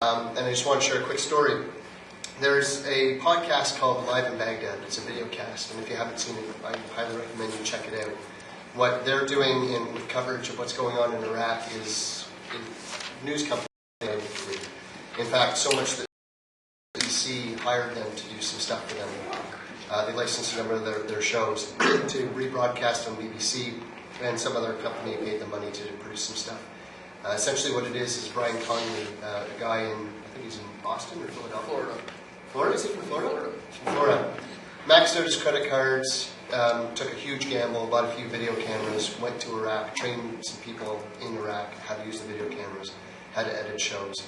And I just want to share a quick story. There's a podcast called Live in Baghdad. It's a video cast, and if you haven't seen it, I highly recommend you check it out. What they're doing with coverage of what's going on in Iraq is news companies. In fact, so much that BBC hired them to do some stuff for them. They licensed a number of their shows to rebroadcast on BBC, and some other company paid them money to produce some stuff. Essentially what it is Brian Conley, a guy in, I think he's in Boston or Philadelphia? Florida. Florida? Is he from Florida? From Florida. Maxed out his credit cards, took a huge gamble, bought a few video cameras, went to Iraq, trained some people in Iraq how to use the video cameras, how to edit shows.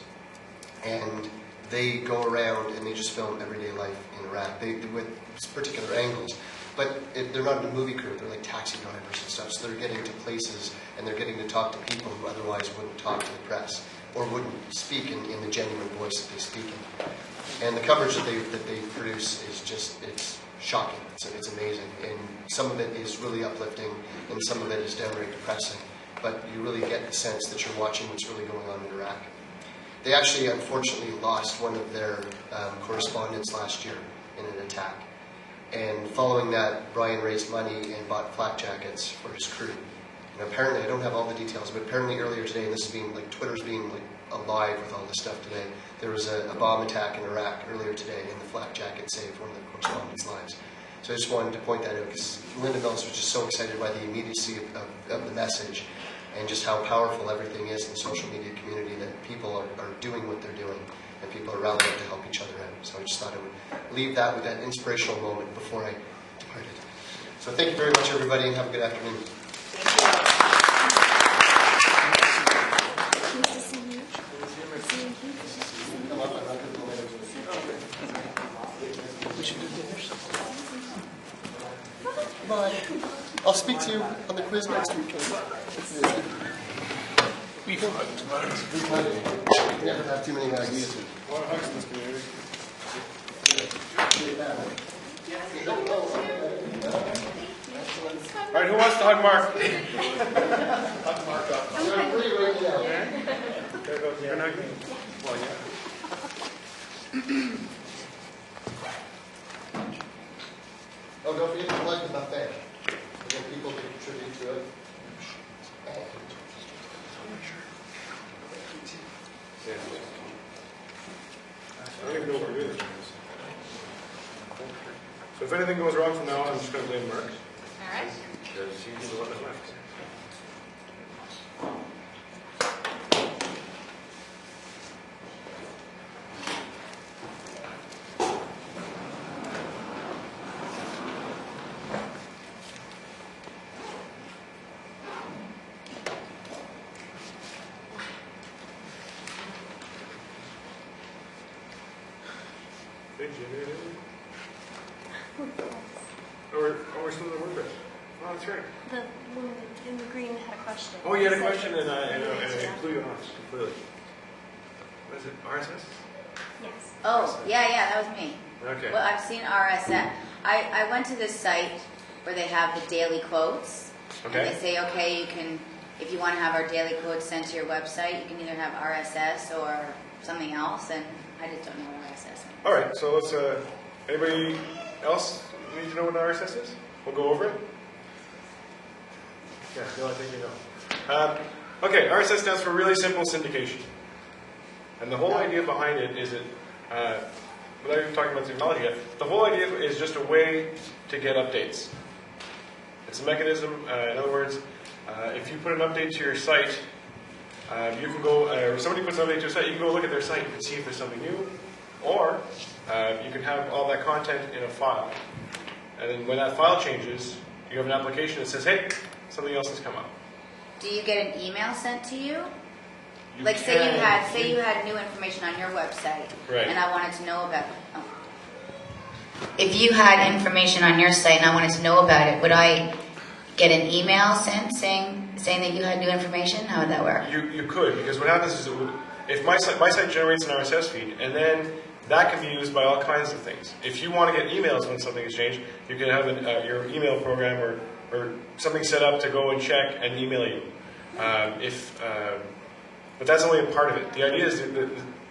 And they go around and they just film everyday life in Iraq with particular angles. But they're not a movie crew, they're like taxi drivers and stuff, so they're getting to places and they're getting to talk to people who otherwise wouldn't talk to the press or wouldn't speak in the genuine voice that they speak in. And the coverage that they produce is just, it's shocking, it's amazing. And some of it is really uplifting and some of it is downright depressing. But you really get the sense that you're watching what's really going on in Iraq. They actually, unfortunately, lost one of their correspondents last year in an attack. And following that, Brian raised money and bought flak jackets for his crew. And apparently, I don't have all the details, but apparently earlier today, and this is being like Twitter's being like alive with all this stuff today. There was a bomb attack in Iraq earlier today, and the flak jacket saved one of the correspondents' lives. So I just wanted to point that out because Linda Mills was just so excited by the immediacy of the message and just how powerful everything is in the social media community, that people are doing what they're doing and people are rallying to help each other out. So I just thought I would leave that with that inspirational moment before I departed. So thank you very much, everybody, and have a good afternoon. Bye. I'll speak to you on the quiz next week. We've never have too many ideas. All right, who wants to hug Mark? Hug Mark up. I'm free right now. There goes. You're not going. Well, yeah. Oh, don't forget to like the buffet. Again, people can contribute to it. Yeah. I don't even know what we're doing. So if anything goes wrong from now on, I'm just going to blame Mark. All right. Because he's the one that left. We're still in the Wordpress. Oh, that's right. The woman in the green had a question. Oh, you had a question, and I include you on completely. What is it? RSS? Yes. Oh, yeah, that was me. Okay. Well, I've seen RSS. I went to this site where they have the daily quotes. Okay. And they say, okay, you can, if you want to have our daily quotes sent to your website, you can either have RSS or something else, and I just don't know what RSS means. All right, so let's, anybody else need to know what RSS is? We'll go over it. Yeah, no, I think you know. Okay, RSS stands for Really Simple Syndication. And the whole idea behind it is that, without even talking about technology yet, the whole idea is just a way to get updates. It's a mechanism, in other words, if you put an update to your site, you can go, or somebody puts an update to your site, you can go look at their site and see if there's something new, or you can have all that content in a file. And then when that file changes, you have an application that says, hey, something else has come up. Do you get an email sent to you? You like say can, you had new information on your website, right, and I wanted to know about it. Oh. If you had information on your site and I wanted to know about it, would I get an email sent saying that you had new information? How would that work? You could, because what happens is if my site generates an RSS feed, and then that can be used by all kinds of things. If you want to get emails when something has changed, you can have your email program or something set up to go and check and email you. But that's only a part of it. The idea is that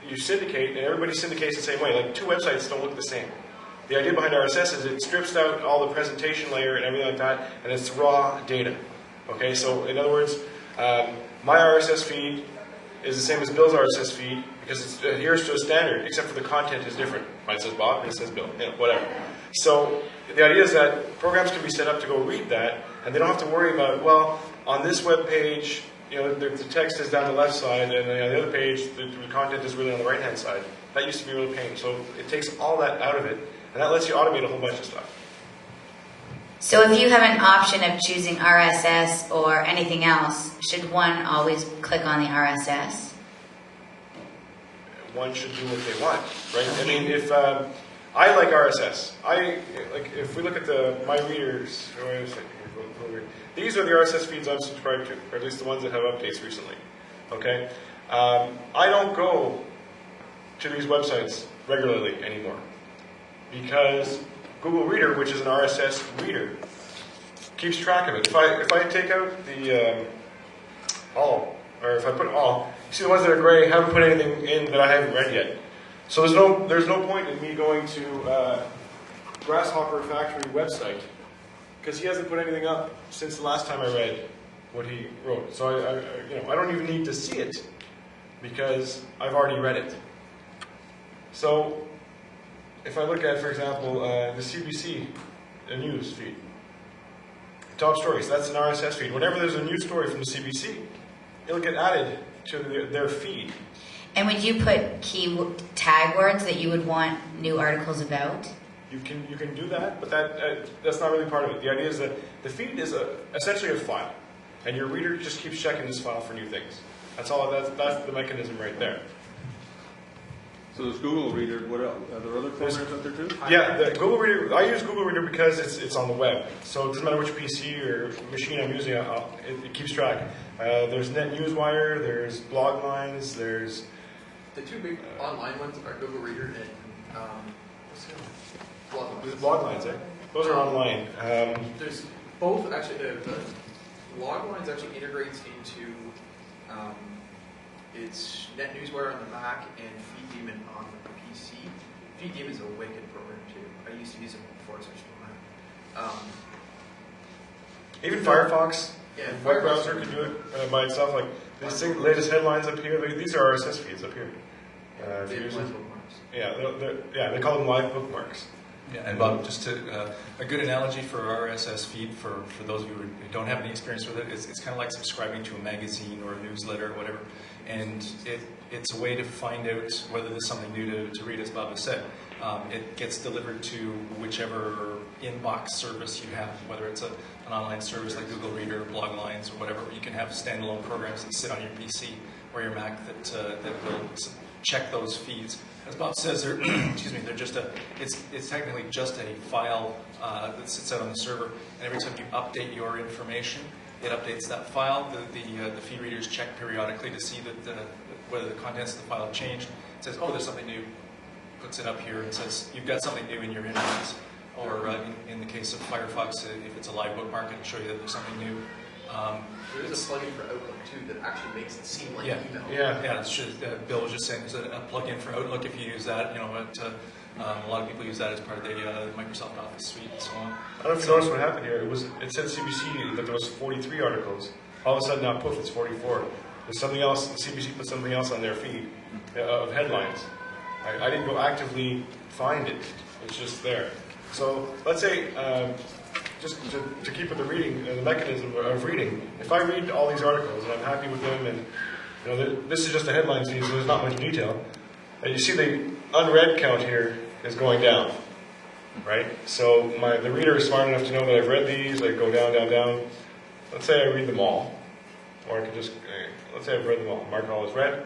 you syndicate, and everybody syndicates the same way. Like, two websites don't look the same. The idea behind RSS is it strips out all the presentation layer and everything like that, and it's raw data. Okay, so in other words, my RSS feed is the same as Bill's RSS feed because it adheres to a standard, except for the content is different. Mine says Bob, and it says Bill, whatever. So the idea is that programs can be set up to go read that, and they don't have to worry about, well, on this web page, the text is down the left side, and on the other page, the content is really on the right-hand side. That used to be really a pain. So it takes all that out of it, and that lets you automate a whole bunch of stuff. So if you have an option of choosing RSS or anything else, should one always click on the RSS? One should do what they want, right? I mean, if I like RSS, if we look at my readers, these are the RSS feeds I'm subscribed to, or at least the ones that have updates recently. Okay, I don't go to these websites regularly anymore because Google Reader, which is an RSS reader, keeps track of it. If I take out the all, or if I put all, you see the ones that are gray haven't put anything in that I haven't read yet. So there's no point in me going to Grasshopper Factory website because he hasn't put anything up since the last time I read what he wrote. So I don't even need to see it because I've already read it. So if I look at, for example, the CBC news feed, top stories, that's an RSS feed. Whenever there's a news story from the CBC, it'll get added to their feed. And would you put key tag words that you would want new articles about? You can do that, but that's not really part of it. The idea is that the feed is essentially a file, and your reader just keeps checking this file for new things. That's all. That's the mechanism right there. So there's Google Reader. What else? Are there other programs out there too? Yeah, the Google Reader. I use Google Reader because it's on the web. So it doesn't matter which PC or machine I'm using. It keeps track. There's NetNewsWire. There's Bloglines. There's the two big online ones are Google Reader and what's the other one? Bloglines. Bloglines, eh? Those are online. There's both actually. The Bloglines actually integrates into it's NetNewsWire on the Mac and FeedDemon on the PC. FeedDemon is a wicked program too. I used to use it before, so I still have. Even Firefox, Yeah, web browser can do it by itself. Like these latest headlines up here, these are RSS feeds up here. They have live bookmarks. Yeah, they call them live bookmarks. Yeah, and Bob, just a good analogy for RSS feed for those of you who don't have any experience with it is it's kind of like subscribing to a magazine or a newsletter or whatever, and it's a way to find out whether there's something new to read, as Bob has said. It gets delivered to whichever inbox service you have, whether it's an online service like Google Reader, Bloglines, or whatever. You can have standalone programs that sit on your PC or your Mac that will check those feeds. As Bob says, they're they're just it's technically just a file that sits out on the server, and every time you update your information, it updates that file. The feed readers check periodically to see that whether the contents of the file have changed. It says, oh, there's something new, puts it up here and says, you've got something new in your inbox. Or in the case of Firefox, if it's a live bookmark, it'll show you that there's something new. There is a plugin for Outlook too that actually makes it seem like email. Yeah. It's just, Bill was just saying there's a plugin for Outlook. If you use that, a lot of people use that as part of the Microsoft Office suite and so on. I don't know if you noticed what happened here. It said CBC that there was 43 articles. All of a sudden now, poof, it's 44. There's something else. The CBC put something else on their feed of headlines. I didn't go actively find it. It's just there. So let's say, just to keep with the reading, the mechanism of reading, if I read all these articles and I'm happy with them, and this is just a headline feed, so there's not much detail, and you see the unread count here is going down, right? So the reader is smart enough to know that I've read these. I go down, down, down. Let's say I read them all, or I could just let's say I've read them all. Mark all as read,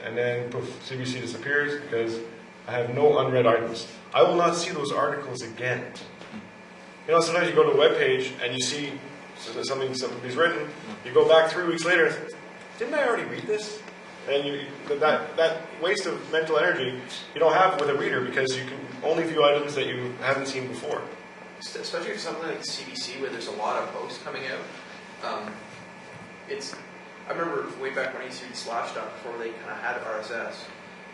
and then poof, CBC disappears because I have no unread items. I will not see those articles again. Sometimes you go to a web page and you see somebody's written. You go back 3 weeks later. Didn't I already read this? And that waste of mental energy you don't have with a reader because you can only view items that you haven't seen before. Especially for something like CBC where there's a lot of posts coming out. I remember way back when I used to read Slashdot before they kind of had RSS.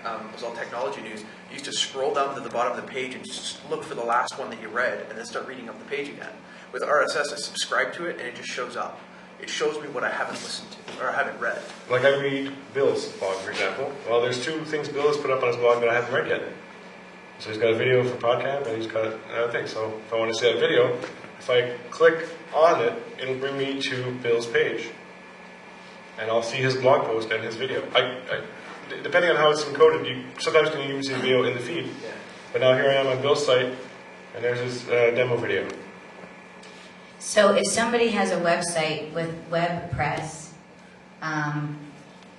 It was all technology news. You used to scroll down to the bottom of the page and just look for the last one that you read and then start reading up the page again. With RSS, I subscribe to it and it just shows up. It shows me what I haven't listened to or I haven't read. Like I read Bill's blog, for example. Well, there's 2 things Bill has put up on his blog that I haven't read yet. So he's got a video for Podcamp and he's got another thing. So if I want to see that video, if I click on it, it'll bring me to Bill's page. And I'll see his blog post and his video. Depending on how it's encoded, you sometimes can even see the video in the feed. Yeah. But now here I am on Bill's site, and there's his demo video. So if somebody has a website with WordPress,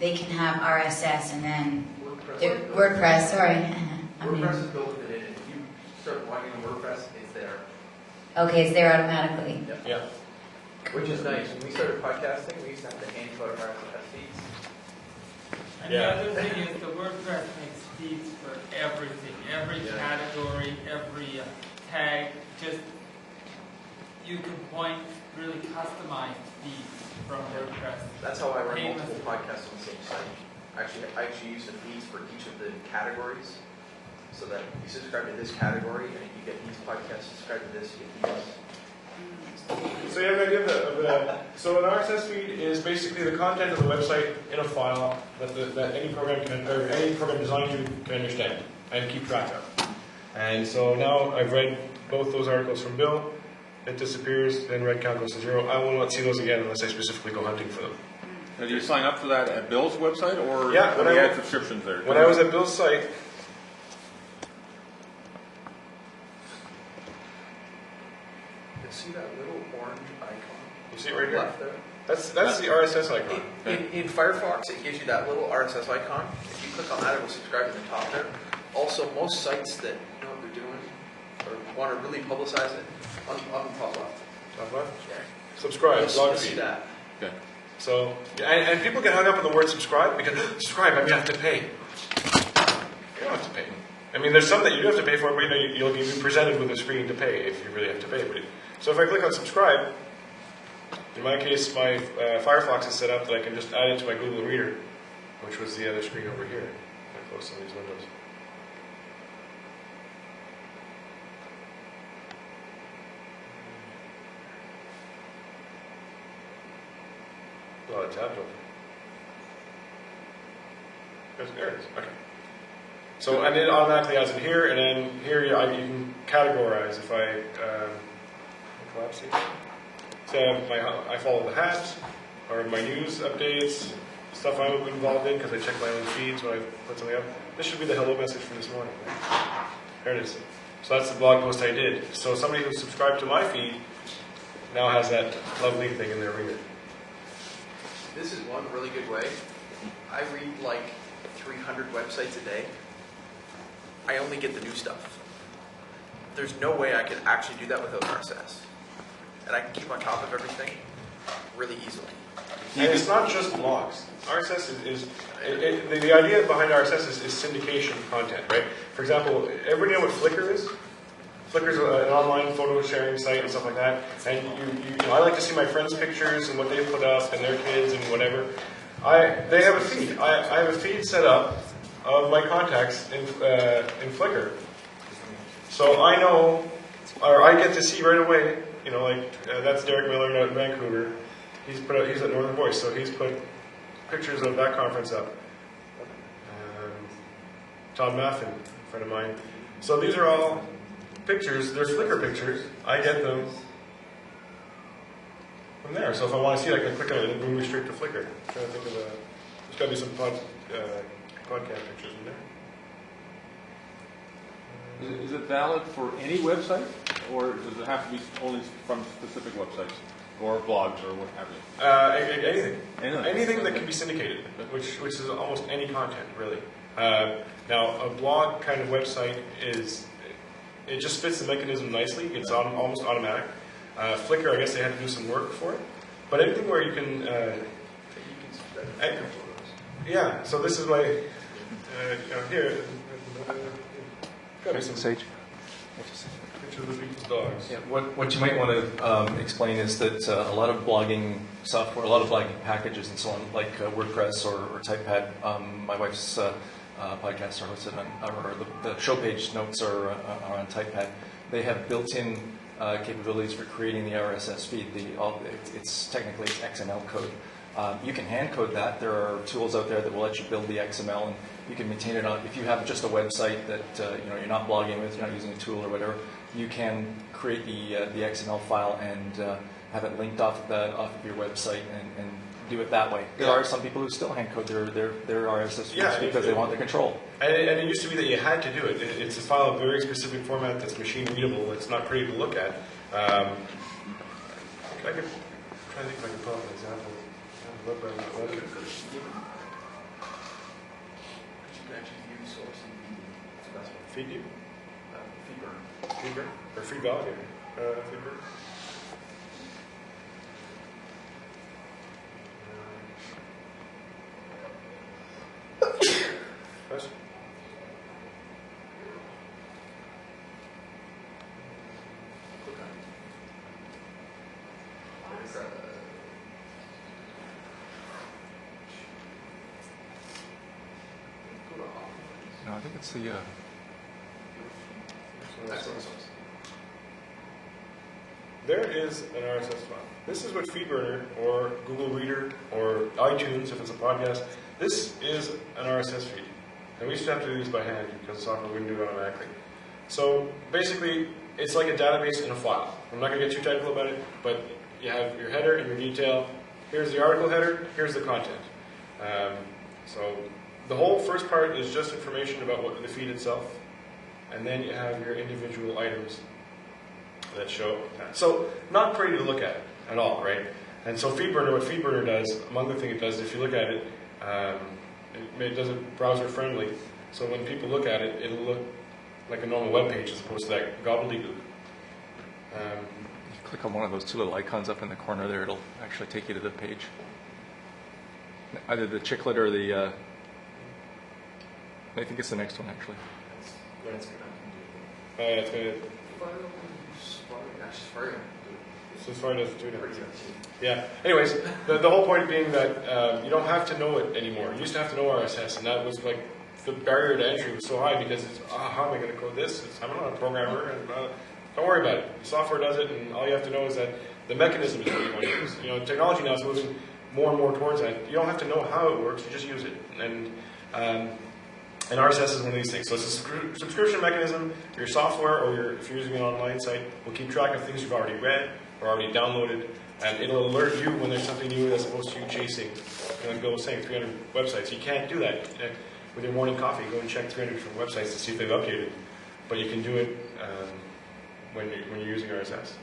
they can have RSS and then WordPress. Sorry, WordPress is built with it in. If you start logging in WordPress, it's there. Okay, it's there automatically. Yep. Yeah. Which is nice. When we started podcasting, we used to have to hand out our RSS feeds. And Yeah. the other thing is the WordPress makes feeds for everything, every Yeah. category, every tag. Just you can point really customized feeds from WordPress. That's how I run Painless. multiple podcasts on the same site. I actually use the feeds for each of the categories, so that you subscribe to this category and you get these podcasts. Subscribe to this, you get these. So you have an idea of the so an RSS feed is basically the content of the website in a file that any program can, or any program designed to can understand and keep track of. And so now I've read both those articles from Bill. It disappears, then read count goes to 0. I will not see those again unless I specifically go hunting for them. Now, do you sign up for that at Bill's website, or Yeah, do when you I- add subscriptions there? When I was at Bill's site, You'll see that little orange icon. you see it right here? Left there. That's the RSS icon. In Firefox, it gives you that little RSS icon. If you click on that, it will subscribe to the top there. Also, most sites that know what they're doing or want to really publicize it, on the top left. Top left? Yeah. Subscribe, You'll blog see feed. that. Okay. So, and people get hung up on the word subscribe because subscribe, I mean, you have to pay. You don't have to pay. I mean, there's some that you do have to pay for, but you know, you'll be presented with a screen to pay if you really have to pay. So if I click on subscribe, in my case, my Firefox is set up that I can just add it to my Google Reader, which was the other screen over here. I close some of these windows. Oh, it's tabbed open. There it is. Okay. So, and it automatically adds it here, and then here you can categorize if I collapse these. So I follow the hat, or my news updates, stuff I'm involved in because I check my own feeds when I put something up. This should be the hello message from this morning. There it is. So that's the blog post I did. So somebody who subscribed to my feed now has that lovely thing in their reader. This is one really good way. I read like 300 websites a day. I only get the new stuff. There's no way I could actually do that without RSS. And I can keep on top of everything really easily. And it's not just blogs. RSS the idea behind RSS is syndication content, right? For example, everybody know what Flickr is? Flickr is an online photo sharing site and stuff like that. And I like to see my friends' pictures and what they put up and their kids and whatever. They have a feed. I have a feed set up of my contacts in Flickr. So I know, or I get to see right away. You know, like that's Derek Miller out in Vancouver. He's at Northern Voice, so he's put pictures of that conference up. Todd Maffin, a friend of mine. So these are all pictures. They're Flickr pictures. I get them from there. So if I want to see it, I can click on it and bring me straight to Flickr. I'm trying to think of there's got to be some podcast pictures in there. Is it valid for any website, or does it have to be only from specific websites, or blogs, or what have you? Anything. Anything. Anything that can be syndicated, which is almost any content, really. Now, a blog kind of website it just fits the mechanism nicely. It's almost automatic. Flickr, I guess they had to do some work for it. But anything where you can... yeah, so this is my... here... Got me some... Sage. Pictures of people's dogs. Yeah, what you might want to explain is that a lot of blogging software, a lot of blogging packages and so on, like WordPress or TypePad, my wife's podcasts are hosted on, or the show page notes are on TypePad. They have built-in capabilities for creating the RSS feed. It's technically XML code. You can hand code that. There are tools out there that will let you build the XML, and you can maintain it on. If you have just a website that you're not blogging with, you're not using a tool or whatever, you can create the XML file and have it linked off of your website and do it that way. There are some people who still hand code their RSS feeds because they want the control. And it used to be that you had to do it. It's a file of a very specific format that's machine readable. It's not pretty to look at. I could try to think if I can pull up an example. You can actually view source and Feed you? Feedburner. Feedburner? Or feed dog? Feedburner? Question? Click on it. No, I think it's the. There is an RSS file. This is what FeedBurner or Google Reader or iTunes, if it's a podcast, this is an RSS feed. And we used to have to do these by hand because the software wouldn't do it automatically. So basically, it's like a database in a file. I'm not going to get too technical about it, but you have your header and your detail. Here's the article header, here's the content. So the whole first part is just information about what the feed itself, and then you have your individual items that show that. So not pretty to look at all, right? And so FeedBurner, what FeedBurner does, among the things it does, if you look at it, it does it browser friendly. So when people look at it, it'll look like a normal web page as opposed to that gobbledygook. You click on one of those two little icons up in the corner there, it'll actually take you to the page. Either the chiclet or the. I think it's the next one actually. That's good. It's going to. Safari. So far doesn't do that. Yeah. Anyways, the whole point being that you don't have to know it anymore. You used to have to know RSS, and that was like the barrier to entry was so high because it's, how am I going to code this? I'm not a programmer, and don't worry about it. The software does it, and all you have to know is that the mechanism is what you want to use. Technology now is moving more and more towards that. You don't have to know how it works; you just use it. And RSS is one of these things. So it's a subscription mechanism. Your software, or if you're using an online site, will keep track of things you've already read or already downloaded, and it'll alert you when there's something new as opposed to you chasing. Like Bill was saying, 300 websites. You can't do that with your morning coffee. Go and check 300 different websites to see if they've updated. But you can do it when you're using RSS.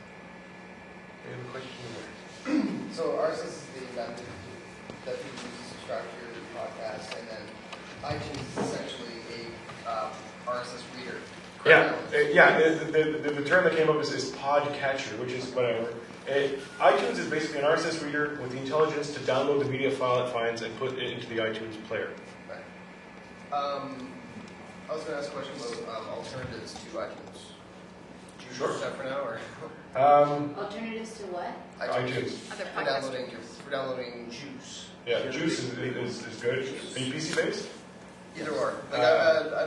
Any other questions? So RSS is the method that people use to subscribe to your podcast, and then iTunes is essentially a RSS reader. The term that came up is podcatcher, which is whatever. iTunes is basically an RSS reader with the intelligence to download the media file it finds and put it into the iTunes player. Right. I was going to ask a question about alternatives to iTunes. Do you use that for now, or? Alternatives to what? iTunes. Other For downloading Juice. Yeah, Juice is good. Are you PC based? Either or. I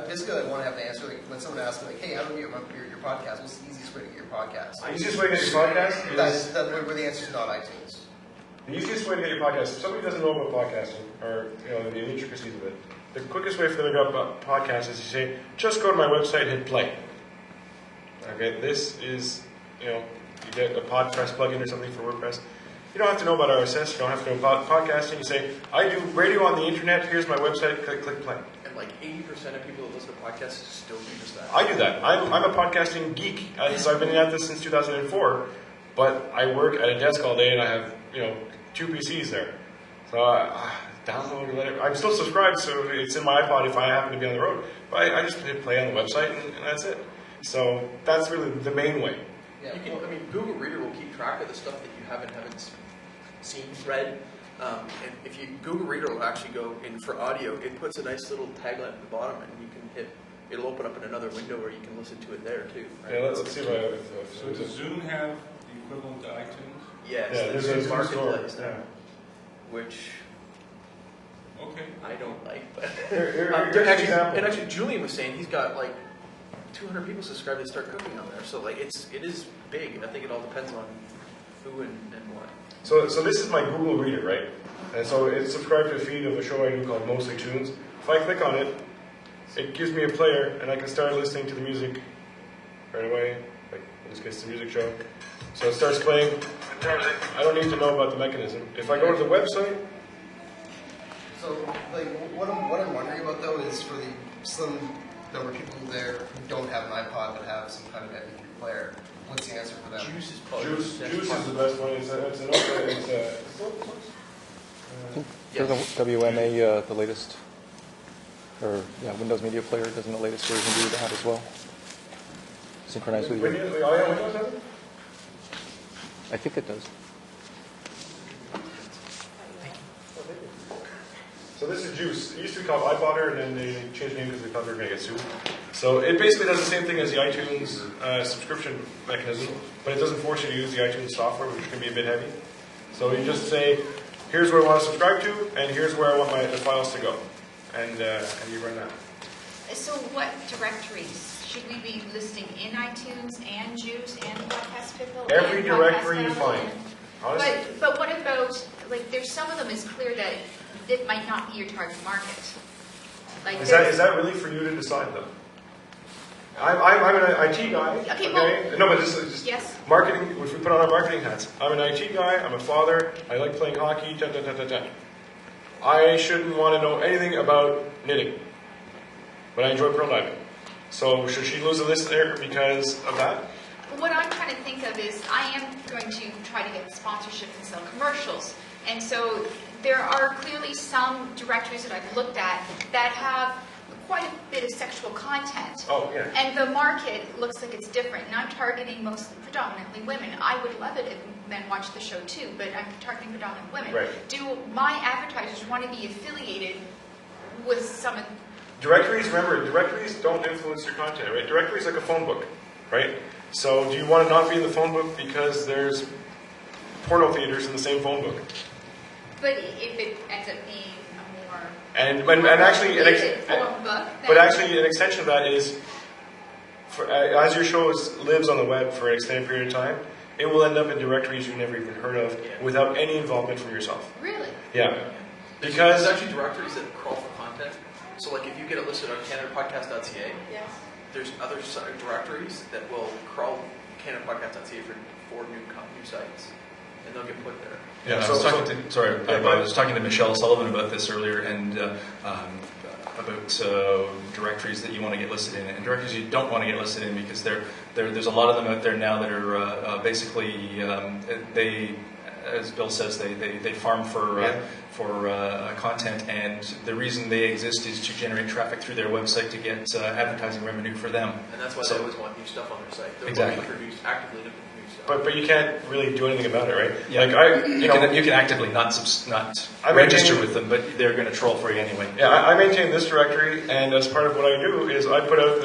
basically want to have an answer. Like when someone asks me, like, "Hey, how do you get your podcast? What's the easiest way to get your podcast?" The easiest way to get your podcast is where the answer is not iTunes. the easiest way to get your podcast. If somebody doesn't know about podcasting or the intricacies of it, the quickest way for them to go about podcasts is you say, "Just go to my website, hit play." Okay, this is you get a Podpress plugin or something for WordPress. You don't have to know about RSS. You don't have to know about podcasting. You say, "I do radio on the internet. Here's my website. Click play." And like 80% of people that listen to podcasts still do just that. I do that. I'm a podcasting geek. So I've been at this since 2004, but I work at a desk all day and I have 2 PCs there. So I download or whatever. I'm still subscribed, so it's in my iPod if I happen to be on the road. But I just hit play on the website and that's it. So that's really the main way. Yeah, Google Reader will keep track of the stuff that you haven't seen, read. And if Google Reader will actually go in for audio, it puts a nice little tagline at the bottom, and you can hit it'll open up in another window where you can listen to it there too. Right? Yeah, let's see if So does Zoom have the equivalent to iTunes? Yes, Yeah, there's there's a a marketplace store, now, yeah. which Okay. I don't like. But Here's an actually, example. and actually, Julian was saying he's got like 200 people subscribed that start cooking on there. So like it is big. I think it all depends on who and what. So this is my Google Reader, right? And so it's subscribed to a feed of a show I do called Mostly Tunes. If I click on it, it gives me a player, and I can start listening to the music right away. Like in this case, the music show. So it starts playing. I don't need to know about the mechanism. If I go to the website, So, like, what I'm wondering about though is for the slim number of people there who don't have an iPod but have some kind of MP3 player, what's the answer for them? Juice is probably Juice that's is fun. the best one. It's an open. It's open source. Yes. Doesn't WMA, the latest, or yeah, Windows Media Player, doesn't the latest version do that as well? Synchronize with you? Windows, oh yeah, Windows has it? I think it does. So this is Juice. It used to be called iPodder, and then they changed the name because they thought they were going to get sued. So it basically does the same thing as the iTunes subscription mechanism, but it doesn't force you to use the iTunes software, which can be a bit heavy. So you just say, here's where I want to subscribe to, and here's where I want the files to go. And you run that. So what directories? Should we be listing in iTunes and Juice and Podcast Pickle? Every and directory you Podcast find. Addict? Honestly. But what about, like, there's some of them is clear that it might not be your target market. Like Is that really for you to decide, though? I'm an IT guy. Okay, well- No, but this is just Yes. marketing. If we put on our marketing hats, I'm an IT guy. I'm a father. I like playing hockey. I shouldn't want to know anything about knitting, but I enjoy pearl diving. So should she lose a list there because of that? What I'm trying to think of is I am going to try to get sponsorship and sell commercials. And so there are clearly some directories that I've looked at that have quite a bit of sexual content. Oh, yeah. And the market looks like it's different. And I'm targeting predominantly women. I would love it if men watch the show too, but I'm targeting predominantly women. Right. Do my advertisers want to be affiliated with some of... Directories, remember, directories don't influence your content, right? Directories like a phone book, right? So do you want to not be in the phone book because there's porno theaters in the same phone book? But if it ends up being a more... And actually, phone book, but then- actually, an extension of that is, as your show lives on the web for an extended period of time, it will end up in directories you've never even heard of without any involvement from yourself. Really? Yeah, There's because actually directories that crawl for content. So like if you get it listed on CanadaPodcast.ca, Yes. there's other directories that will crawl CanadaPodcast.ca for new sites, and they'll get put there. Yeah, So- I was talking to Michelle Sullivan about this earlier, and about directories that you want to get listed in, and directories you don't want to get listed in because there's a lot of them out there now that are basically they, as Bill says, they farm for content, and the reason they exist is to generate traffic through their website to get advertising revenue for them. And that's why So- they always want new stuff on their site. They're Exactly. actively looking for new stuff. but you can't really do anything about it, right? Yeah, Like you can actively not I register maintain- with them, but they're going to troll for you anyway. Yeah, I maintain this directory, and as part of what I do is I put out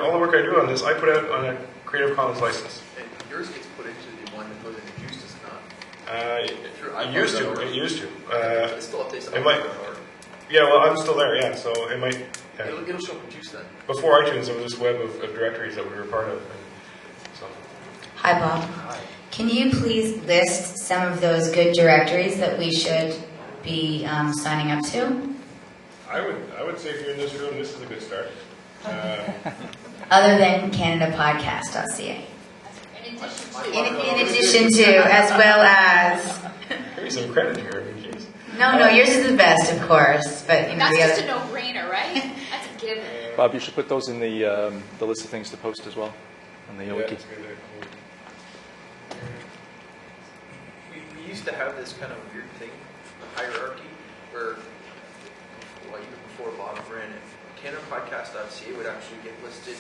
all the work I do on this. I put out on a Creative Commons license. And yours gets put into the one that goes into Juice, does it not? Through It used to. iPod.org. It used to. It still updates on it might- iPod.org. Yeah, well, I'm still there. Yeah, so it might. Yeah. It'll show up in Juice then. Before iTunes, there was this web of directories that we were part of. And so. Hi, Bob. Can you please list some of those good directories that we should be signing up to? I would say if you're in this room, this is a good start. Other than CanadaPodcast.ca. In addition to... In addition to, as well as... Here's some credit here. I mean, geez. No, yours is the best, of course, but you know That's the just other... a no-brainer, right? That's a given. Bob, you should put those in the list of things to post as well on the Yeah, wiki. it's good. We used to have this kind of weird thing, a hierarchy, where, well, even before Bob ran it, CanadaPodcast.ca would actually get listed.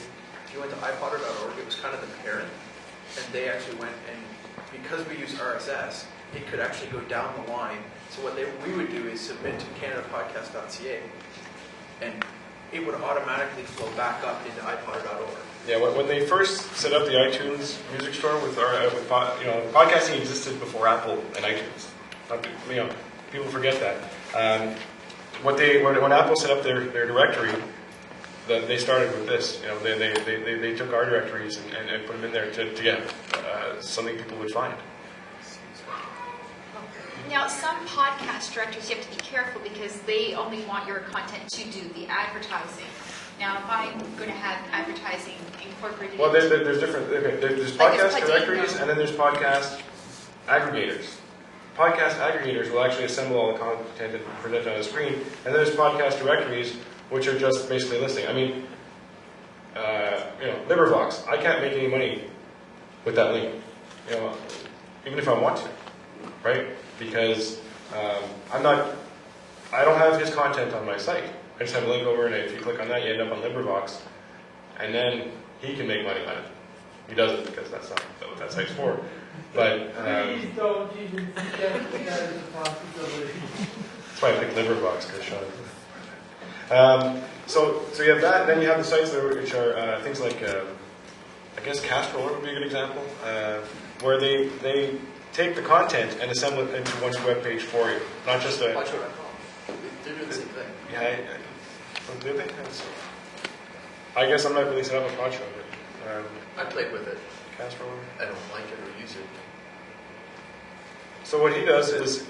If you went to iPodder.org, it was kind of the parent, and they actually went, and because we use RSS, it could actually go down the line. So what we would do is submit to CanadaPodcast.ca, and it would automatically flow back up into iPod.org. Yeah, when they first set up the iTunes music store podcasting existed before Apple and iTunes. People forget that. When Apple set up their directory, they started with this. They took our directories and put them in there to get something people would find. Now, some podcast directories, you have to be careful because they only want your content to do the advertising. Now, if I'm going to have advertising incorporated Well, there's different. There's podcast directories, and then there's podcast aggregators. Podcast aggregators will actually assemble all the content and present it on the screen, and then there's podcast directories, which are just basically listing. I mean, LibriVox. I can't make any money with that link, even if I want to, right? Because I don't have his content on my site. I just have a link over, and if you click on that, you end up on LibriVox, and then he can make money on it. He doesn't, because that's not what that site's for. But Please don't even suggest that as a possibility. that's why I picked LibriVox, because Sean. So you have that, and then you have the sites which are things like, I guess Castroller would be a good example, where they take the content and assemble it into one web page for you, not just a. Podco.com. They're doing the same thing. Yeah, do they? I guess I'm not really set up a Podco, but I played with it. Castroller. I don't like it or use it. So what he does is,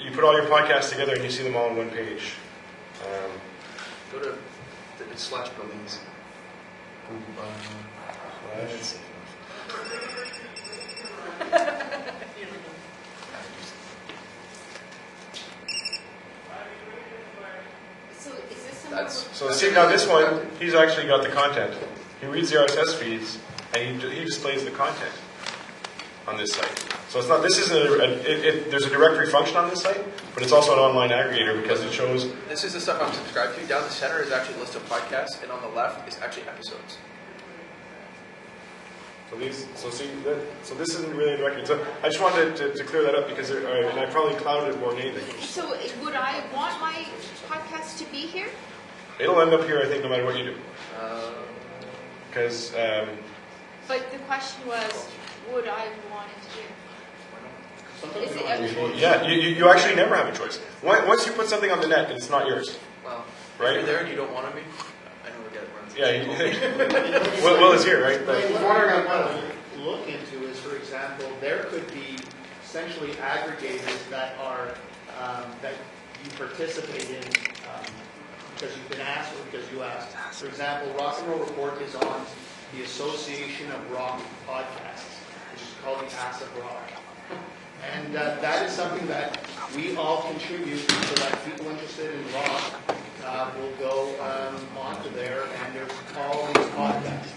you put all your podcasts together and you see them all on one page. Go to /Belize. So is this somewhere? So see, now this one, he's actually got the content. He reads the RSS feeds and he displays the content on this site. So it's not. This isn't. There's a directory function on this site, but it's also an online aggregator because it shows. This is the stuff I'm subscribed to. Down the center is actually a list of podcasts, and on the left is actually episodes. So this isn't really a directory. So I just wanted to clear that up because and I probably clouded it more than anything. So would I want my podcast to be here? It'll end up here, I think, no matter what you do. Because. But the question was, would I want it here? Is it Yeah, you actually never have a choice. Once you put something on the net, it's not yours. Well, right? If you're there and you don't want to be, I never get it runs. Yeah, Will is here, right? What I want to look into is, for example, there could be essentially aggregators that are that you participate in because you've been asked or because you asked. For example, Rock and Roll Report is on the Association of Rock Podcasts, which is called the Ass of Rock. And that is something that we all contribute so that people interested in rock will go onto there and there's all these podcasts.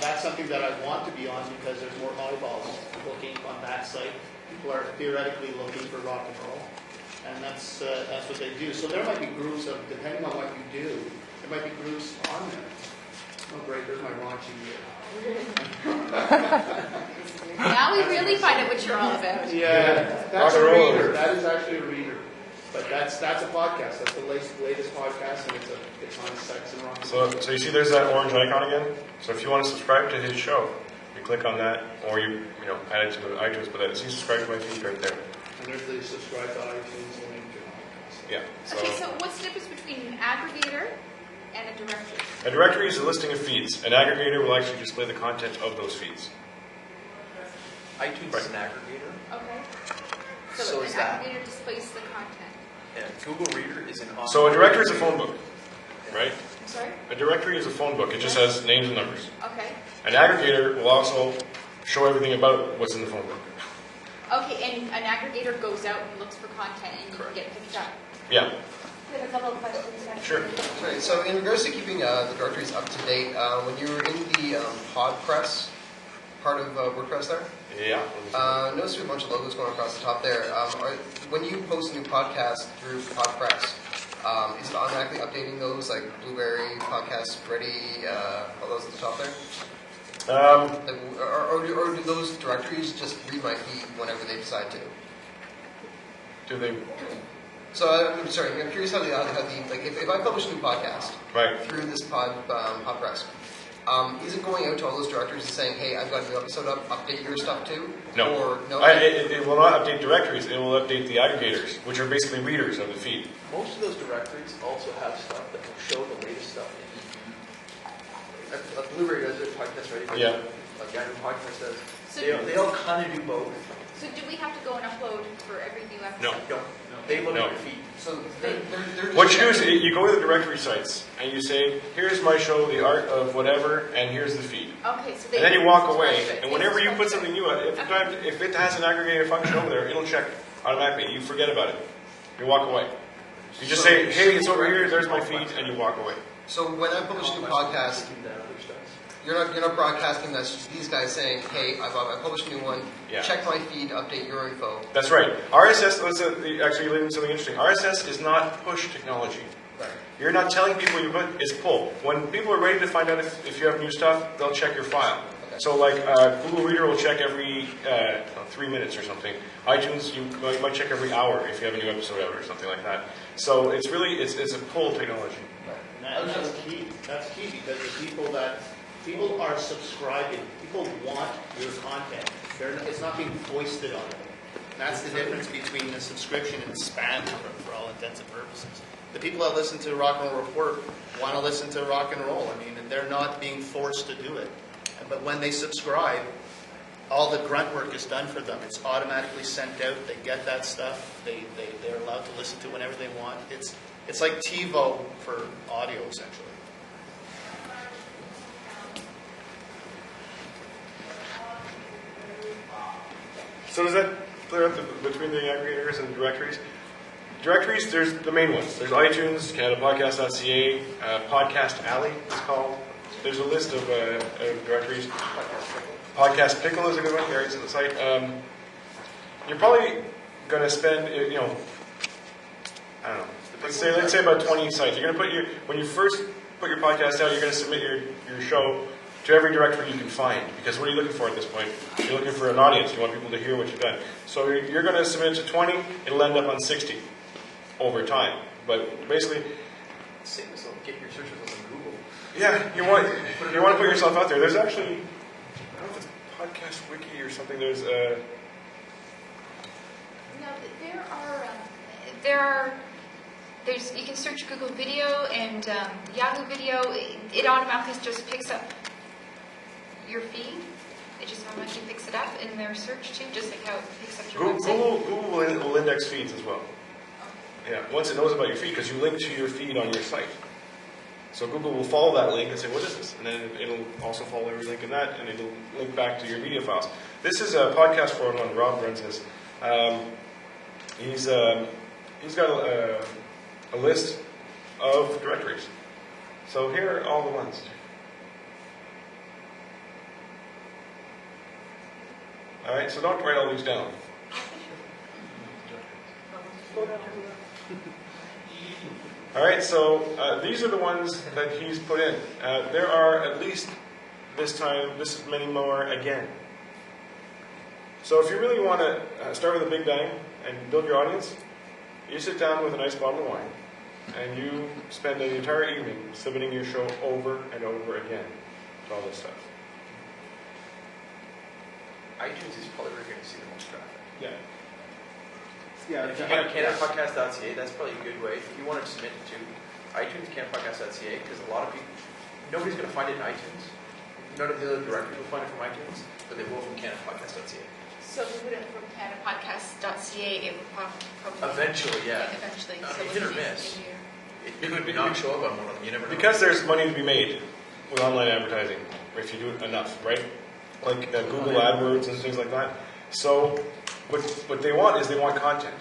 That's something that I want to be on because there's more eyeballs looking on that site. People are theoretically looking for rock and roll, and that's what they do. So there might be groups of, depending on what you do, there might be groups on there. Oh great, there's my raunchy Now we really find out what you're all about. Yeah, that's a reader. That is actually a reader. But that's a podcast. That's the latest podcast, and it's on sex and rock. So you see, there's that orange icon again. So if you want to subscribe to his show, you click on that, or you add it to the iTunes. But see, subscribe to my feed right there. And there's the subscribe to iTunes link. Yeah. Okay, so what's the difference between an aggregator and a directory? A directory is a listing of feeds. An aggregator will actually display the content of those feeds. iTunes is an aggregator. Okay. So So an is that. aggregator displays the content. And Google Reader is an online. So a directory is a phone book, right? I'm sorry? A directory is a phone book. It just has names and numbers. Okay. An aggregator will also show everything about what's in the phone book. Okay, and an aggregator goes out and looks for content and you can get picked up. Yeah. We have a couple of questions. Sure. Right, so in regards to keeping the directories up to date, when you were in the PodPress part of WordPress there, Yeah. notice a bunch of logos going across the top there. When you post a new podcast through PodPress, is it automatically updating those, like Blueberry, Podcast Ready, all those at the top there? Or do those directories just read my feed whenever they decide to? Do they? So I'm sorry, I'm curious how the like if I publish a new podcast through this Podpress, is it going out to all those directories and saying, hey, I've got a new episode up, update your stuff too? No. Or no? It will not update directories. It will update the aggregators, which are basically readers of the feed. Most of those directories also have stuff that will show the latest stuff in the feed. Blueberry does their podcast ready. Yeah. Like Gavin Podcast does. So They all kind of do both. So do we have to go and upload for every new episode? No. They look at your feed. So they're just What you do is you go to the directory sites and you say, here's my show, The Art of Whatever, and here's the feed. Okay, so they And then you walk away, subscribe to it. and whenever you put something new, if it has an aggregator function over there, it'll check automatically. You forget about it. You walk away. You just say, hey, it's over here, there's my feed, and you walk away. So when I publish a new podcast, you're not broadcasting that's just these guys saying, hey, I published a new one, check my feed, update your info. That's right. RSS, actually leading to something interesting. RSS is not push technology. Right. You're not telling people you put, it's pull. When people are ready to find out if you have new stuff, they'll check your file. Okay. So like Google Reader will check every 3 minutes or something. iTunes, you might check every hour if you have a new episode out or something like that. So it's really, it's a pull technology. Right. And that's key. That's key because the people are subscribing. People want your content. It's not being foisted on them. And that's the difference between the subscription and spam for all intents and purposes. The people that listen to Rock and Roll Report want to listen to rock and roll. I mean, they're not being forced to do it. But when they subscribe, all the grunt work is done for them. It's automatically sent out. They get that stuff. They're allowed to listen to whenever they want. It's like TiVo for audio, essentially. So does that clear up between the aggregators and directories? Directories, there's the main ones. There's iTunes, CanadaPodcast.ca, Podcast Alley it's called. There's a list of directories. Podcast Pickle is a good one. Gary's at the site. You're probably going to spend, I don't know. Let's say about 20 sites. You're going to put when you first put your podcast out, you're going to submit your show to every directory you can find. Because what are you looking for at this point? You're looking for an audience. You want people to hear what you've done. So you're going to submit it to 20. It'll end up on 60 over time. But basically, Same as get your search results on Google. yeah, you want to put yourself out there. There's actually, I don't know if it's Podcast Wiki or something. There's No, there's you can search Google Video and Yahoo Video. It automatically just picks up your feed. It just automatically picks it up in their search too, just like how it picks up your website. Google will index feeds as well. Yeah, once it knows about your feed, because you link to your feed on your site. So Google will follow that link and say, what is this? And then it'll also follow every link in that, and it'll link back to your media files. This is a podcast for one. Rob runs this. He's got a list of directories. So here are all the ones. All right, so don't write all these down. All right, so these are the ones that he's put in. There are at least this many more again. So if you really want to start with a big bang and build your audience, you sit down with a nice bottle of wine and you spend an entire evening submitting your show over and over again to all this stuff. iTunes is probably where you're going to see the most traffic. Yeah. And if you go to CanadaPodcast.ca, that's probably a good way. If you want to submit it to iTunes, CanadaPodcast.ca, because a lot of people, nobody's going to find it in iTunes. None of the other directories will find it from iTunes, but they will from CanadaPodcast.ca. So if we put it from CanadaPodcast.ca, it would probably... Eventually, yeah. Eventually. Hit or miss. It could not show up on one of them. You never know. Because there's money to be made with online advertising, if you do it enough, right? Like Google AdWords and things like that. So what they want is they want content.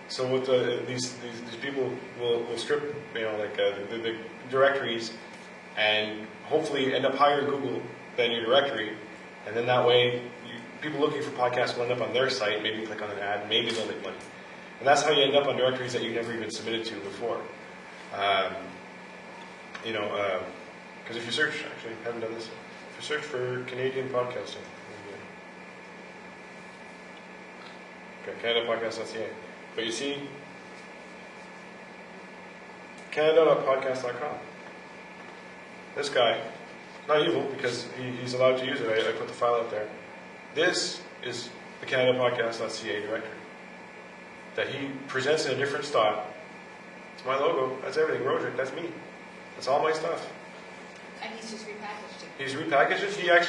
So what these people will strip, the directories, and hopefully end up higher in Google than your directory, and then that way people looking for podcasts will end up on their site, maybe click on an ad, and maybe they'll make money. And that's how you end up on directories that you never even submitted to before. Because if you search, actually, I haven't done this. If you search for Canadian podcasting, okay, CanadaPodcast.ca. But you see, Canada.podcast.com. This guy, not evil because he's allowed to use it. I put the file out there. This is the CanadaPodcast.ca directory that he presents in a different style. It's my logo. That's everything. Roderick, that's me. That's all my stuff. And he's just repackaged it. He's repackaged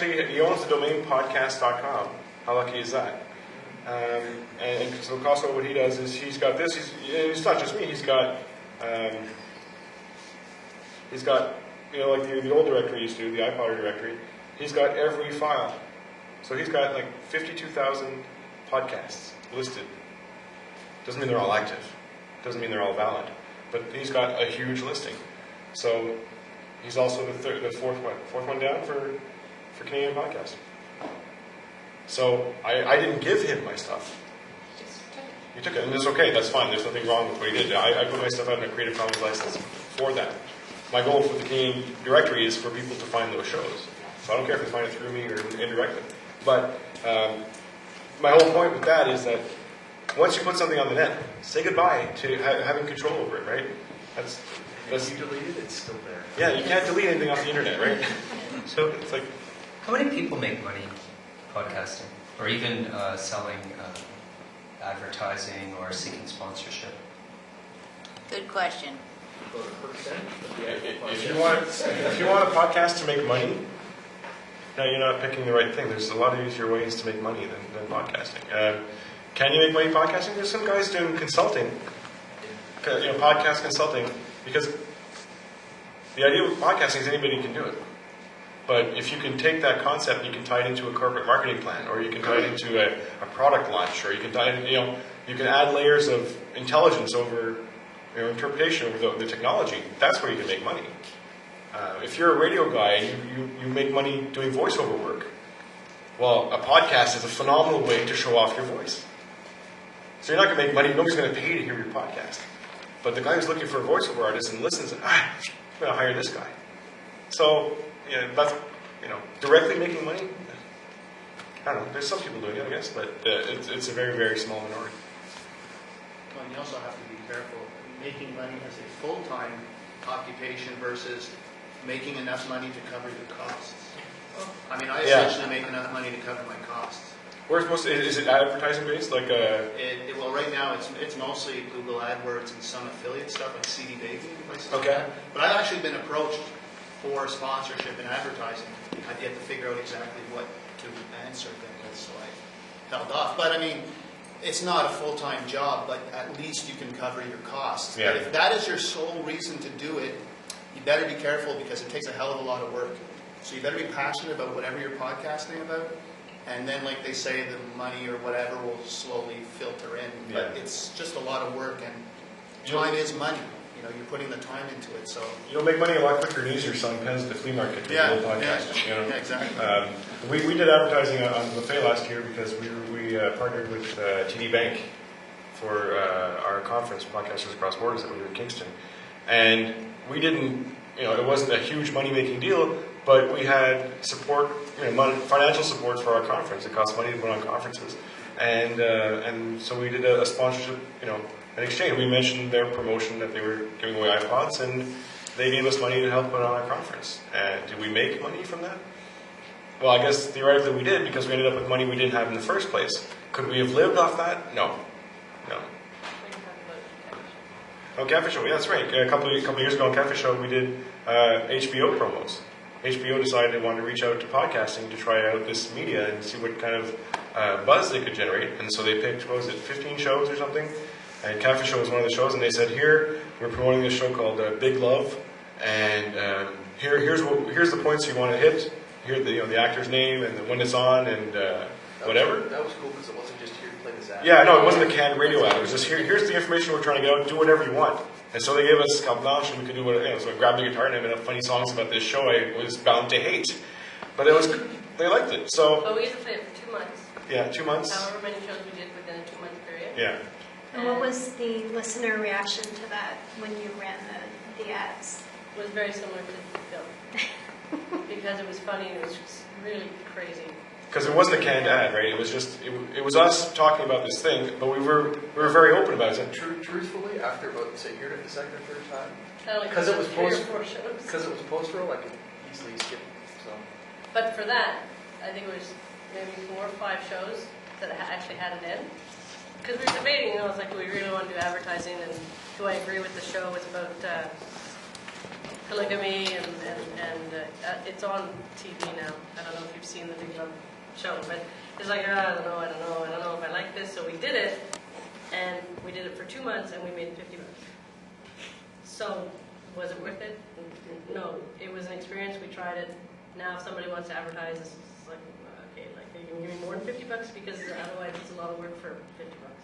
it. He owns the domain podcast.com. How lucky is that? And so also what he does is he's got this. It's not just me. He's got like the old directory used to, the iPod directory. He's got every file. So he's got like 52,000 podcasts listed. Doesn't mean they're all active. Doesn't mean they're all valid. But he's got a huge listing. So he's also the fourth one down for Canadian podcast. So I didn't give him my stuff. He took it, and it's okay. That's fine. There's nothing wrong with what he did. I put my stuff out in a Creative Commons license for that. My goal for the Canadian directory is for people to find those shows. So I don't care if they find it through me or indirectly. But my whole point with that is that once you put something on the net, say goodbye to having control over it, right? That's If you delete it, it's still there. Yeah, you can't delete anything off the internet, right? So it's like... How many people make money podcasting? Or even selling advertising or seeking sponsorship? Good question. If you want a podcast to make money, now you're not picking the right thing. There's a lot of easier ways to make money than podcasting. Can you make money podcasting? There's some guys doing consulting, podcast consulting, because the idea with podcasting is anybody can do it. But if you can take that concept and you can tie it into a corporate marketing plan, or you can tie it into a product launch, or you can tie it, you can add layers of intelligence over, interpretation over the technology. That's where you can make money. If you're a radio guy and you make money doing voiceover work, well, a podcast is a phenomenal way to show off your voice. So you're not going to make money. Nobody's going to pay to hear your podcast. But the guy who's looking for a voiceover artist and listens, I'm going to hire this guy. So, that's, directly making money. I don't know. There's some people doing it, I guess, but it's a very, very small minority. Well, and you also have to be careful. Making money as a full-time occupation versus making enough money to cover your costs. I mean, I essentially make enough money to cover my costs. Where's is it advertising based? Like well, right now it's mostly Google AdWords and some affiliate stuff like CD Baby and places like Okay. that. But I've actually been approached for sponsorship and advertising. I've yet to figure out exactly what to answer them with, so I held off. But I mean, it's not a full-time job, but at least you can cover your costs. Yeah. But if that is your sole reason to do it, you better be careful because it takes a hell of a lot of work. So you better be passionate about whatever you're podcasting about. And then, like they say, the money or whatever will slowly filter in. But it's just a lot of work, and time is money. You're putting the time into it. So you'll make money a lot quicker and easier selling pens at the flea market than a podcast. Yeah, exactly. We did advertising on buffet last year because we partnered with TD Bank for our conference, Podcasters Across Borders, that we do in Kingston. And we didn't, it wasn't a huge money-making deal, but we had support, financial support for our conference. It costs money to put on conferences. And so we did a sponsorship, an exchange. We mentioned their promotion that they were giving away iPods, and they gave us money to help put on our conference. And did we make money from that? Well, I guess theoretically we did, because we ended up with money we didn't have in the first place. Could we have lived off that? No. Oh, Campfire Show. Yeah, that's right. A couple of years ago on Campfire Show, we did HBO promos. HBO decided they wanted to reach out to podcasting to try out this media and see what kind of buzz they could generate. And so they picked, 15 shows or something? And Campfire Show was one of the shows, and they said, here, we're promoting this show called Big Love, and here's the points you want to hit. Here, the actor's name and when it's on and whatever. That was cool because it wasn't just here to play this ad. Yeah, no, it wasn't a canned radio ad. It was just here's the information we're trying to get out. Do whatever you want. And so they gave us carte blanche, and we could do whatever. So I grabbed the guitar and I made up funny songs about this show I was bound to hate. But they liked it. So. But we used to play it for 2 months. Yeah, 2 months. However many shows we did within a 2-month period. Yeah. And what was the listener reaction to that when you ran the ads? It was very similar to the film. Because it was funny and it was just really crazy. because it wasn't a canned ad, right? It was just it was us talking about this thing, but we were very open about it. Truthfully, after about say hearing it the second or third time, Like because it was three or post four shows. because it was post roll, I could easily skip. So But for that, I think it was maybe 4 or 5 shows that actually had it in. Because we were debating, I was like, do we really want to do advertising, and do I agree with the show? It's about polygamy, and it's on TV now. I don't know if you've seen the big show, but it's like, I don't know if I like this. So we did it, and we did it for 2 months, and we made $50. So was it worth it? No, it was an experience. We tried it. Now, if somebody wants to advertise, it's like, okay, like you can give me more than $50 because otherwise it's a lot of work for $50.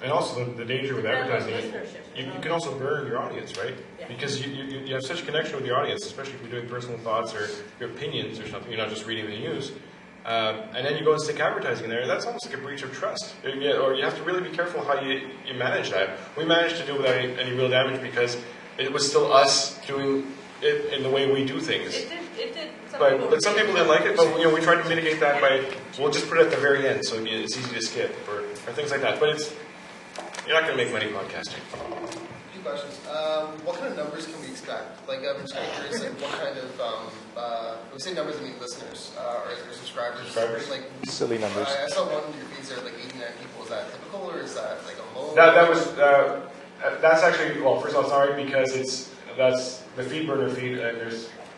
And also the danger with advertising, Listenership, you can also burn your audience, right? Yeah. Because you have such a connection with your audience, especially if you're doing personal thoughts or your opinions or something. You're not just reading the news. And then you go and stick advertising there. That's almost like a breach of trust. Or you have to really be careful how you manage that. We managed to do it without any real damage because it was still us doing it in the way we do things. It did. But some people didn't like it, but we tried to mitigate that by, we'll just put it at the very end so it's easy to skip or things like that. But you're not going to make money podcasting. A few questions. What kind of numbers can we expect? Like, I'm just curious, like, what kind of, when we say numbers, I mean listeners, or subscribers. Like, Silly numbers. I saw one of your feeds there, like 89 people. Is that typical, or is that like a low? That was, that's actually, well, first of all, sorry, because that's the feed burner feed, and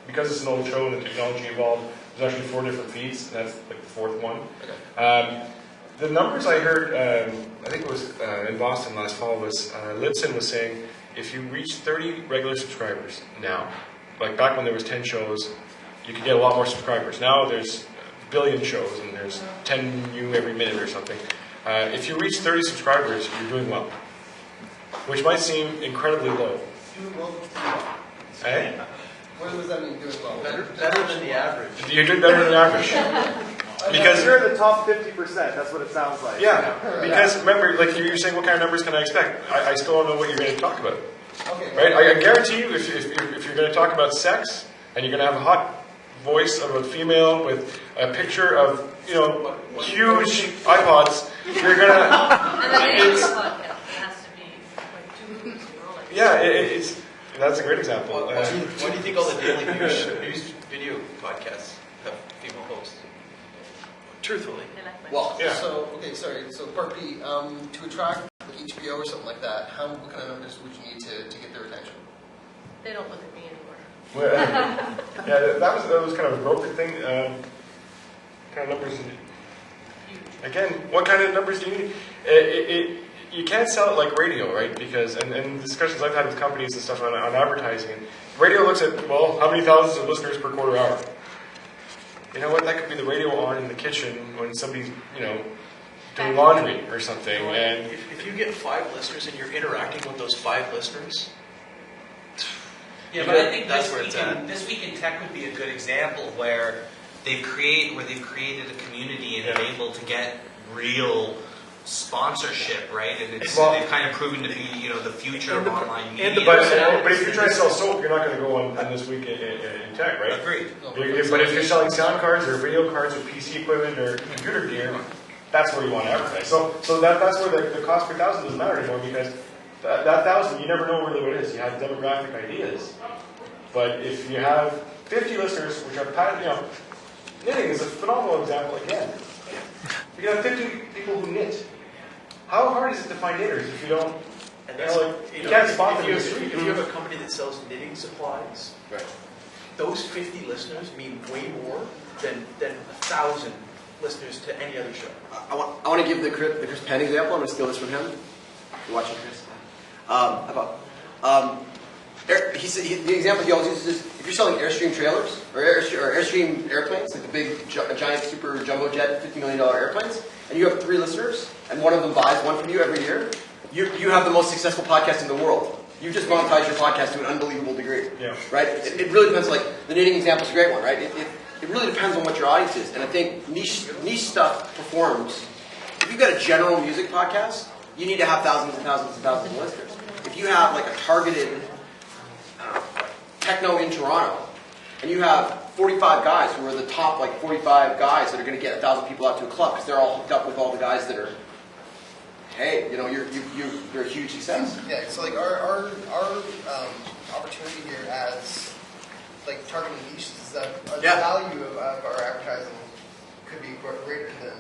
because it's an old show and the technology involved, there's actually 4 different feeds, and that's like the 4th one. Okay. The numbers I heard, I think it was in Boston last fall, was Libsyn was saying if you reach 30 regular subscribers now, like back when there was 10 shows, you could get a lot more subscribers. Now there's a billion shows and there's 10 new every minute or something. If you reach 30 subscribers, you're doing well, which might seem incredibly low. Doing well. Eh? What does that mean, doing well? better than the average. You're doing better than average. Because you're in the top 50%. That's what it sounds like. Yeah, because remember, like you're saying, what kind of numbers can I expect? I still don't know what you're going to talk about. Okay. Right? I guarantee you, if you're going to talk about sex and you're going to have a hot voice of a female with a picture of huge iPods, you're going to. And then the podcast, it has to be like 2 movies in a row. Yeah, that's a great example. Why do you think all the daily news video podcasts have female hosts? Truthfully. Well, Yeah. so, okay, sorry. So part B, to attract like HBO or something like that, what kind of numbers would you need to get their attention? They don't look at me anymore. Yeah, that was kind of a broken thing. Kind of numbers. Again, what kind of numbers do you need? You can't sell it like radio, right? Because, and discussions I've had with companies and stuff on advertising, and radio looks at, well, how many thousands of listeners per quarter hour? You know what? That could be the radio on in the kitchen when somebody's, doing laundry or something. And if you get 5 listeners and you're interacting with those 5 listeners, yeah, but I think that's where it's at. This Week in Tech would be a good example where they've created a community and they're able to get real sponsorship, right? And they've kind of proven to be, the future of online media. But if you're trying to sell soap, you're not going to go on This Week in Tech, right? Agreed. But if you're selling sound cards or video cards or PC equipment or computer gear, that's where you want to advertise. So that's where the cost per thousand doesn't matter anymore, because that 1,000, you never know really what it is. You have demographic ideas. But if you have 50 listeners, which are knitting is a phenomenal example again. You can have 50 people who knit. How hard is it to find knitters if you don't? And you can't spot them in the if street. you have a company that sells knitting supplies, those 50 listeners mean way more than 1,000 listeners to any other show. I want to give the Chris Penn example. I'm going to steal this from him. You're watching Chris. The example he always uses is if you're selling Airstream trailers or Airstream airplanes, like the big giant super jumbo jet $50 million airplanes, and you have 3 listeners, and one of them buys one from you every year, you have the most successful podcast in the world. You just monetize your podcast to an unbelievable degree. Yeah. Right? It really depends. Like the knitting example is a great one, right? It really depends on what your audience is, and I think niche stuff performs. If you've got a general music podcast, you need to have thousands and thousands and thousands of listeners. If you have like a targeted techno in Toronto, and you have 45 guys who are the top 45 guys that are going to get 1,000 people out to a club because they're all hooked up with all the guys that are, hey, you're a huge success. Yeah, so our opportunity here as targeting niches is that the value of our advertising could be greater than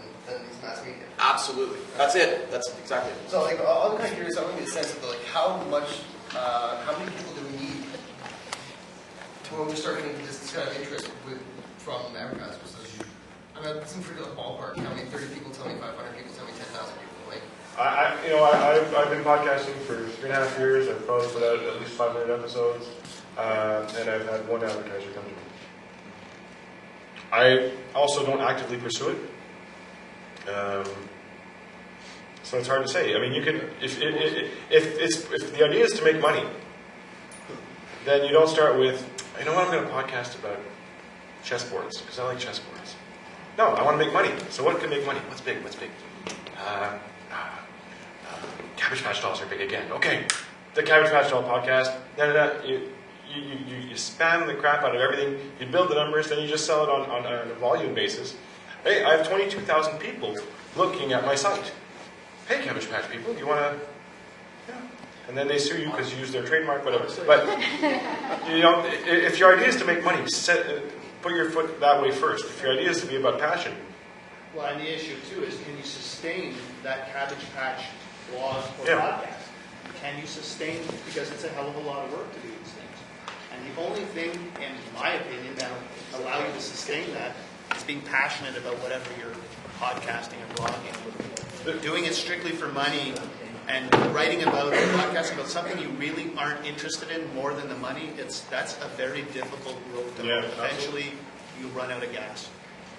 these mass media. Absolutely. That's it. That's exactly it. So I'm kind of curious, I want to get a sense of how many people do we need to when we start getting this kind of interest from advertisers? It's in pretty ballpark. How many 30 people tell me 500 people tell me 10,000 people? I've been podcasting for 3.5 years. I've probably put out at least 500 episodes, and I've had one advertiser come to me. I also don't actively pursue it, so it's hard to say. I mean, you can if the idea is to make money, then you don't start with, you know what, I'm going to podcast about chessboards because I like chessboards. No, I want to make money. So what can make money? What's big? Cabbage Patch Dolls are big again. Okay, the Cabbage Patch Doll podcast. You spam the crap out of everything. You build the numbers, then you just sell it on a volume basis. Hey, I have 22,000 people looking at my site. Hey, Cabbage Patch people, you want to? Yeah. And then they sue you because you use their trademark, whatever. But if your idea is to make money, put your foot that way first. If your idea is to be about passion. Well, and the issue too is, can you sustain that Cabbage Patch blog or podcast? Can you sustain it? Because it's a hell of a lot of work to do these things. And the only thing, in my opinion, that will allow you to sustain that is being passionate about whatever you're podcasting or blogging. Doing it strictly for money and writing about or podcasting about something you really aren't interested in more than the money, that's a very difficult road to hoe. Eventually, you run out of gas.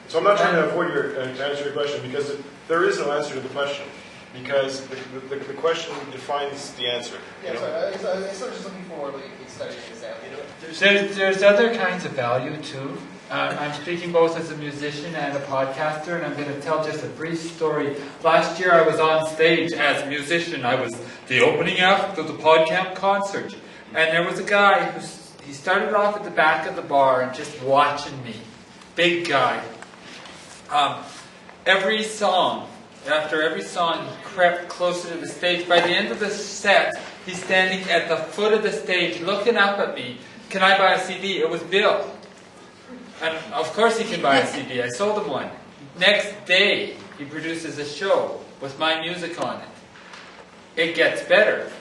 So I'm not trying to avoid to answer your question, because there is no answer to the question. Because the question defines the answer. Yeah, so I was just looking for a study example. There's other kinds of value too. I'm speaking both as a musician and a podcaster, and I'm going to tell just a brief story. Last year I was on stage as a musician. I was the opening act of the Podcamp concert. And there was a guy he started off at the back of the bar and just watching me. Big guy. After every song, he crept closer to the stage. By the end of the set, he's standing at the foot of the stage looking up at me. Can I buy a CD? It was Bill. And of course he can buy a CD. I sold him one. Next day, he produces a show with my music on it. It gets better,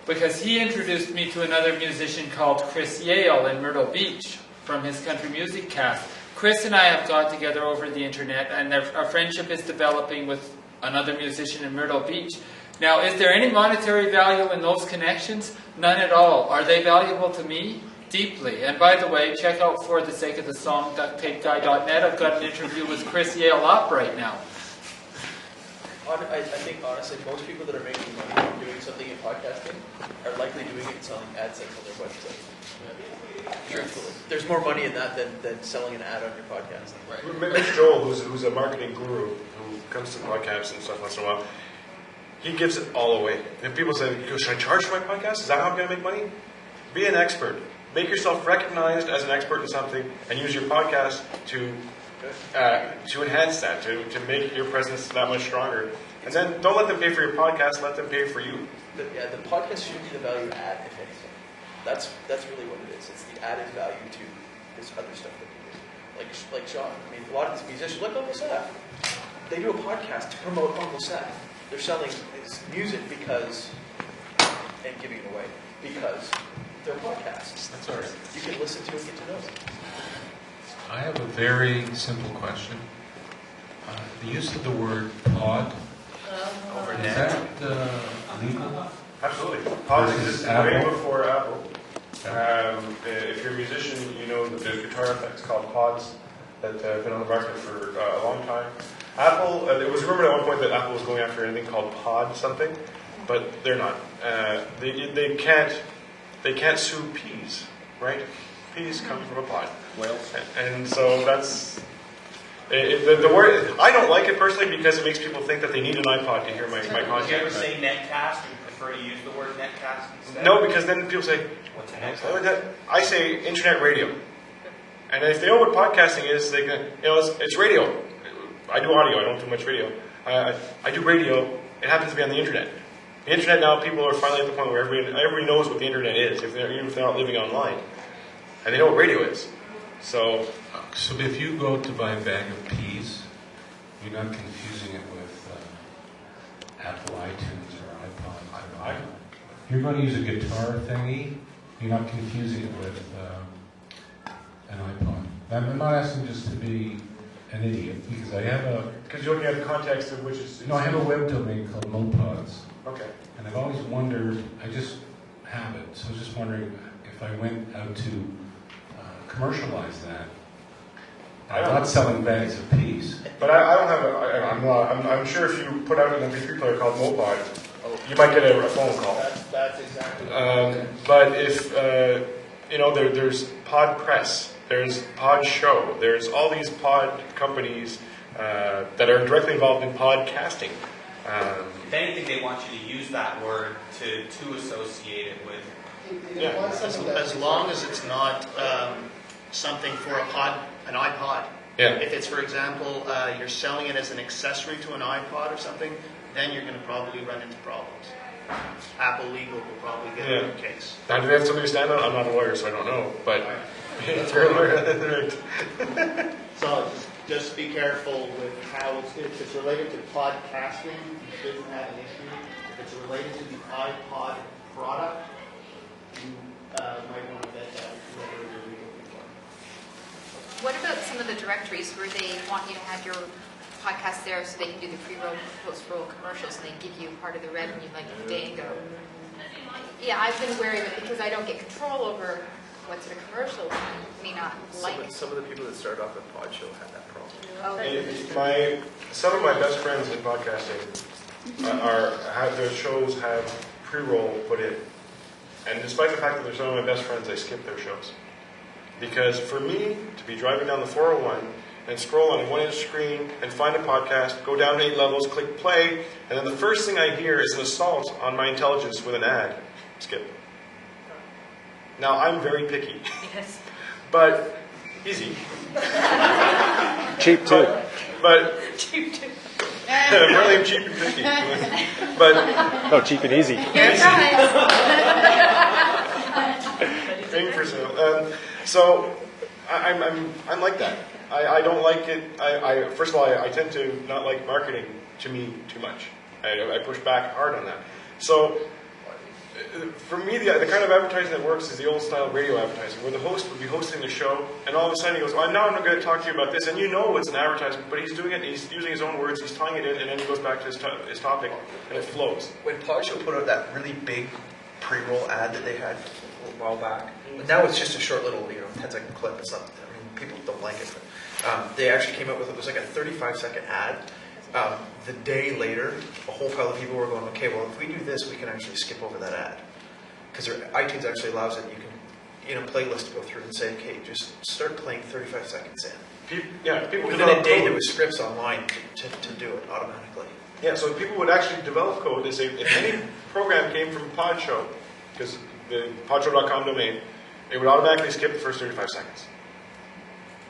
because he introduced me to another musician called Chris Yale in Myrtle Beach from his country music cast. Chris and I have got together over the internet, and our friendship is developing with another musician in Myrtle Beach. Now, is there any monetary value in those connections? None at all. Are they valuable to me? Deeply. And by the way, check out For the Sake of the Song, ducttapeguy.net. I've got an interview with Chris Yale up right now. I think, honestly, most people that are making money doing something in podcasting are likely doing it and selling AdSense on their website. Truthfully. There's more money in that than selling an ad on your podcast. Right. Mitch Joel, who's a marketing guru who comes to podcasts and stuff once in a while, he gives it all away. If people say, should I charge for my podcast? Is that how I'm going to make money? Be an expert. Make yourself recognized as an expert in something, and use your podcast to enhance that, to make your presence that much stronger. And then don't let them pay for your podcast, let them pay for you. The podcast should be the value add, if anything. That's really what it is. It's the added value to this other stuff that we do. Like Sean, I mean, a lot of these musicians, like Uncle Seth, they do a podcast to promote Uncle Seth. They're selling his music and giving it away because they're podcasts. That's all right. You can listen to and get to know them. I have a very simple question. The use of the word pod, is that legal? Absolutely. Pod existed way before Apple. If you're a musician, you know that there's guitar effects called pods that have been on the market for a long time. Apple, it was rumored at one point that Apple was going after anything called pod something, but they're not. They can't sue peas, right? Peas come from a pod. Whales. And so that's the word. I don't like it personally because it makes people think that they need an iPod to hear my content. Did you ever say netcast? Do you prefer to use the word netcast instead? No, because then people say, what the heck? I say internet radio. And if they know what podcasting is, they can, it's radio. I do audio, I don't do much video. I do radio, it happens to be on the internet. The internet now, people are finally at the point where everybody knows what the internet is, even if they're not living online. And they know what radio is. So if you go to buy a bag of peas, you're not confusing it with Apple iTunes or iPod. You're going to use a guitar thingy, you're not confusing it with an iPod. I'm not asking just to be an idiot, because I have a... Because you're looking at the context of which is... No, I have a web domain called Mopods. Okay. And I've always wondered, I just have it, so I was just wondering if I went out to commercialize that. I'm not selling bags of peas. But I don't have I'm sure if you put out an MP3 player called Mopod, you might get a phone call. That's exactly but if, there's Pod Press, there's Pod Show, there's all these pod companies that are directly involved in podcasting. If anything, they want you to use that word to associate it with. As long as it's not something for an iPod. Yeah. If it's, for example, you're selling it as an accessory to an iPod or something, then you're going to probably run into problems. Apple Legal will probably get in your case. Now, do they have something to stand on? I'm not a lawyer, so I don't know. But if you're a lawyer, So just be careful with how if it's related to podcasting, you shouldn't have an issue. If it's related to the iPod product, you might want to vet that whether you're legal before. What about some of the directories where they want you to have your podcast there so they can do the pre-roll, post-roll commercials and they give you part of the revenue like a day ago? Yeah, I've been wary of it because I don't get control over what's in a commercial. I may not like it. Some of the people that started off at Pod Show had that problem. Some of my best friends in podcasting have their shows have pre-roll put in. And despite the fact that they're some of my best friends, I skip their shows. Because for me to be driving down the 401 and scroll on a 1-inch screen and find a podcast, go down 8 levels, click play, and then the first thing I hear is an assault on my intelligence with an ad. Skip. Now, I'm very picky. Yes. But easy. Cheap too. But Cheap too. apparently I'm cheap and picky. But oh, cheap and easy. Paying for sale. So I'm like that. I don't like it. First of all, I tend to not like marketing to me too much. I push back hard on that. So for me, the kind of advertising that works is the old style radio advertising, where the host would be hosting the show, and all of a sudden he goes, "Well, now I'm not going to talk to you about this," and you know it's an advertisement, but he's doing it. He's using his own words. He's tying it in, and then he goes back to his topic, and it flows. When Pod Show put out that really big pre-roll ad that they had a while back, but now it's just a short little 10-second clip. It's not. I mean, people don't like it. But, they actually came out with it was like a 35-second ad. The day later, a whole pile of people were going, okay, well, if we do this, we can actually skip over that ad. Because iTunes actually allows it. You can, in a playlist, go through and say, okay, just start playing 35 seconds in. People within a day, there was scripts online to do it automatically. Yeah, so people would actually develop code. They say, if any program came from Pod Show, because the podshow.com domain, it would automatically skip the first 35 seconds.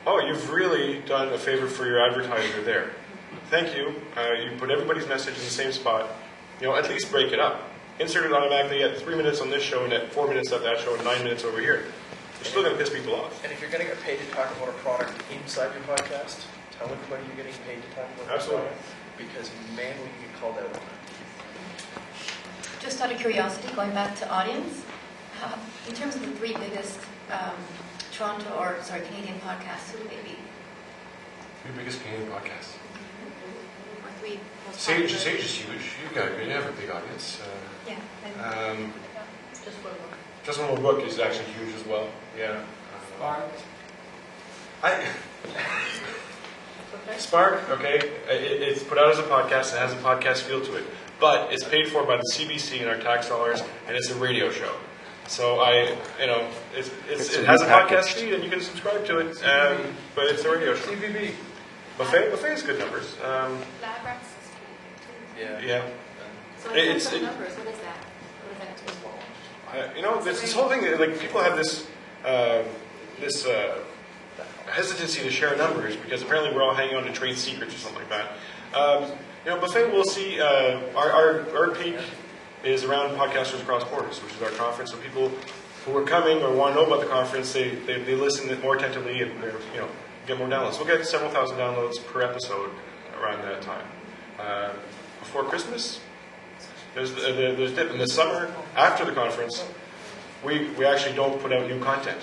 Oh, you've really done a favor for your advertiser there. Thank you. You put everybody's message in the same spot. At least break it up. Insert it automatically at 3 minutes on this show and at 4 minutes at that show and 9 minutes over here. You're still going to piss people off. And if you're going to get paid to talk about a product inside your podcast, tell everybody you're getting paid to talk about Absolutely. the product. Because, man, we can get called out on that. Just out of curiosity, going back to audience, in terms of the 3 biggest Canadian podcasts, who would they be? 3 biggest Canadian podcasts. Or 3 most Sage popular? is huge. You have a big audience. Yeah. Just one more. Just One More Book is actually huge as well. Yeah. Spark, okay, it's put out as a podcast. It has a podcast feel to it, but it's paid for by the CBC and our tax dollars, and it's a radio show. So it has a podcast feed, and you can subscribe to it, but it's a radio show. CBB. Buffet has good numbers. Yeah. So in terms of numbers, what is that? This whole thing, like, people have this hesitancy to share numbers because apparently we're all hanging on to trade secrets or something like that. Buffet will see our peak is around Podcasters Across Borders, which is our conference. So people who are coming or want to know about the conference, they listen more attentively and get more downloads. We'll get several thousand downloads per episode around that time. Before Christmas, there's dip. In the summer, after the conference, we actually don't put out new content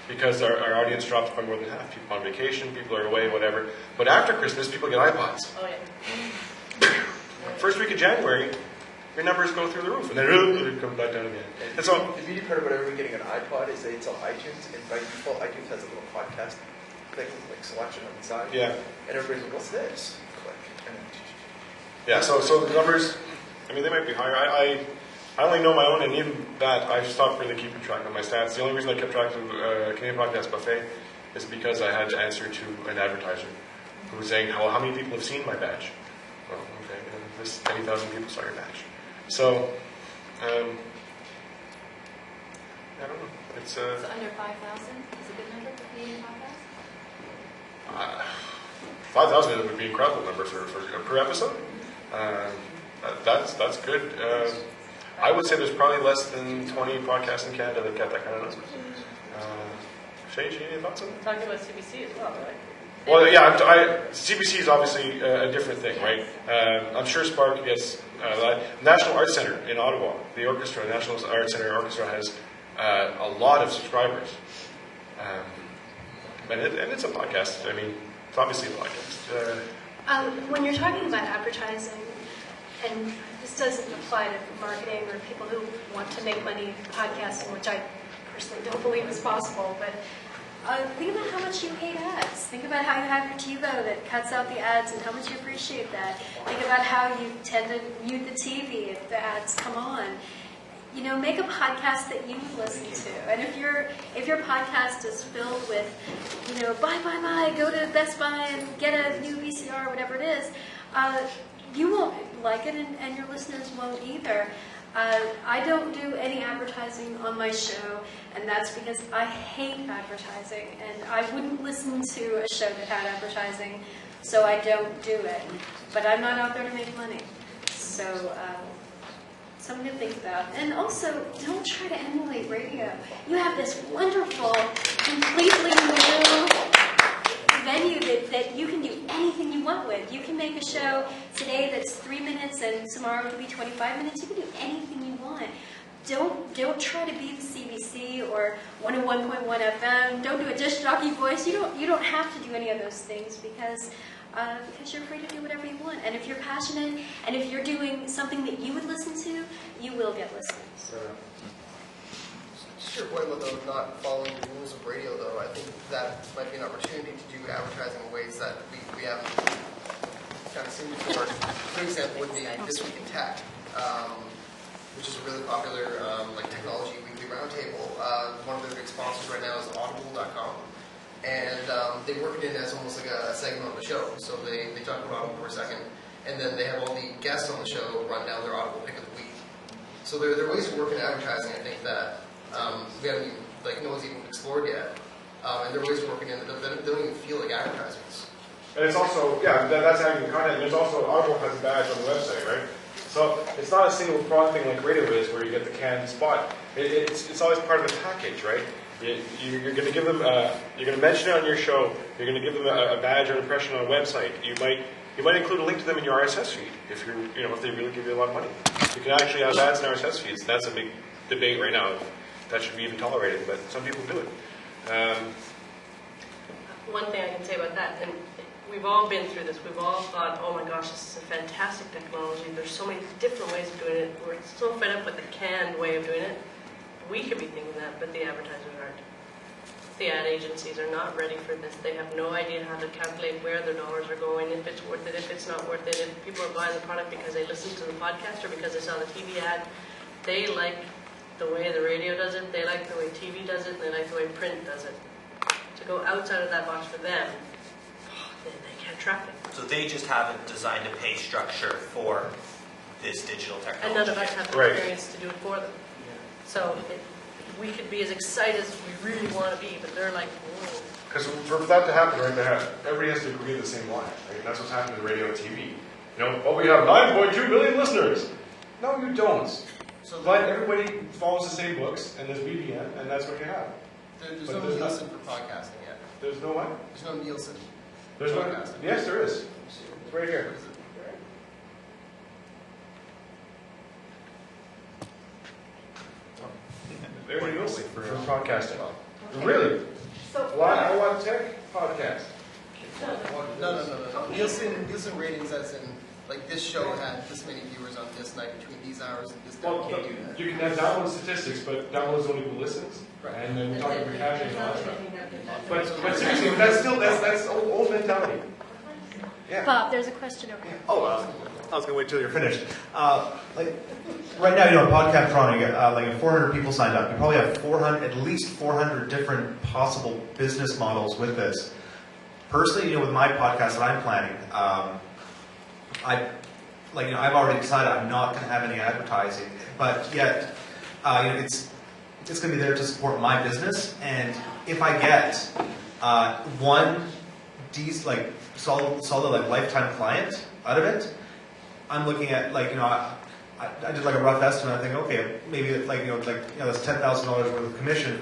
because our audience drops by more than half. People on vacation, people are away, whatever. But after Christmas, people get iPods. Oh, yeah. First week of January, your numbers go through the roof, and then it comes back down again. And so the beauty part about everyone getting an iPod is they install iTunes, and by default, iTunes has a little podcast thing, like selection on the side. Yeah. And everybody's like, what's this? Click. And yeah, so the numbers, they might be higher. I only know my own, and even that, I've stopped really keeping track of my stats. The only reason I kept track of Canadian Podcast Buffet is because I had to answer to an advertiser who was saying, how many people have seen my badge? Well, okay, this many thousand people saw your badge. So, I don't know. It's So under 5,000 is a good number for Canadian podcast? 5,000 would be an incredible number for per episode. That's good. I would say there's probably less than 20 podcasts in Canada that get that kind of number. Shay, any thoughts on that? Talking about CBC as well, right? Well, yeah, CBC is obviously a different thing, right? I'm sure Spark gets National Arts Centre in Ottawa. The orchestra, National Arts Centre Orchestra, has a lot of subscribers, and it's a podcast. It's obviously a podcast. When you're talking about advertising, and this doesn't apply to marketing or people who want to make money podcasting, which I personally don't believe is possible, but think about how much you hate ads. Think about how you have your TiVo that cuts out the ads and how much you appreciate that. Think about how you tend to mute the TV if the ads come on. Make a podcast that you listen to. And if your podcast is filled with, buy, go to Best Buy and get a new VCR, whatever it is, you won't like it and your listeners won't either. I don't do any advertising on my show, and that's because I hate advertising, and I wouldn't listen to a show that had advertising, so I don't do it. But I'm not out there to make money. So, something to think about. And also, don't try to emulate radio. You have this wonderful, completely new venue that you can do anything you want with. You can make a show today that's 3 minutes and tomorrow it'll be 25 minutes. You can do anything you want. Don't try to be the CBC or 101.1 FM. Don't do a disc jockey voice. You don't have to do any of those things because you're free to do whatever you want. And if you're passionate and if you're doing something that you would listen to, you will get listeners. To your point about not following the rules of radio, though, I think that might be an opportunity to do advertising in ways that we haven't kind of seen before. For example, would be This Week in Tech, which is a really popular technology weekly roundtable. One of their big sponsors right now is Audible.com. And they work it in as almost like a segment on the show. So they talk about Audible for a second, and then they have all the guests on the show run down their Audible pick of the week. So there are ways to work in advertising, I think, that we haven't even, no one's even explored yet. And there are ways of working in that don't even feel like advertisements. And it's also, that's adding content. There's also, Audible has a badge on the website, right? So it's not a single product thing like radio is where you get the canned spot. It's always part of the package, right? You're going to give them, you're going to mention it on your show. You're going to give them a badge or impression on a website. You might include a link to them in your RSS feed if if they really give you a lot of money. You can actually have ads in RSS feeds. That's a big debate right now. That should be even tolerated, but some people do it. One thing I can say about that, and we've all been through this, we've all thought, oh my gosh, this is a fantastic technology, there's so many different ways of doing it, we're so fed up with the canned way of doing it. We could be thinking that, but the advertisers aren't. The ad agencies are not ready for this. They have no idea how to calculate where their dollars are going, if it's worth it, if it's not worth it, if people are buying the product because they listened to the podcast or because they saw the TV ad. They like the way the radio does it, they like the way TV does it, and they like the way print does it. To go outside of that box for them, they can't track it. So they just haven't designed a pay structure for this digital technology. And none of us have the experience to do it for them. So we could be as excited as we really want to be, but they're like, whoa. Because for that to happen, right, everybody has to agree to the same line. Right? And that's what's happening in radio and TV. You know, oh, we have 9.2 million listeners. No, you don't. But everybody follows the same books, and there's BBM, and that's what you have. There's no Nielsen for podcasting yet. There's no what? There's no Nielsen. There's no. Yes, there is. It's right here. There you go for podcasting. Really? Why? I want tech podcast. No. Nielsen ratings as in, like, this show had this many viewers on this night between these hours and this night. You can't do that. You can have download statistics, but downloads only who listens. Right. And then we're talking about caching and all that stuff. But seriously, that's old mentality. Yeah. Bob, there's a question over here. Oh, I was going to wait till you're finished. Like right now, Podcamp Toronto, you get like 400 people signed up. You probably have at least 400 different possible business models with this. Personally, with my podcast that I'm planning, I've already decided I'm not going to have any advertising, but yet, it's going to be there to support my business. And if I get one solid lifetime client out of it, I'm looking at I did like a rough estimate. I think okay, maybe that's $10,000 worth of commission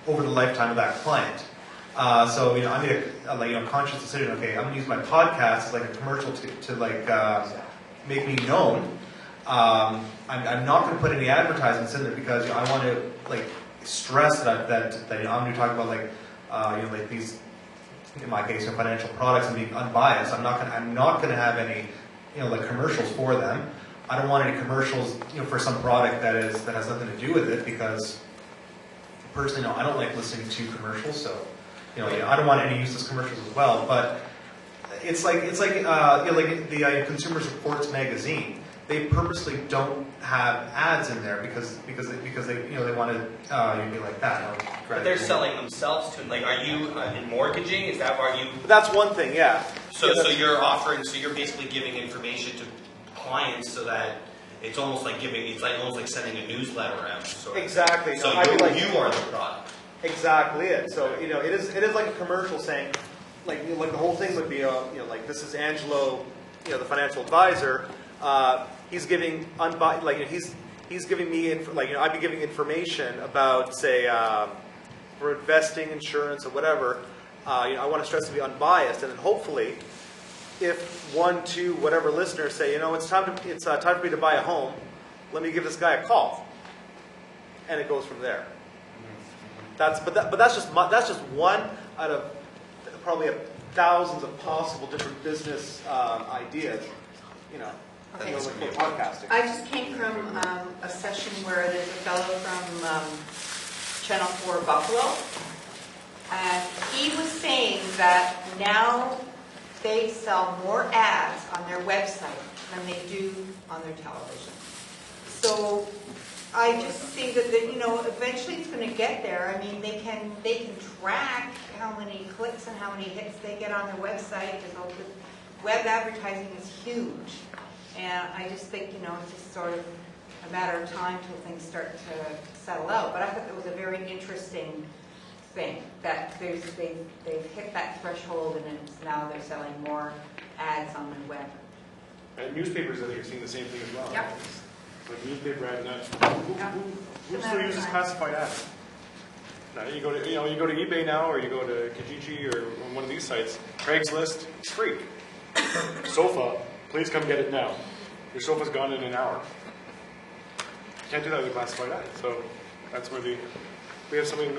over the lifetime of that client. So I made a conscious decision. Okay, I'm going to use my podcast as like a commercial to make me known. I'm not going to put any advertisements in there because I want to stress that I'm going to talk about these, in my case, financial products and being unbiased. I'm not going to have any commercials for them. I don't want any commercials for some product that has nothing to do with it because personally, I don't like listening to commercials. So I don't want any useless commercials as well. But it's like the Consumer Reports magazine. They purposely don't have ads in there because they want to be like that. But they're selling themselves to. Are you in mortgaging? Is that why you? That's one thing, yeah. So you're offering. So you're basically giving information to clients so that it's almost like giving. It's almost like sending a newsletter around. Exactly. So you are the product. Exactly it. So it is like a commercial saying, like the whole thing would be this is Angelo, the financial advisor. He's giving he's giving me I'd be giving information about say for investing, insurance, or whatever. I want to stress to be unbiased, and then hopefully, if 1, 2, whatever listeners say, it's time for me to buy a home, let me give this guy a call, and it goes from there. That's just one out of probably thousands of possible different business ideas. Okay. For podcasting. I just came from a session where there's a fellow from Channel 4 Buffalo, and he was saying that now they sell more ads on their website than they do on their television. So I just see that eventually it's going to get there. I mean, they can track how many clicks and how many hits they get on their website. Web advertising is huge. And I just think, it's just sort of a matter of time till things start to settle out. But I thought that was a very interesting thing, that they've hit that threshold and now they're selling more ads on the web. And newspapers, I think, are seeing the same thing as well. Yep. Like newspaper ad, who still uses classified ads? Now you go to eBay now, or you go to Kijiji or one of these sites. Craigslist, it's free. Sofa. Please come get it now. Your sofa's gone in an hour. You can't do that with a classified ad. So that's where we have somebody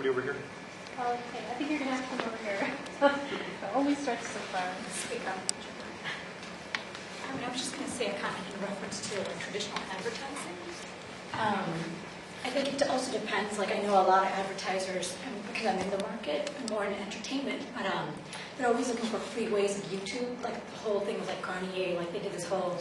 over here. Okay, I think you're going to have to come over here. It only starts so far. Speak up. I was just going to say a comment in reference to traditional advertising. I think it also depends. I know a lot of advertisers, because I'm in the market, more in entertainment, but they're always looking for free ways of YouTube. The whole thing was Garnier, they did this whole,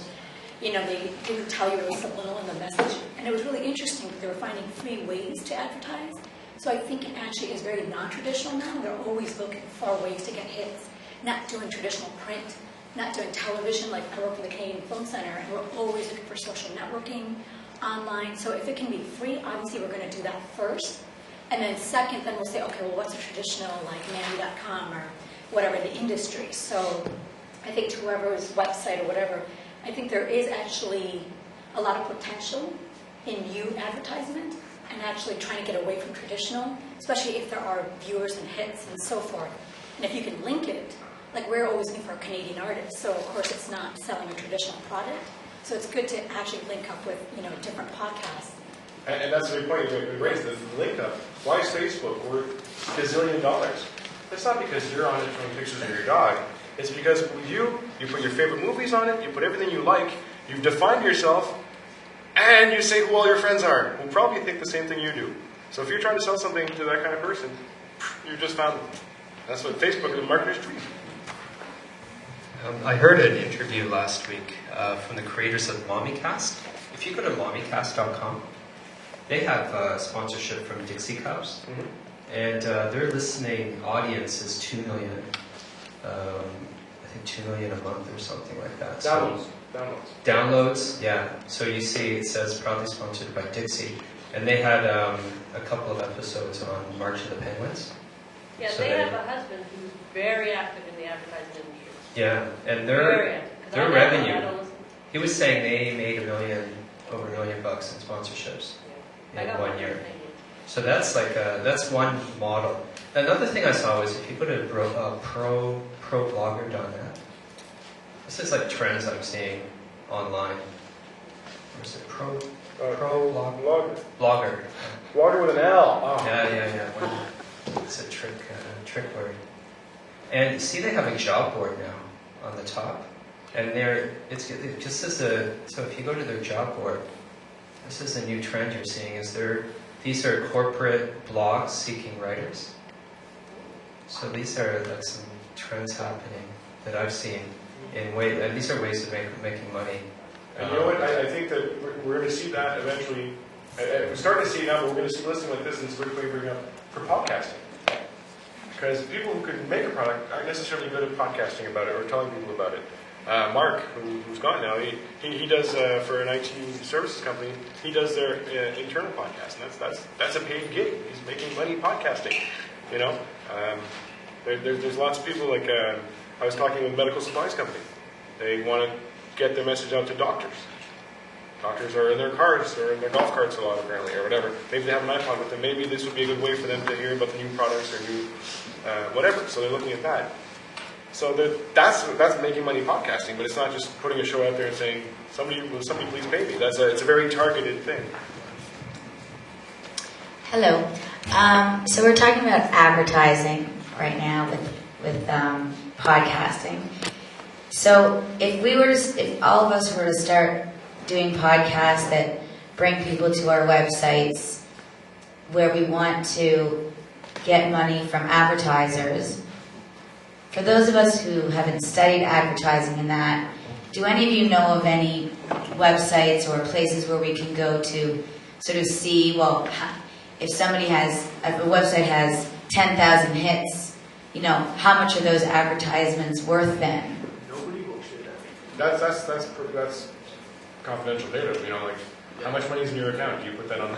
they didn't tell you it was subliminal in the message. And it was really interesting that they were finding free ways to advertise. So I think it actually is very non-traditional now. They're always looking for ways to get hits, not doing traditional print, not doing television. I work for the Canadian Film Center, and we're always looking for social networking, online. So if it can be free, obviously we're going to do that first. And then second, then we'll say, okay, well, what's a traditional, like Mandy.com or whatever the industry? So I think to whoever's website or whatever, I think there is actually a lot of potential in you advertisement and actually trying to get away from traditional, especially if there are viewers and hits and so forth. And if you can link it, like we're always looking for Canadian artists, so of course it's not selling a traditional product. So it's good to actually link up with, different podcasts. And that's the big point you raised, the link up. Why is Facebook worth $1 gazillion? It's not because you're on it showing pictures of your dog. It's because with you put your favorite movies on it, you put everything you like, you've defined yourself, and you say who all your friends are, who probably think the same thing you do. So if you're trying to sell something to that kind of person, you just found them. That's what Facebook and marketers treat. I heard an interview last week from the creators of MommyCast. If you go to mommycast.com, they have sponsorship from Dixie Cows, and their listening audience is 2 million. I think 2 million a month or something like that. Downloads, yeah. So you see it says proudly sponsored by Dixie. And they had a couple of episodes on March of the Penguins. Yeah, so they have a husband who's very active in the advertising industry. Yeah, and their revenue, he was saying they made over $1 million in sponsorships in 1 year. So that's that's one model. Another thing I saw was if you go to problogger.net, this is like trends I'm seeing online. Or is it blogger? Blogger with an L. Oh. Yeah. It's a trick word. And see, they have a job board now on the top, and it just as so if you go to their job board, this is a new trend you're seeing. These are corporate blogs seeking writers. So these are like some trends happening that I've seen and these are ways of making money. And you know what? I think that we're going to see that eventually. We're starting to see it now, but we're going to see listing like this, and it's what we bring up for podcasting. Because people who could make a product aren't necessarily good at podcasting about it or telling people about it. Mark, who's gone now, he does for an IT services company. He does their internal podcast, and that's a paid gig. He's making money podcasting. There's lots of people like I was talking with a medical supplies company. They want to get their message out to doctors. Doctors are in their cars or in their golf carts a lot, apparently, or whatever. Maybe they have an iPod with them. Maybe this would be a good way for them to hear about the new products or new whatever. So they're looking at that. So that's making money podcasting, but it's not just putting a show out there and saying, will somebody please pay me? It's a very targeted thing. Hello. So we're talking about advertising right now with podcasting. So if all of us were to start doing podcasts that bring people to our websites where we want to get money from advertisers, for those of us who haven't studied advertising in that, do any of you know of any websites or places where we can go to sort of see, well, if a website has 10,000 hits, how much are those advertisements worth then? Nobody will share that. That's confidential data. How much money is in your account? Do you put that on?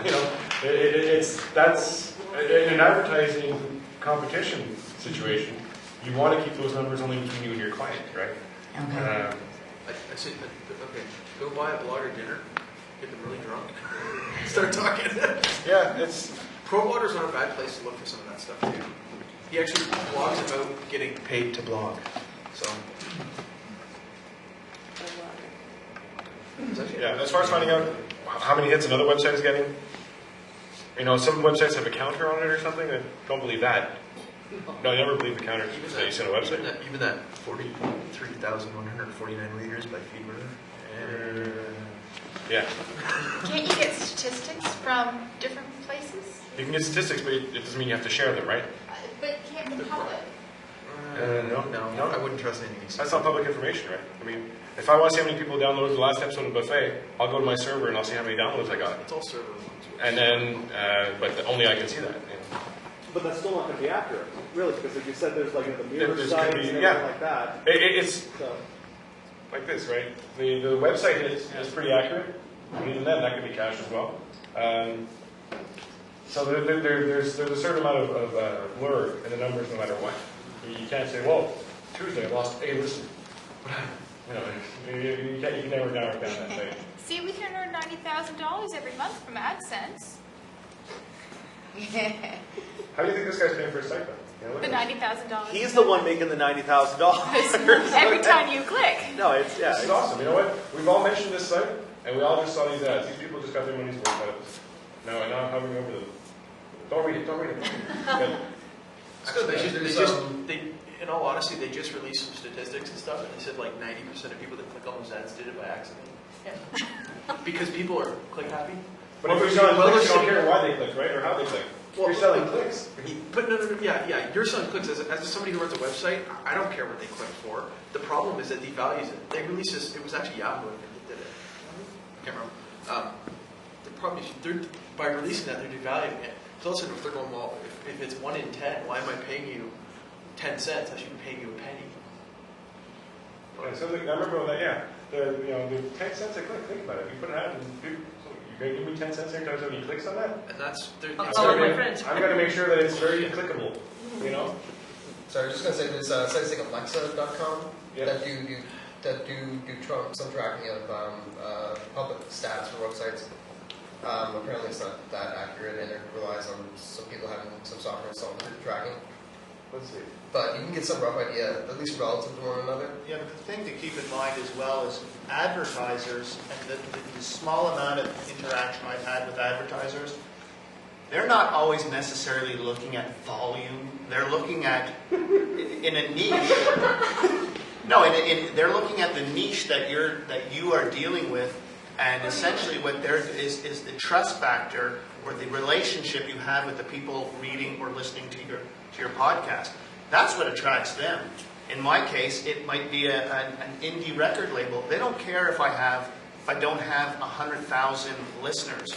That's in an advertising competition situation. You want to keep those numbers only between you and your client, right? I say, okay, go buy a blogger dinner, get them really drunk, start talking. Yeah, Pro Blogger's not a bad place to look for some of that stuff too. He actually blogs about getting paid to blog. So. Yeah, as far as finding out how many hits another website is getting, some websites have a counter on it or something. I don't believe that. No, I never believe the counter that you send a website. Even that 43,149 readers by Feedburner. Yeah. Can't you get statistics from different places? You can get statistics, but it doesn't mean you have to share them, right? But can't the public? No, I wouldn't trust anything. That's not public information, right? If I want to see how many people downloaded the last episode of Buffet, I'll go to my server and I'll see how many downloads I got. It's all server. And then, but only I can see that. But that's still not going to be accurate, really, because like you said, there's like the mirror sites and everything like that. It's like this, right? The website is pretty accurate. And even then, that could be cached as well. So there's a certain amount of blur in the numbers no matter what. You can't say, well, Tuesday I lost A listeners. You know, you can never narrow down that thing. See, we can earn $90,000 every month from AdSense. How do you think this guy's paying for his site though? You know, The $90,000. He's the one making the $90,000. Every time you click. No, it's yeah. This is awesome. You know what? We've all mentioned this site, and we all just saw these ads. These people just got their money's worth out of this. Now I'm hovering over them. Don't read it. Don't read it. But, In all honesty, they just released some statistics and stuff, and they said like 90% of people that click on those ads did it by accident. Yeah. Because people are click happy. But if you're selling clicks, you don't care why they click, right? Or how they click. Well, you're selling clicks. But no, yeah, you're selling clicks. As somebody who runs a website, I don't care what they click for. The problem is that devalues it. They released this, it was actually Yahoo that did it. I can't remember. The problem is, by releasing that, they're devaluing it. So also, if they're going, well, if it's 1 in 10, why am I paying you 10 cents? I should be paying you a penny. Yeah, so I remember that, yeah. The 10 cents a click, think about it. You put an ad and you're going to give me 10 cents every time somebody clicks on that? And that's... I'm going to make sure that it's very clickable, you know? Sorry, I was just going to say there's sites like Alexa.com that do some tracking of public stats for websites. Apparently it's not that accurate, and it relies on some people having some software installed to do the tracking. Let's see. But you can get some rough idea, at least relative to one another. Yeah, but the thing to keep in mind as well is advertisers, and the small amount of interaction I've had with advertisers, they're not always necessarily looking at volume. They're looking at, in a niche, they're looking at the niche that you are dealing with, and essentially what there is the trust factor or the relationship you have with the people reading or listening to your podcast. That's what attracts them. In my case, it might be an indie record label. They don't care if I don't have 100,000 listeners.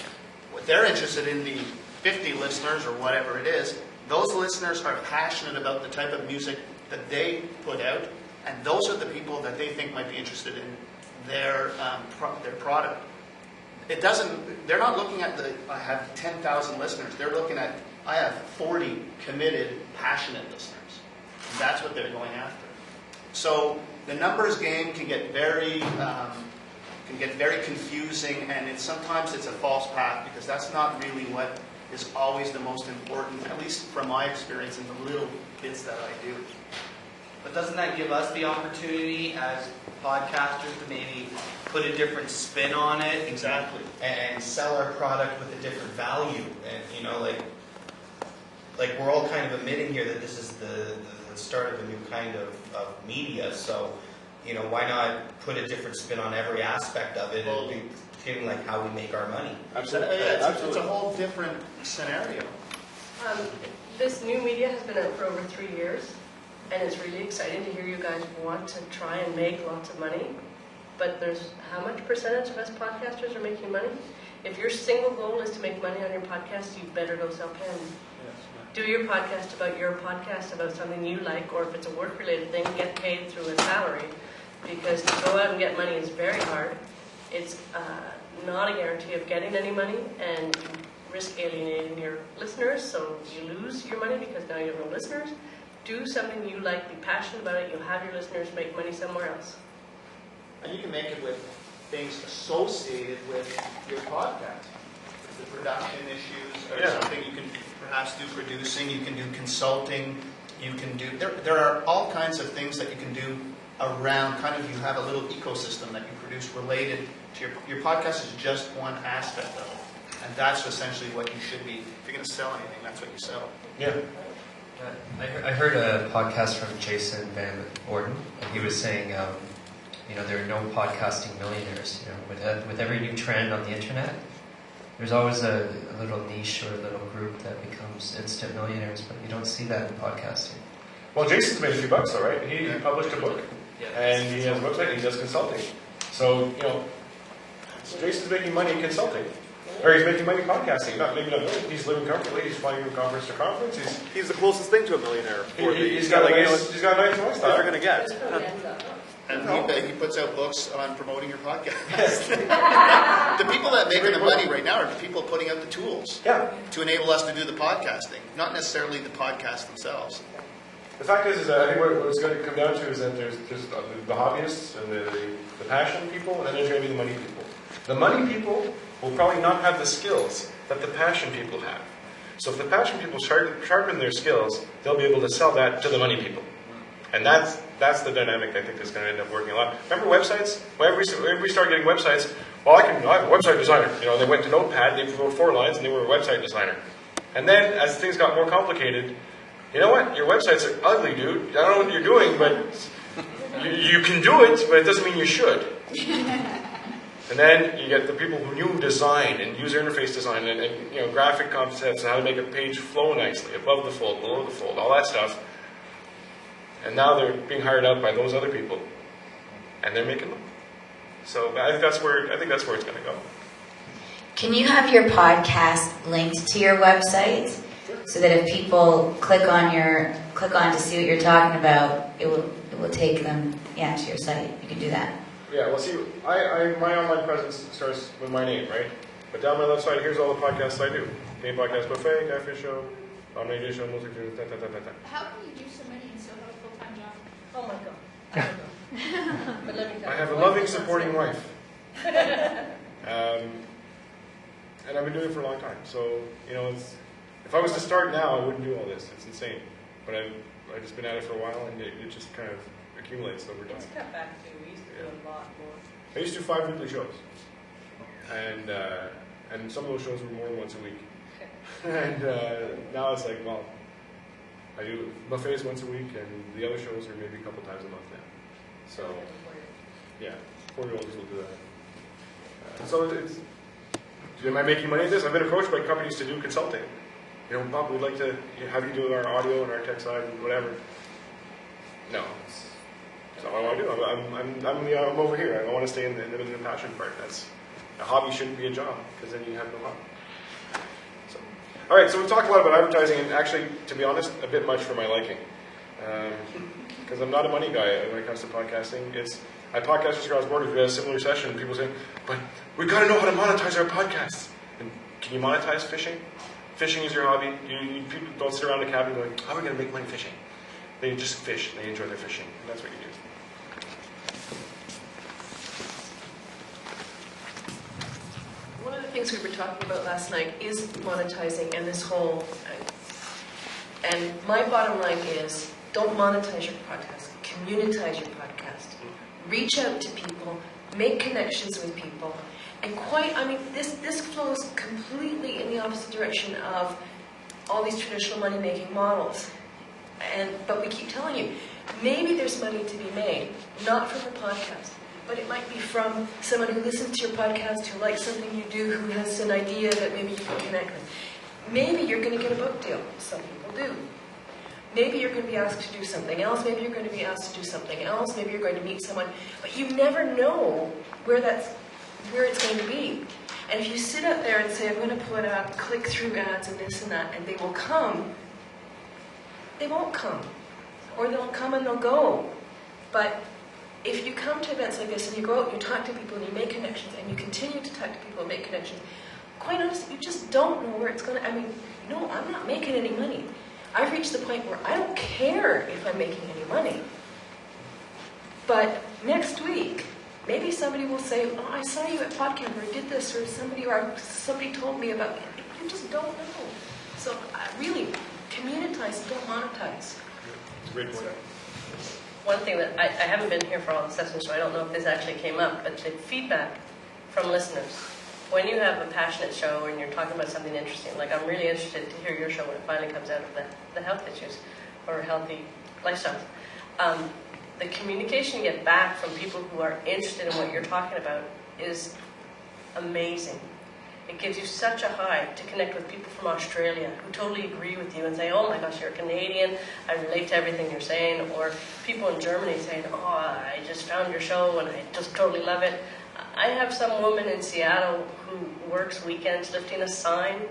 What they're interested in, the 50 listeners or whatever it is, those listeners are passionate about the type of music that they put out, and those are the people that they think might be interested in their product. They're not looking at I have 10,000 listeners. They're looking at, I have 40 committed, passionate listeners. And that's what they're going after. So the numbers game can get very confusing, and sometimes it's a false path, because that's not really what is always the most important, at least from my experience in the little bits that I do. But doesn't that give us the opportunity as podcasters to maybe put a different spin on it? Exactly. And sell our product with a different value? And, like we're all kind of admitting here that this is the start of a new kind of media. So, why not put a different spin on every aspect of it, and including like how we make our money? Absolutely. It's a whole different scenario. This new media has been out for over 3 years. And it's really exciting to hear you guys want to try and make lots of money. But how much percentage of us podcasters are making money? If your single goal is to make money on your podcast, you better go self-pay. Do your podcast about your podcast, about something you like, or if it's a work-related thing, get paid through a salary. Because to go out and get money is very hard. It's not a guarantee of getting any money, and you risk alienating your listeners, so you lose your money because now you have no listeners. Do something you like, be passionate about it, you'll have your listeners make money somewhere else. And you can make it with things associated with your podcast. The production issues or something you can perhaps do producing, you can do consulting, you can do, there are all kinds of things that you can do around, you have a little ecosystem that you produce related to your podcast is just one aspect of it. And that's essentially what you should be, if you're going to sell anything, that's what you sell. Yeah. I heard a podcast from Jason Van Orden, and he was saying, there are no podcasting millionaires. With every new trend on the internet, there's always a little niche or a little group that becomes instant millionaires, but you don't see that in podcasting. Well, Jason's made a few bucks, though, right? He published a book, and he has a website, and he does consulting. So, Jason's making money in consulting. Or he's making money podcasting. Maybe not million. He's living comfortably. He's flying from conference to conference. He's the closest thing to a millionaire. He's got a nice lifestyle. You're going to get. And he puts out books on promoting your podcast. The people that make the money right now are the people putting out the tools to enable us to do the podcasting, not necessarily the podcasts themselves. The fact is that I think what it's going to come down to is that there's the hobbyists and the passion people, and then there's going to be the money people. The money people will probably not have the skills that the passion people have. So if the passion people sharpen their skills, they'll be able to sell that to the money people. And that's the dynamic I think that's going to end up working a lot. Remember websites? Whenever we start getting websites, well, I have a website designer. They went to Notepad, they wrote 4 lines, and they were a website designer. And then as things got more complicated, you know what? Your websites are ugly, dude. I don't know what you're doing, but you can do it, but it doesn't mean you should. And then you get the people who knew design and user interface design and graphic concepts and how to make a page flow nicely, above the fold, below the fold, all that stuff. And now they're being hired out by those other people, and they're making them. So I think that's where it's going to go. Can you have your podcast linked to your website so that if people click on to see what you're talking about, it will take them to your site? You can do that. Yeah, well, see, my online presence starts with my name, right? But down my left side, here's all the podcasts I do: Game Podcast Buffet, Cafe Show, Omni Show, Music. How can you do so many and still have a full-time job? Oh my God. I don't know. But let me tell I you, have a my loving, wife is supporting not wife. And I've been doing it for a long time. So, if I was to start now, I wouldn't do all this. It's insane. But I've just been at it for a while, and it just kind of accumulates over time. It's cut back too. We used to do a lot more. I used to do 5 weekly shows. And some of those shows were more than once a week. And now it's like, well, I do buffets once a week, and the other shows are maybe a couple times a month now. So, yeah, 4-year-olds will do that. So am I making money at this? I've been approached by companies to do consulting. Bob, we'd like to have you do our audio and our tech side and whatever. No, it's not what I want to do. I'm over here. I want to stay in the passion part. A hobby shouldn't be a job, because then you have no hobby. All right, so we've talked a lot about advertising, and actually, to be honest, a bit much for my liking. Because I'm not a money guy when it comes to podcasting. I podcast with Across Borders. We had a similar session, and people saying, but we've got to know how to monetize our podcasts. And can you monetize fishing? Fishing is your hobby. People don't sit around a cabin going, how are we going to make money fishing? They just fish. They enjoy their fishing. And that's what you do. One of the things we were talking about last night is monetizing and this whole, and my bottom line is, don't monetize your podcast, communitize your podcast. Reach out to people, make connections with people, and this flows completely in the opposite direction of all these traditional money-making models. But we keep telling you, maybe there's money to be made, not from the podcast, but it might be from someone who listens to your podcast, who likes something you do, who has an idea that maybe you can connect with. Maybe you're going to get a book deal. Some people do. Maybe you're going to be asked to do something else. Maybe you're going to be asked to do something else. Maybe you're going to meet someone. But you never know where it's going to be. And if you sit up there and say, I'm going to put out click-through ads and this and that, and they will come, they won't come. Or they'll come and they'll go. But if you come to events like this and you go out and you talk to people and you make connections and you continue to talk to people and make connections, quite honestly, you just don't know where it's going to, I'm not making any money. I've reached the point where I don't care if I'm making any money. But next week, maybe somebody will say, oh, I saw you at Podcamp, or I did this, or somebody told me about it. You just don't know. So really, communitize, don't monetize. It's a great point. One thing that I haven't been here for all the sessions, so I don't know if this actually came up, but the feedback from listeners. When you have a passionate show and you're talking about something interesting, like I'm really interested to hear your show when it finally comes out of the health issues or healthy lifestyles. The communication you get back from people who are interested in what you're talking about is amazing. It gives you such a high to connect with people from Australia who totally agree with you and say, oh my gosh, you're a Canadian, I relate to everything you're saying. Or people in Germany saying, oh, I just found your show and I just totally love it. I have some woman in Seattle who works weekends lifting a sign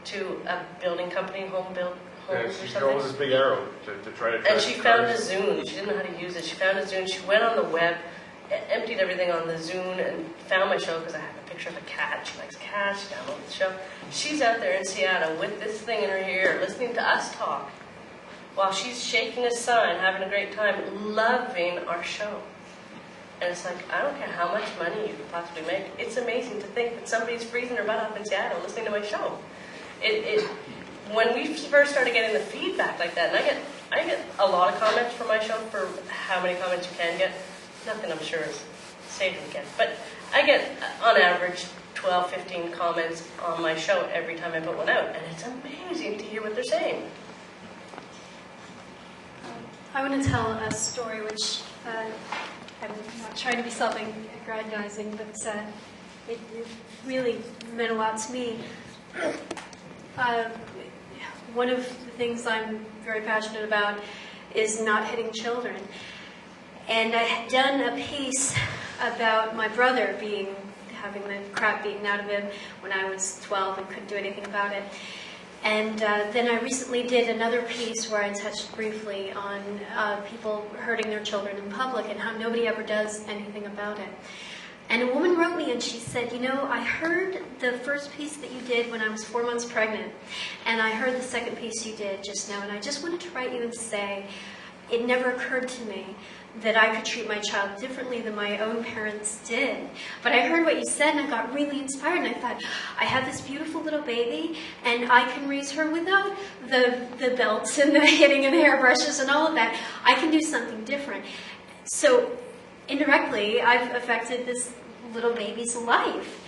to a building company, homes or She something. draws this big arrow to try to. And she found a Zune. She didn't know how to use it. She found a Zune. She went on the web, emptied everything on the Zune, and found my show because I have a picture of a cat. She likes cats. She downloaded the show. She's out there in Seattle with this thing in her ear, listening to us talk, while she's shaking a sign, having a great time, loving our show. And it's like, I don't care how much money you could possibly make. It's amazing to think that somebody's freezing their butt off in Seattle listening to my show. When we first started getting the feedback like that, and I get a lot of comments for my show, for how many comments you can get. Nothing I'm sure is saved again. But I get, on average, 12, 15 comments on my show every time I put one out. And it's amazing to hear what they're saying. I want to tell a story which I'm not trying to be self-aggrandizing, but it really meant a lot to me. One of the things I'm very passionate about is not hitting children. And I had done a piece about my brother having the crap beaten out of him when I was 12 and couldn't do anything about it. And then I recently did another piece where I touched briefly on people hurting their children in public and how nobody ever does anything about it. And a woman wrote me and she said, you know, I heard the first piece that you did when I was 4 months pregnant, and I heard the second piece you did just now, and I just wanted to write you and say, it never occurred to me that I could treat my child differently than my own parents did. But I heard what you said and I got really inspired, and I thought, I have this beautiful little baby and I can raise her without the belts and the hitting and the hairbrushes and all of that. I can do something different. So indirectly, I've affected this little baby's life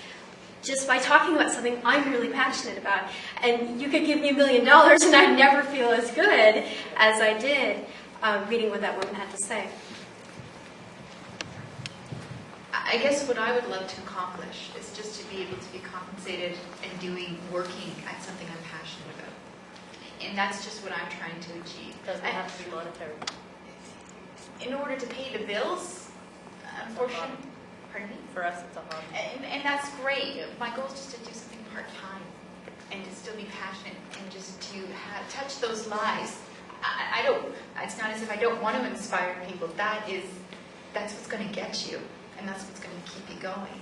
just by talking about something I'm really passionate about. And you could give me $1 million and I'd never feel as good as I did reading what that woman had to say. I guess what I would love to accomplish is just to be able to be compensated and working at something I'm passionate about. And that's just what I'm trying to achieve. Doesn't have to be monetary. In order to pay the bills, unfortunately, pardon me? For us, it's a hobby. And that's great. My goal is just to do something part-time and to still be passionate and just to touch those lives. It's not as if I don't want to inspire people. That's what's going to get you, and that's what's going to keep you going.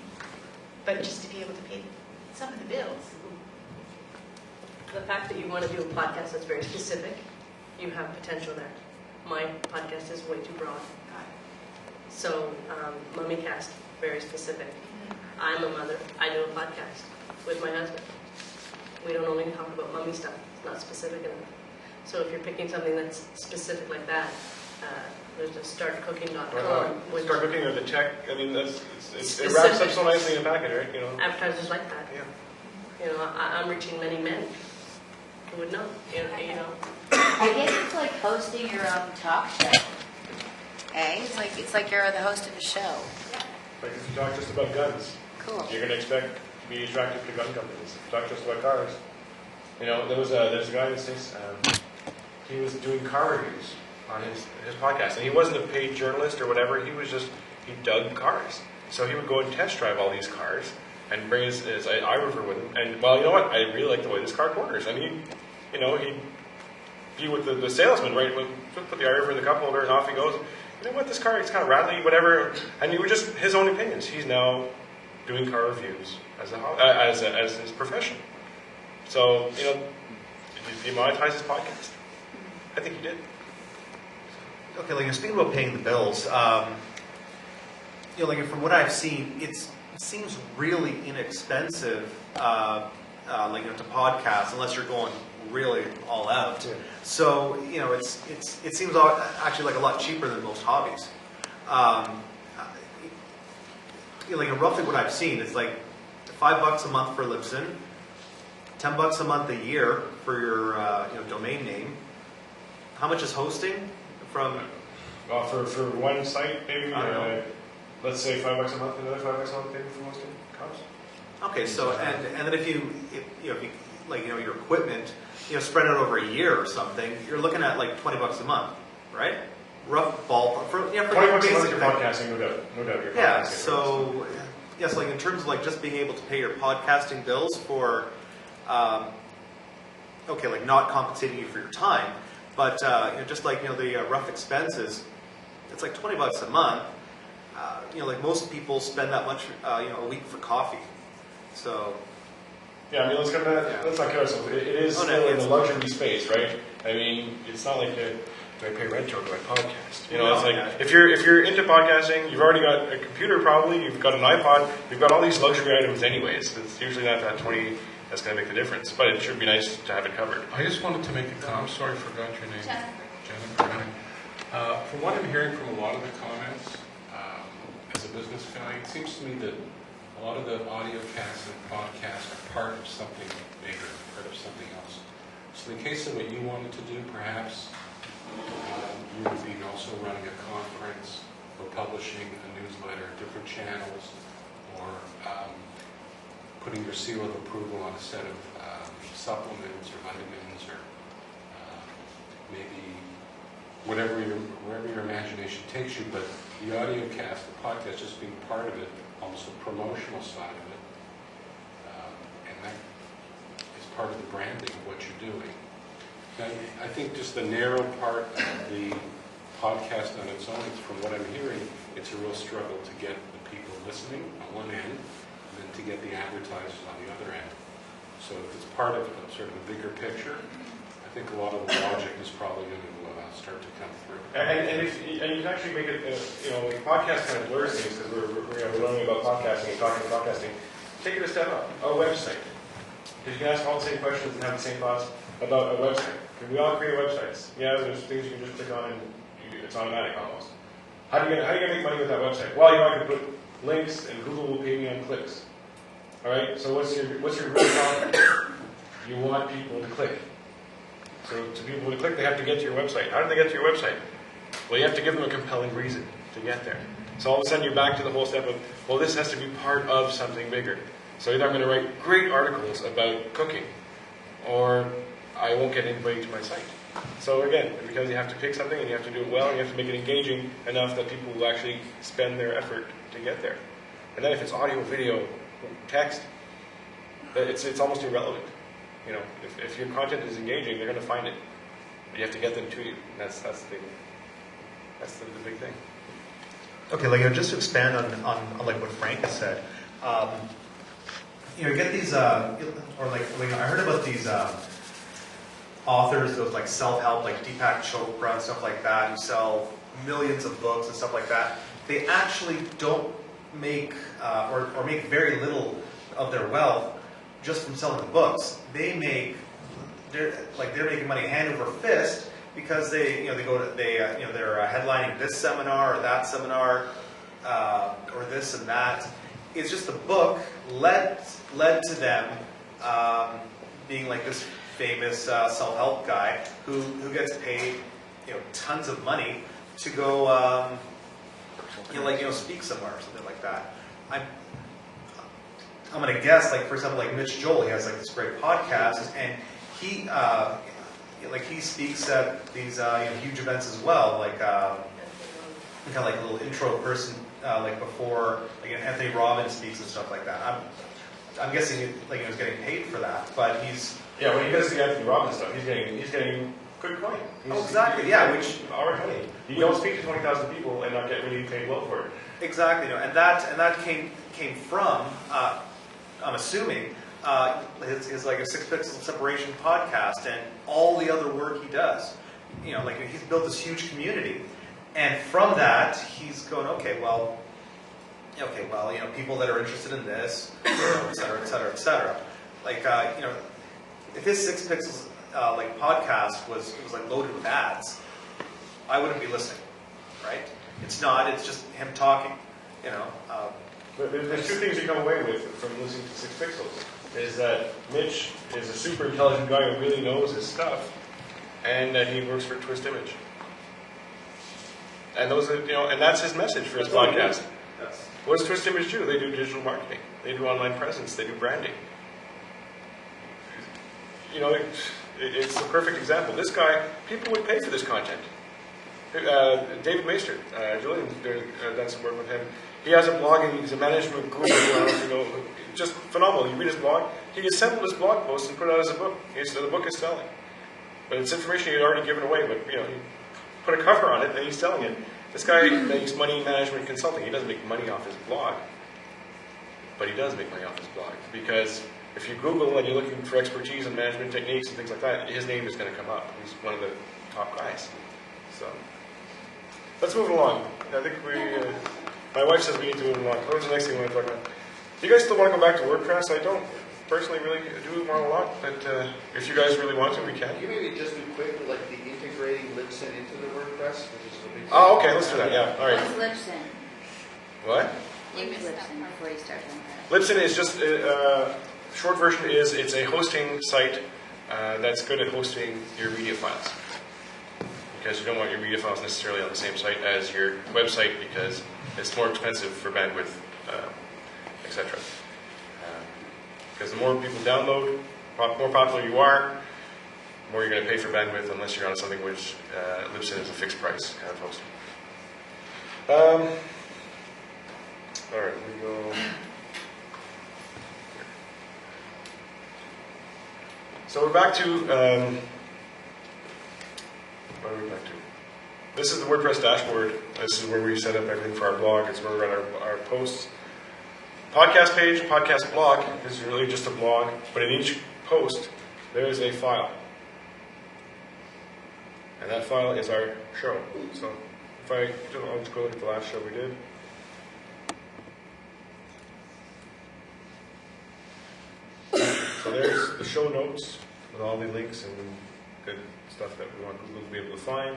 But just to be able to pay some of the bills. The fact that you want to do a podcast that's very specific, you have potential there. My podcast is way too broad. So, MummyCast, very specific. I'm a mother. I do a podcast with my husband. We don't only talk about mummy stuff. It's not specific enough. So if you're picking something that's specific like that, there's a startcooking.com. Start Cooking or the tech. I mean, it wraps up so nicely in a package, right? You know. Advertisers like that. Yeah. You know, I'm reaching many men who would know. You know. I guess it's like hosting your own talk show. It's like you're the host of a show. Like if you talk just about guns, cool. You're going to expect to be attracted to gun companies. If you talk just about cars. You know, there's a guy in the States, he was doing car reviews on his podcast, and he wasn't a paid journalist or whatever, he dug cars. So he would go and test drive all these cars and bring his iRiver with him, and well, you know what, I really like the way this car corners, and he'd be with the salesman, right, put the iRiver in the cup holder, and off he goes. You know what, this car, it's kind of rattly, whatever, and he was just his own opinions. He's now doing car reviews as his profession. So, you know, did he monetize his podcast? I think he did. Okay, like speaking about paying the bills, like from what I've seen, it seems really inexpensive, to podcast unless you're going really all out. Yeah. So it seems actually like a lot cheaper than most hobbies. Roughly what I've seen, it's like $5 a month for Libsyn, $10 a month a year for your domain name. How much is hosting from? For one site, maybe let's say $5 a month, another $5 a month maybe for hosting costs. Okay, so and then if you your equipment, spread out over a year or something, you're looking at like $20 a month, right? Rough ballpark for $20 a month you're podcasting, no doubt you're podcasting. Yeah, so yes, like in terms of like just being able to pay your podcasting bills for, okay, like not compensating you for your time, but just like the rough expenses, it's like $20 a month. Like most people spend that much a week for coffee. So yeah, I mean let's not kid ourselves. It is still in the luxury space, right? I mean, it's not like do I pay rent or do I podcast? It's like if you're into podcasting, you've already got a computer probably, you've got an iPod, you've got all these luxury items anyways. It's usually not that 20 that's going to make the difference, but it should be nice to have it covered. I just wanted to make a comment. Sorry, I forgot your name. Jennifer. From what I'm hearing from a lot of the comments, as a business guy, it seems to me that a lot of the audio casts and podcasts are part of something bigger, part of something else. So in the case of what you wanted to do, perhaps you would be also running a conference or publishing a newsletter, different channels, or putting your seal of approval on a set of supplements or vitamins, or maybe wherever your imagination takes you. But the audio cast, the podcast, just being part of it, almost the promotional side of it, and that is part of the branding of what you're doing. Now, I think just the narrow part of the podcast on its own, from what I'm hearing, it's a real struggle to get the people listening on one end, and then to get the advertisers on the other end. So if it's part of sort of a bigger picture, I think a lot of the logic is probably going to start to come through. And you can actually make it, like podcast kind of blurs things because we're learning about podcasting and talking about podcasting. Take it a step up. A website. Because you can ask all the same questions and have the same thoughts about a website. Can we all create websites? Yeah, there's things you can just click on and it's automatic almost. How do you make money with that website? Well, I can put links and Google will pay me on clicks. All right. So what's your real problem? You want people to click. So to people to click, they have to get to your website. How do they get to your website? Well, you have to give them a compelling reason to get there. So all of a sudden you're back to the whole step of, well, this has to be part of something bigger. So either I'm going to write great articles about cooking, or I won't get anybody to my site. So again, because you have to pick something and you have to do it well, and you have to make it engaging enough that people will actually spend their effort to get there. And then if it's audio, video, text, it's almost irrelevant. If your content is engaging, they're going to find it. But you have to get them to you. That's the big thing. Okay, just to expand on like what Frank has said, you get these, I heard about these authors, those like self-help, like Deepak Chopra and stuff like that, who sell millions of books and stuff like that. They actually don't make, or make very little of their wealth just from selling the books. They're making money hand over fist because they're headlining this seminar or that seminar, or this and that. It's just the book led to them being like this famous self-help guy who gets paid tons of money to go speak somewhere or something like that. I'm going to guess, like, for example, like Mitch Joel, he has like this great podcast, and he speaks at these huge events as well, like kind of like a little intro person, like before, like Anthony Robbins speaks and stuff like that. I'm guessing he was getting paid for that, but he's when he does the Anthony Robbins stuff, he's getting good coin. Exactly, which alright money. You don't speak to 20,000 people and not get really paid well for it. Exactly, and that came from. I'm assuming, his like a 6 Pixel Separation podcast and all the other work he does. He's built this huge community, and from that he's going, people that are interested in this, et cetera, et cetera, et cetera. If his 6 Pixels podcast was like loaded with ads, I wouldn't be listening, right? It's not. It's just him talking, But there's two things you come away with from listening to 6 Pixels. Is that Mitch is a super intelligent guy who really knows his stuff, and that he works for Twist Image. And those are, and that's his message for his podcast. Yes. What does Twist Image do? They do digital marketing. They do online presence. They do branding. It's the perfect example. This guy, people would pay for this content. David Maister, Julian, done some work with him. He has a blog, and he's a management guru. I don't know if you know, just phenomenal. You read his blog. He assembled his blog post and put it out as a book. So the book is selling. But it's information he had already given away, but he put a cover on it and he's selling it. This guy makes money management consulting. He doesn't make money off his blog, but he does make money off his blog. Because if you Google and you're looking for expertise in management techniques and things like that, his name is going to come up. He's one of the top guys. So let's move along. I think my wife says we need to move along. What was the next thing we want to talk about? Do you guys still want to go back to WordPress? I don't personally really do want a lot, but if you guys really want to, we can. Can you maybe just do quick, like the integrating Libsyn into the WordPress, which is a big Oh, okay, let's do that, yeah. All right. What's Libsyn? What? Use Libsyn before you start doing that. Libsyn is just, short version is, it's a hosting site that's good at hosting your media files. Because you don't want your media files necessarily on the same site as your website because it's more expensive for bandwidth, etc. Because the more people download, more popular you are, the more you're going to pay for bandwidth unless you're on something which Libsyn is a fixed price kind of hosting. All right, we go. So we're back to, what are we back to? This is the WordPress dashboard. This is where we set up everything for our blog. It's where we run our posts. Podcast page, podcast blog is really just a blog, but in each post there is a file. And that file is our show. So if I'll just go look at the last show we did. So there's the show notes with all the links and good stuff that we want Google to be able to find.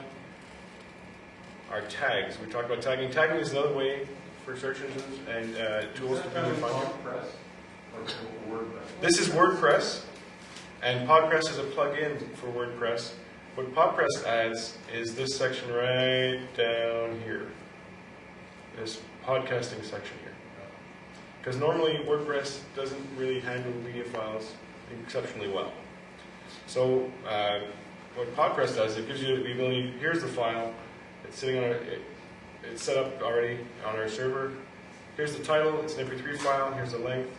Our tags. We talked about tagging. Tagging is another way for search engines and tools to be able to find you. This is WordPress, and Podpress is a plugin for WordPress. What Podpress adds is this section right down here, this podcasting section here. Because normally WordPress doesn't really handle media files exceptionally well. So what Podpress does, it gives you the ability, here's the file, it's sitting on it's set up already on our server. Here's the title, it's an MP3 file, here's the length.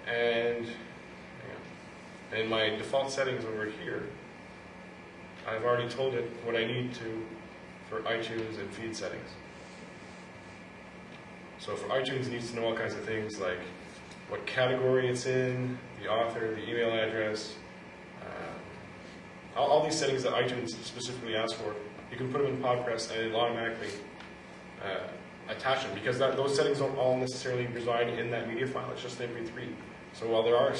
And in my default settings over here, I've already told it what I need to for iTunes and feed settings. So for iTunes, it needs to know all kinds of things like what category it's in, the author, the email address, all these settings that iTunes specifically asks for. You can put them in Podpress and it'll automatically attach them because those settings don't all necessarily reside in that media file. It's just MP3. So while there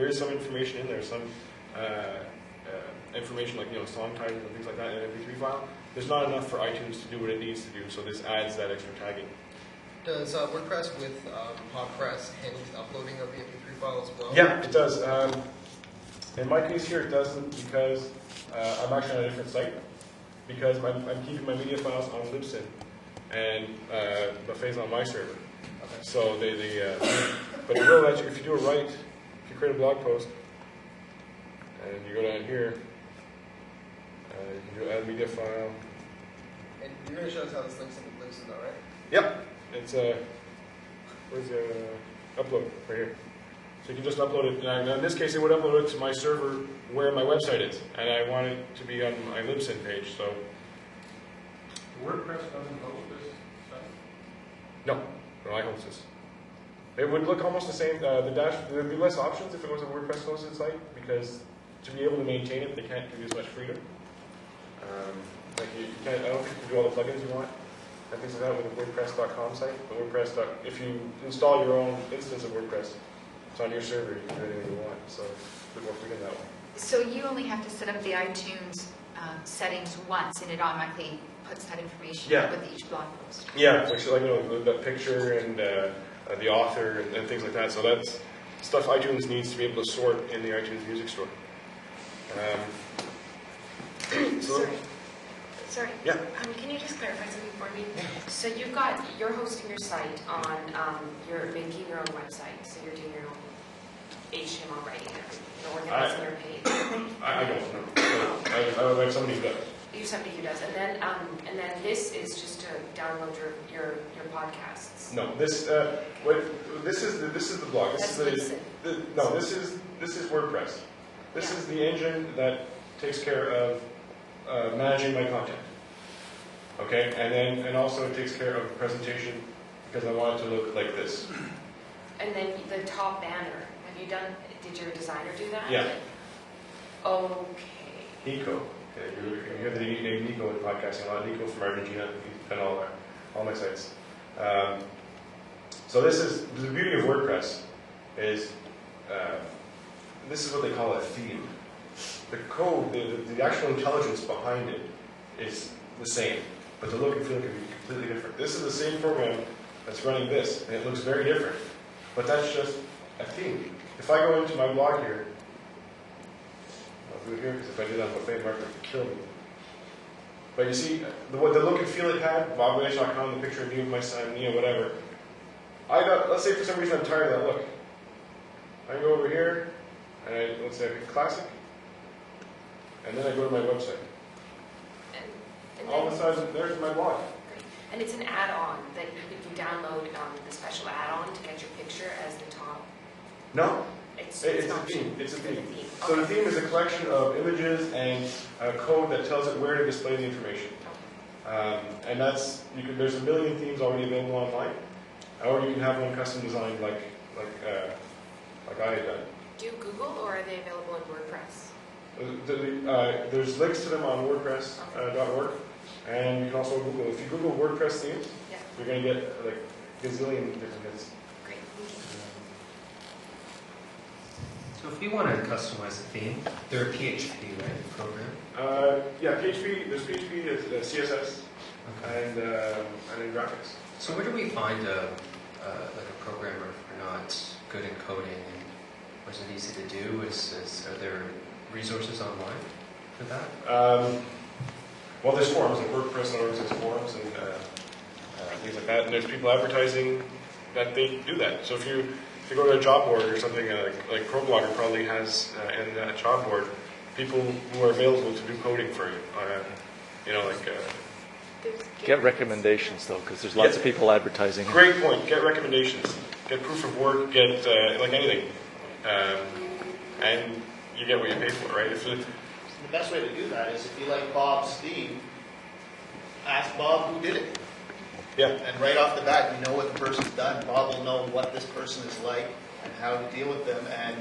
is some information in there, some information like song titles and things like that in an MP3 file, there's not enough for iTunes to do what it needs to do. So this adds that extra tagging. Does WordPress with Podpress handle the uploading of the MP3 file as well? Yeah, it does. In my case here, it doesn't because I'm actually on a different site. Because I'm keeping my media files on Libsyn and Buffet's on my server. Okay. So but it will let you, if you do it right, if you create a blog post and you go down here, you can do add media file. And you're going to show us how this links into Libsyn though, right? Yep. It's where's the upload? Right here. So you can just upload it. Now in this case, it would upload it to my server where my website is, and I want it to be on my Libsyn page. So WordPress doesn't host this site? No, I host this. It would look almost the same. There'd be less options if it was a WordPress hosted site because to be able to maintain it, they can't give you as much freedom. Like you can't. I don't think you can do all the plugins you want. And things like that with the WordPress.com site. But if you install your own instance of WordPress, it's on your server, you can do anything you want. So it's a bit more freedom that way. So you only have to set up the iTunes settings once, and it automatically puts that information with each blog post. Yeah, like the picture and the author and things like that. So that's stuff iTunes needs to be able to sort in the iTunes Music Store. Sorry. Yeah. Can you just clarify something for me? So you're hosting your site on, you're making your own website, so you're doing your own HTML writing and everything, you're organizing your page. I don't know. I like somebody who does. You have somebody who does, and then this is just to download your podcasts. No, this is the blog. This is this is WordPress. This is the engine that takes care of managing my content. Okay, and also it takes care of presentation because I want it to look like this. And then the top banner. Have you done? Did your designer do that? Yeah. Okay. Nico. Okay, you hear the name Nico in podcasting a lot. Nico from Argentina. He's been all my sites. So this is the beauty of WordPress is this is what they call a theme. The code, the actual intelligence behind it is the same, but the look and feel can be completely different. This is the same program that's running this, and it looks very different. But that's just a theme. If I go into my blog here, I'll do it here because if I do that on Buffet, Mark would kill me. But you see, the look and feel it had, bobwish.com, the picture of me with my son, Nia, whatever. Let's say for some reason I'm tired of that look. I go over here, and let's say I pick classic, and then I go to my website. And all of a sudden, there's my blog. Great. And it's an add-on that you can download the special add-on to get your picture as the top. No. It's a theme. It's a theme. So the theme is a collection of images and a code that tells it where to display the information. And that's there's a million themes already available online, or you can have one custom designed like I had done. Do you Google, or are they available in WordPress? There's links to them on WordPress.org, and you can also Google. If you Google WordPress themes, you're going to get like a gazillion different hits. Great, thank you. So if you want to customize a theme, they're a PHP, right, program? Yeah, PHP. There's PHP, there's CSS, and then graphics. So where do we find like a programmer if we're not good in coding? And was it easy to do? Are there resources online for that? Well, there's forums, like WordPress has forums and things like that. And there's people advertising that they do that. So if you go to a job board or something, like ProBlogger probably has in that job board, people who are available to do coding for you. Get recommendations though, because there's lots of people advertising. Great point. Get recommendations. Get proof of work. Get like anything, and you get what you pay for, right? The best way to do that is if you like Bob's theme, ask Bob who did it. Yeah. And right off the bat, you know what the person's done. Bob will know what this person is like and how to deal with them, and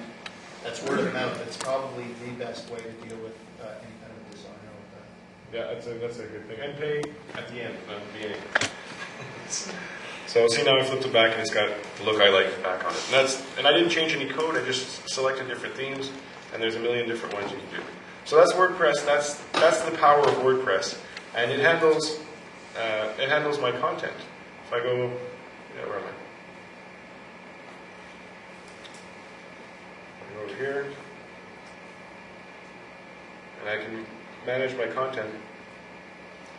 that's word of mouth. It's probably the best way to deal with any kind of designer with that. Yeah, that's a good thing. And pay at the end, not at the beginning. So see, now I flipped it back and it's got the look I like back on it. And I didn't change any code. I just selected different themes, and there's a million different ones you can do. So that's WordPress. That's the power of WordPress, and it handles my content. If I go, where am I? I go over here, and I can manage my content.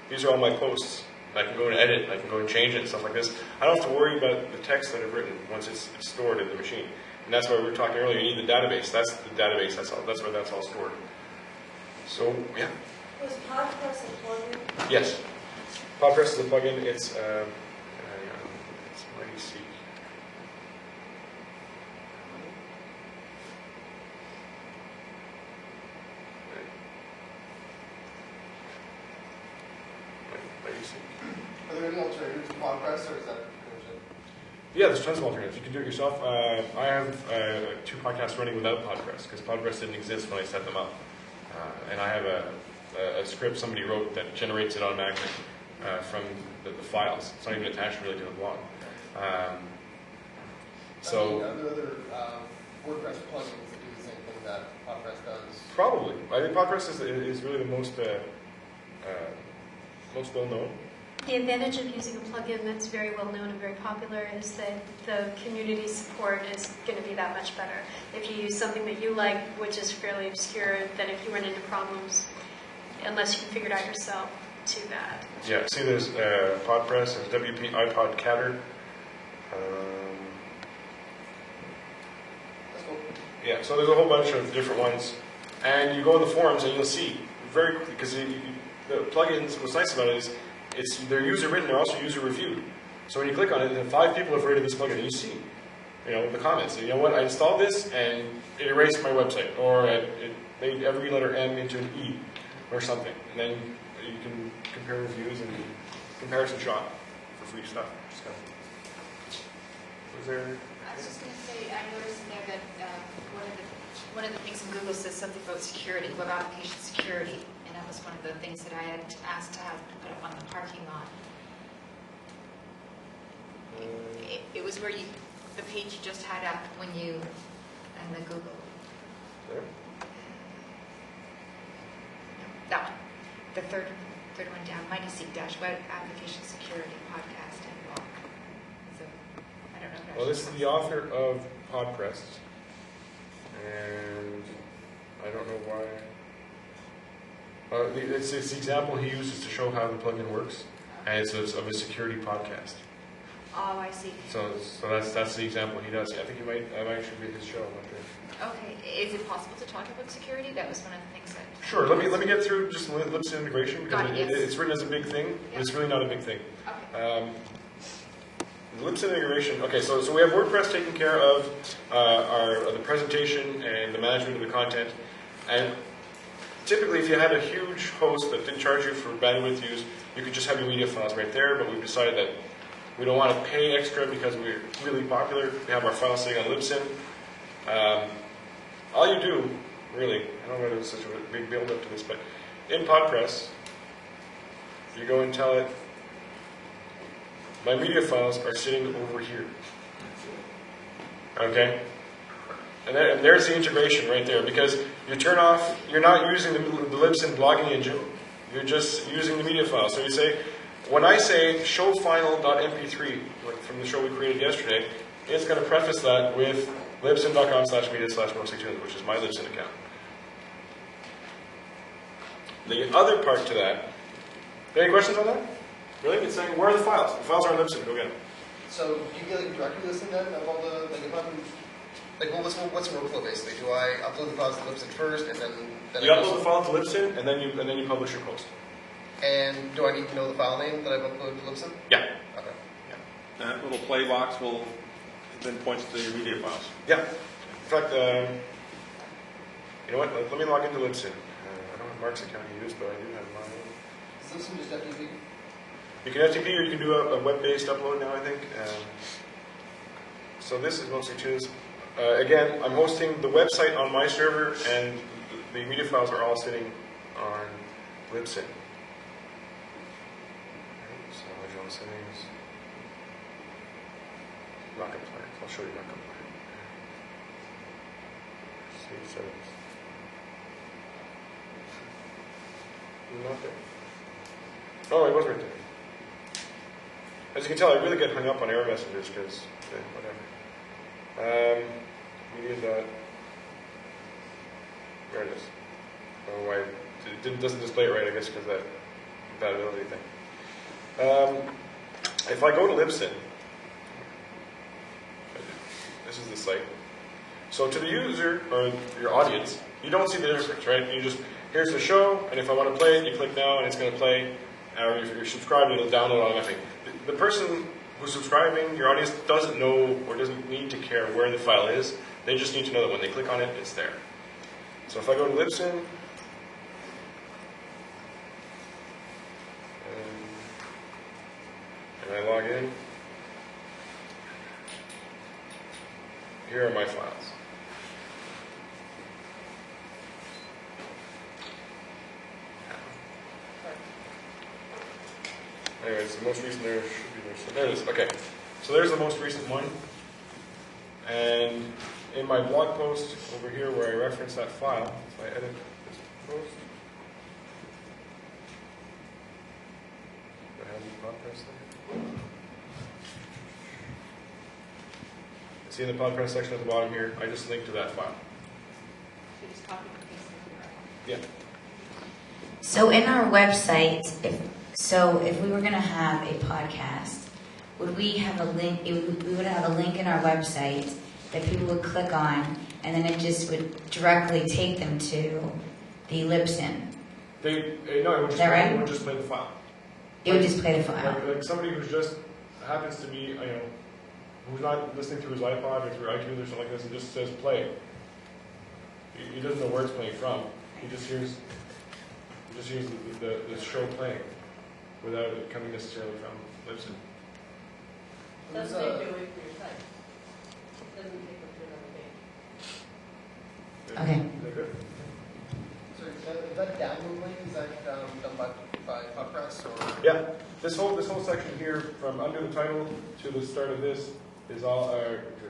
These are all my posts. I can go and edit, I can go and change it and stuff like this. I don't have to worry about the text that I've written once it's stored in the machine. And that's why we were talking earlier, you need the database. That's the database, that's where that's all stored. So, yeah. Was Podpress a plugin? Yes. Podpress is a plugin. It's Mighty Seek. Are there any alternatives to Podcamp, or is that? Yeah, there's tons of alternatives. You can do it yourself. I have 2 podcasts running without Podcamp because Podcamp didn't exist when I set them up. And I have a script somebody wrote that generates it automatically from the files. It's not even attached really to the blog. Are there other WordPress plugins that do the same thing that Podcamp does? Probably. I think Podcamp is really the most well known. The advantage of using a plugin that's very well known and very popular is that the community support is going to be that much better. If you use something that you like, which is fairly obscure, then if you run into problems, unless you can figure it out yourself, too bad. Yeah, see there's PodPress, there's WP iPod Catter. Yeah, so there's a whole bunch of different ones. And you go in the forums and you'll see very quickly, because the plugins, what's nice about it is they're user written, they're also user reviewed. So when you click on it, then 5 people have rated this plugin, and you see, the comments. And you know what? I installed this, and it erased my website, or it made every letter M into an E, or something. And then you can compare reviews and comparison shop for free stuff. Was there? I was just going to say, I noticed in there that one of the things in Google says something about security, web application security, and that was one of the things that I had asked to have put up on the parking lot. It was where the page you just had up when you, and the Google. There? That one. The third one down, -web application security podcast and blog. So, I don't know if Well, this is the author of Podpress, and I don't know why. It's the example he uses to show how the plugin works, and it's of a security podcast. Oh, I see. So that's the example he does. I think I might actually read his show. I'm not sure. Okay, is it possible to talk about security? That was one of the things that... Sure, let me get through just Libsyn integration, because Got it, yes. it's written as a big thing, but it's really not a big thing. Okay. Libsyn integration, okay, so we have WordPress taking care of the presentation and the management of the content, and typically if you had a huge host that didn't charge you for bandwidth use, you could just have your media files right there, but we've decided that we don't want to pay extra because we're really popular. We have our files sitting on Libsyn. All you do, really, I don't know whether there's such a big build up to this, but in Podpress, you go and tell it, my media files are sitting over here. Okay? And there's the integration right there, because you turn off, you're not using the Libsyn blogging engine, you're just using the media file. So you say, when I say showfinal.mp3, like from the show we created yesterday, it's going to preface that with libsyn.com/media/mostlytunes, which is my Libsyn account. The other part to that, any questions on that? Really? It's saying, where are the files? The files are on Libsyn, go get them. So do you get like a directory listing then of all the, like if I'm, like what's the workflow basically? Do I upload the files to Libsyn first and then You upload the file to Libsyn, and then you publish your post. And do I need to know the file name that I've uploaded to Libsyn? Yeah. Okay. That little play box will then point to your media files. Yeah. In fact, you know what? Let me log into Libsyn. I don't have Mark's account he used, but I do have mine. Is Libsyn just FTP? You can FTP or you can do a web-based upload now, I think. So this is Mostly Tunes. Again, I'm hosting the website on my server, and the media files are all sitting on Libsyn. So original settings. Not compliant. I'll show you not compliant. Save settings. Not there. Oh, it was right there. As you can tell, I really get hung up on error messages because, whatever. Media dot. There it is. Oh, why it doesn't display it right? I guess because that compatibility thing. If I go to Libsyn, this is the site. So to the user or your audience, you don't see the difference, right? You just here's the show, and if I want to play it, you click now, and it's going to play. Or if you're subscribed, it'll download automatically. The person who's subscribing, your audience, doesn't know or doesn't need to care where the file is. They just need to know that when they click on it, it's there. So if I go to Libsyn, and I log in, here are my files. Anyways, the most recent there should be there. So there it is. Okay. So there's the most recent one. And in my blog post over here where I reference that file, if I edit this post, do I have the Podpress there? See in the Podpress section at the bottom here, I just linked to that file. Yeah. So in our website, if we were going to have a podcast, would we have a link? We would have a link in our website that people would click on, and then it just would directly take them to the Libsyn No, it would Is that right? It would just play the file. It would just play the file. Like somebody who's just happens to be, who's not listening through his iPod or through iTunes or something like this, and just says play. He doesn't know where it's playing from. He just hears the show playing without it coming necessarily from Libsyn. Doesn't take you away from your site. Doesn't take you to another page. Okay. Is that good? So is that download link, is that done by Podpress or? Yeah. This whole section here, from under the title to the start of this, is all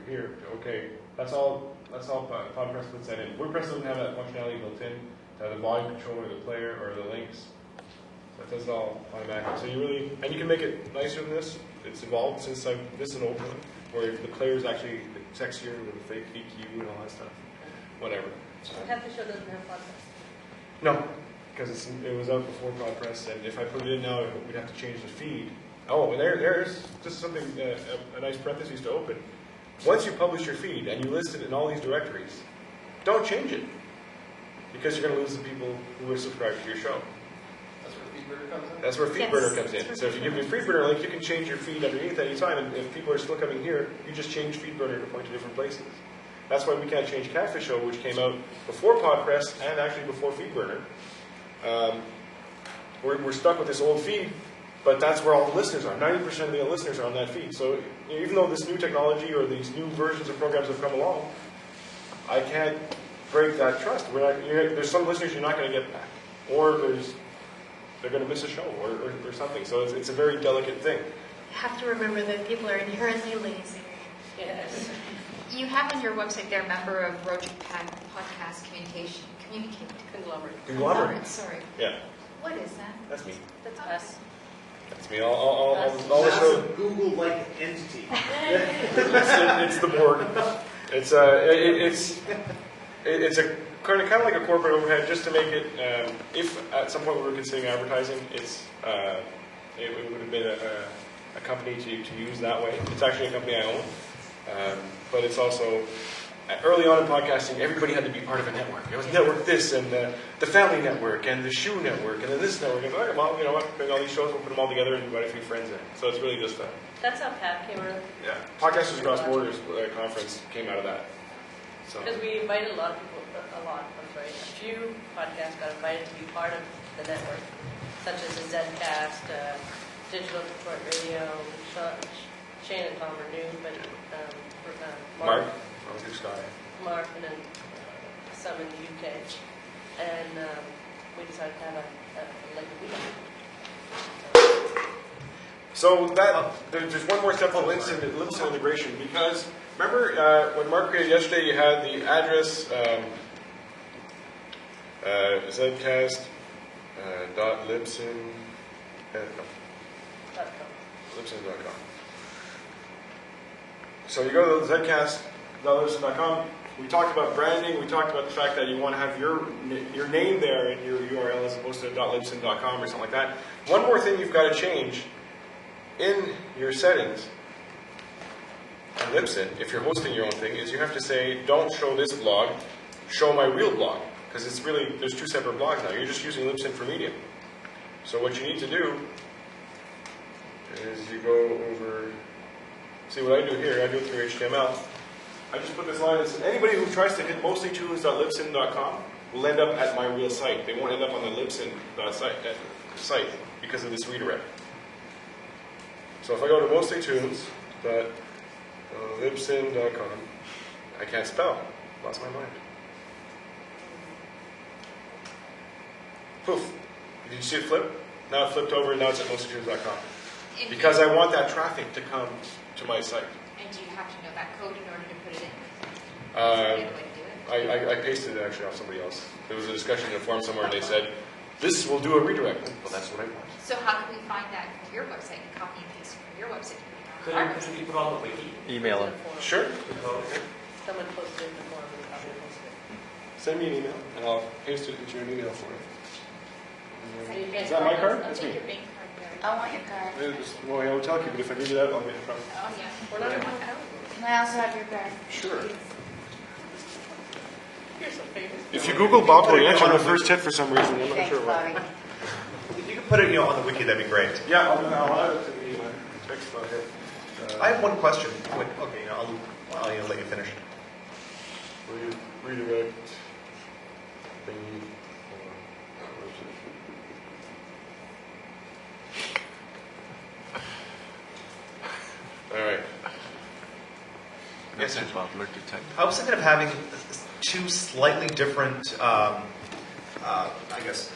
here. Okay, that's all. Podpress puts that in. Wordpress doesn't have that functionality built in. To have the volume control or the player or the links. So it does it all automatically. So you can make it nicer than this. It's evolved since this is an old one, where the player is actually sexier with a fake EQ and all that stuff. Whatever. Campfire Show doesn't have podcasts. No, because it was out before Wordpress, and if I put it in now, we'd have to change the feed. Oh, and there's just something, a nice parenthesis to open. Once you publish your feed and you list it in all these directories, don't change it, because you're going to lose the people who are subscribed to your show. That's where FeedBurner comes in? That's where FeedBurner comes in. So if you give me a FeedBurner link, you can change your feed underneath any time, and if people are still coming here, you just change FeedBurner to point to different places. That's why we can't change Catfish Show, which came out before Podpress and actually before FeedBurner. We're stuck with this old feed, but that's where all the listeners are. 90% of the listeners are on that feed. So even though this new technology or these new versions of programs have come along, I can't break that trust. There's some listeners you're not going to get back, or they're going to miss a show or something. So it's a very delicate thing. You have to remember that people are inherently lazy. Yes. You have on your website there, member of Roach Podcast Conglomerate. Sorry. Yeah. What is that? That's me. That's us. That's me. I'll show. Google-like entity. It's the board. It's a kind of like a corporate overhead, just to make it. If at some point we were considering advertising, it would have been a company to use that way. It's actually a company I own, but it's also. Early on in podcasting, everybody had to be part of a network. It was network this and the family network and the shoe network and then this network. And okay, well, you know what? All these shows, we'll put them all together and invite a few friends in. So it's really just that. That's how Pat came around. Yeah, Podcasters Across Borders conference came out of that. Because we invited a few podcasts got invited to be part of the network, such as the Zcast, Digital Support Radio. Shane and Tom are new, but Mark. Mark, and then some in the UK, and we decided to have a meeting. So there's one more step on Libsyn integration, because remember when Mark created yesterday, you had the address Zcast .libsyn Libsyn.com. So you go to Zcast.libsyn.com. We talked about branding. We talked about the fact that you want to have your name there in your URL as opposed to .libsyn.com or something like that. One more thing you've got to change in your settings on Libsyn, if you're hosting your own thing, is you have to say, don't show this blog, show my real blog. Because it's really, there's two separate blogs now. You're just using Libsyn for Medium. So what you need to do is you go over, see what I do here, I do it through HTML. I just put this line and says, anybody who tries to hit mostlytunes.libsyn.com will end up at my real site. They won't end up on the Libsyn site because of this redirect. So if I go to mostlytunes.libsyn.com, I can't spell. Lost my mind. Poof. Did you see it flip? Now it flipped over and now it's at mostlytunes.com. Because I want that traffic to come to my site. And do you have to know that code in order to put it in? I pasted it actually off somebody else. There was a discussion in a forum somewhere and they said, this will do a redirect. Well, that's what I want. So how can we find that from your website and copy and paste from your website? Could you put on the wiki? Email it. Sure. Someone posted it in the forum and copy and paste it. Send me an email and I'll paste it into an email for you. So you Is that my card? That's me. I want your card. Well, I will tell you, but if I give you that, I'll get it from you. Oh, yeah. We're not in one account. Can I also have your card? Sure. You're so famous. If you Google Bob Boyette on the first hit for some reason, I'm not sure why. If you could put it, on the wiki, that'd be great. Yeah, I'll add it to the text about it. I have one question. Wait, okay, I'll let you finish. Will you redirect thingy? All right. Yes, I was thinking of having two slightly different, I guess,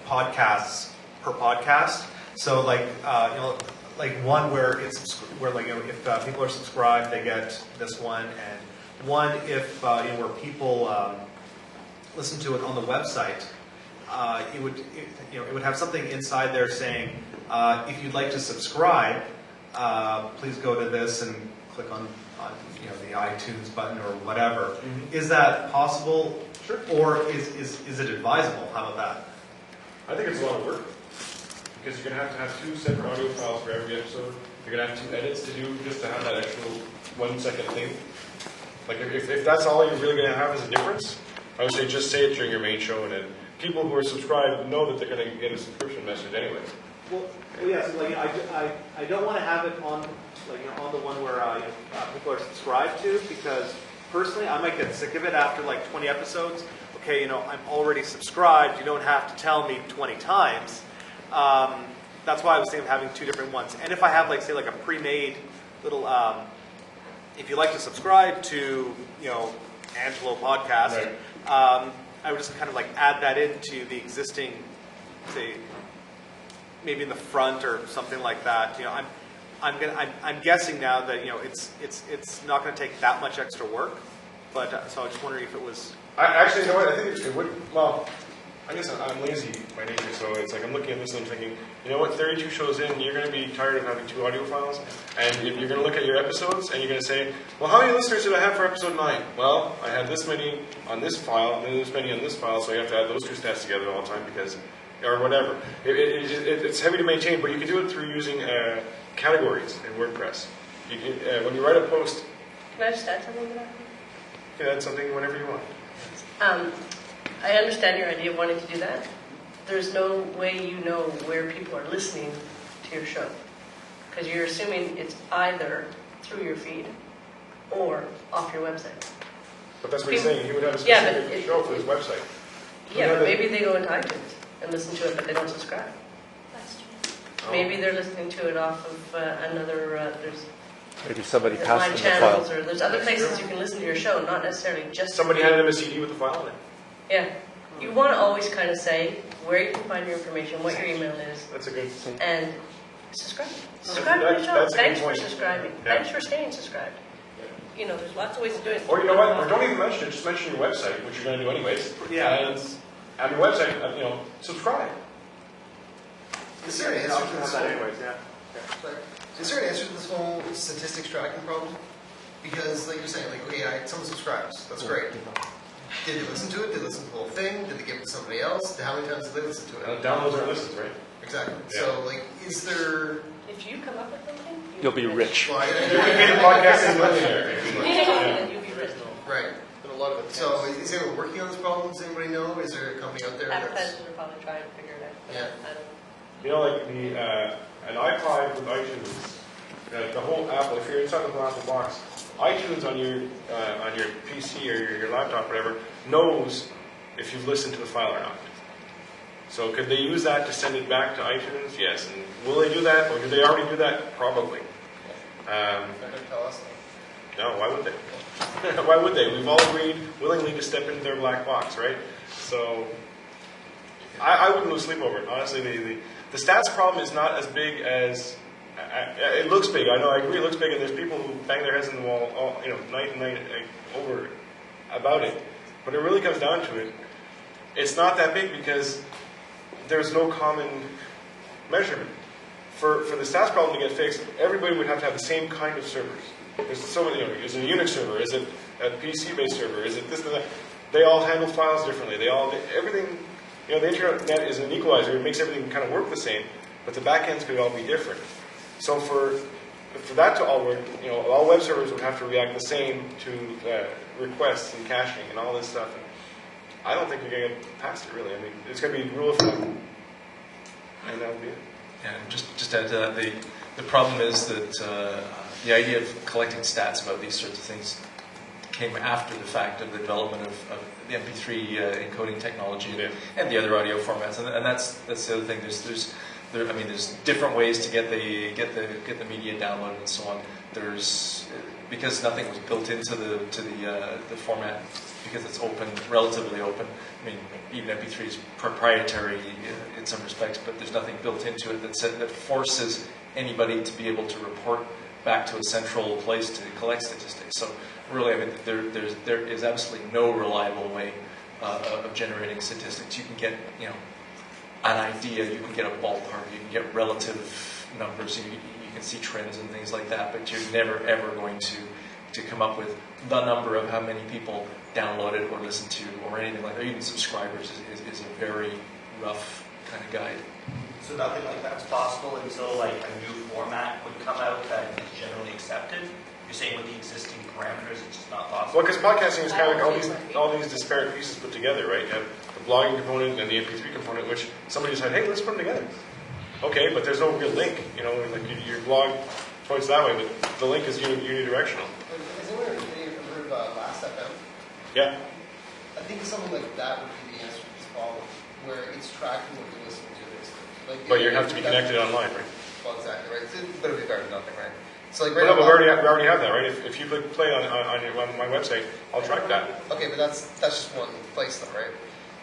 podcasts per podcast. So, like one where if people are subscribed, they get this one, and one if where people listen to it on the website. It would have something inside there saying, if you'd like to subscribe, please go to this and click on the iTunes button or whatever. Mm-hmm. Is that possible? Sure. Or is it advisable? How about that? I think it's a lot of work because you're going to have two separate audio files for every episode. You're going to have two edits to do just to have that actual 1 second thing. Like if that's all you're really going to have as a difference, I would say just say it during your main show, and then people who are subscribed know that they're going to get a subscription message anyway. Well, yeah. So I don't want to have it on on the one where people are subscribed to, because personally I might get sick of it after 20 episodes. Okay, I'm already subscribed. You don't have to tell me 20 times. That's why I was thinking of having two different ones. And if I have say a pre-made little, if you like to subscribe to Angelo podcast, right. I would just kind of add that into the existing, say, maybe in the front or something like that. I'm guessing now that it's not going to take that much extra work, but so I was just wondering if it was. Actually, you know what? I think it would. Well, I guess I'm lazy by nature, so it's I'm looking at this and I'm thinking, you know what? 32 shows in, you're going to be tired of having two audio files, and you're going to look at your episodes and you're going to say, well, how many listeners did I have for episode 9? Well, I had this many on this file, and then this many on this file, so you have to add those two stats together all the time because. Or whatever. It's heavy to maintain, but you can do it through using categories in WordPress. You can, when you write a post... Can I just add something to that? You can add something whenever you want. I understand your idea of wanting to do that. There's no way you know where people are listening to your show. Because you're assuming it's either through your feed or off your website. But that's what he's saying. He would have a specific show for his website. Yeah, but maybe they go into iTunes and listen to it, but they don't subscribe. That's true. Oh. Maybe they're listening to it off of another, there's Maybe somebody my passed them the channels, file. or there's other places you can listen to your show, not necessarily just... Somebody handed him a CD with a file in it. Yeah. You want to always kind of say where you can find your information, what your email is. That's a good... And subscribe. Subscribe to the show. Thanks for subscribing. Yeah. Thanks for staying subscribed. You know, there's lots of ways to do it. Or you know what? Or don't even mention it. Just mention your website, which you're going to do anyways. Yeah. And on your website, subscribe. Is there an answer to this whole, anyways, yeah. Is there an answer to this whole statistics tracking problem? Because, like you're saying, okay, someone subscribes. That's great. Did they listen to it? Did they listen to the whole thing? Did they give it to somebody else? How many times did they listen to it? Downloads are listens, right? Exactly. Yeah. So, is there... If you come up with something, You'll be rich. Well, You would be the podcasting millionaire. you'll be rich. Right. But a lot of it. So, is anyone working on this problem? Does anybody know? Is there a company out there that's... Advertisers are probably trying to figure it out. But Yeah. I don't. You know, like an iPod with iTunes, the whole Apple. If you're inside the whole Apple box, iTunes on your PC or your laptop, whatever, knows if you've listened to the file or not. So could they use that to send it back to iTunes? Yes. And will they do that, or do they already do that? Probably. They're going to tell us. No, why would they? Why would they? We've all agreed willingly to step into their black box, right? So I wouldn't lose sleep over it. Honestly, the stats problem is not as big as it looks big. I know, I agree, it looks big, and there's people who bang their heads in the wall, night and night over about it. But it really comes down to it. It's not that big because there's no common measurement. For the stats problem to get fixed, everybody would have to have the same kind of servers. There's so many. Is it a Unix server? Is it a PC-based server? Is it this and that? They all handle files differently. Everything. The internet is an equalizer. It makes everything kind of work the same, but the backends could all be different. So for for that to all work, all web servers would have to react the same to requests and caching and all this stuff. And I don't think you're going to get past it, really. I mean, it's going to be rule of thumb, and that would be it. Yeah, just add to that, the problem is that the idea of collecting stats about these sorts of things came after the fact of the development of the MP3 encoding technology and the other audio formats, and that's the other thing. There's different ways to get the media downloaded and so on. Because nothing was built into the format, because it's open, relatively open. I mean, even MP3 is proprietary in some respects, but there's nothing built into it that forces anybody to be able to report back to a central place to collect statistics. So really, I mean, there is absolutely no reliable way of generating statistics. You can get, an idea, you can get a ballpark, you can get relative numbers, you can see trends and things like that, but you're never ever going to come up with the number of how many people downloaded or listened to or anything like that. Even subscribers is a very rough kind of guide. So nothing like that's possible until like a new format would come out that is generally accepted? You're saying with the existing parameters it's just not possible? Well, because podcasting is kind of like all these disparate pieces put together, right? You have the blogging component and the MP3 component, which somebody decided, hey, let's put them together. Okay, but there's no real link. Like your blog points that way, but the link is unidirectional. Has anyone ever heard of Last.fm? Yeah. I think something like that would be the answer to this problem, where it's tracking what you're listening to, basically. But you have to be connected online, right? Well, exactly, right. But it'd be better than nothing, right? So like right now, we already have that, right? If you click play on my website, I'll track that. Okay, but that's just one place, though, right?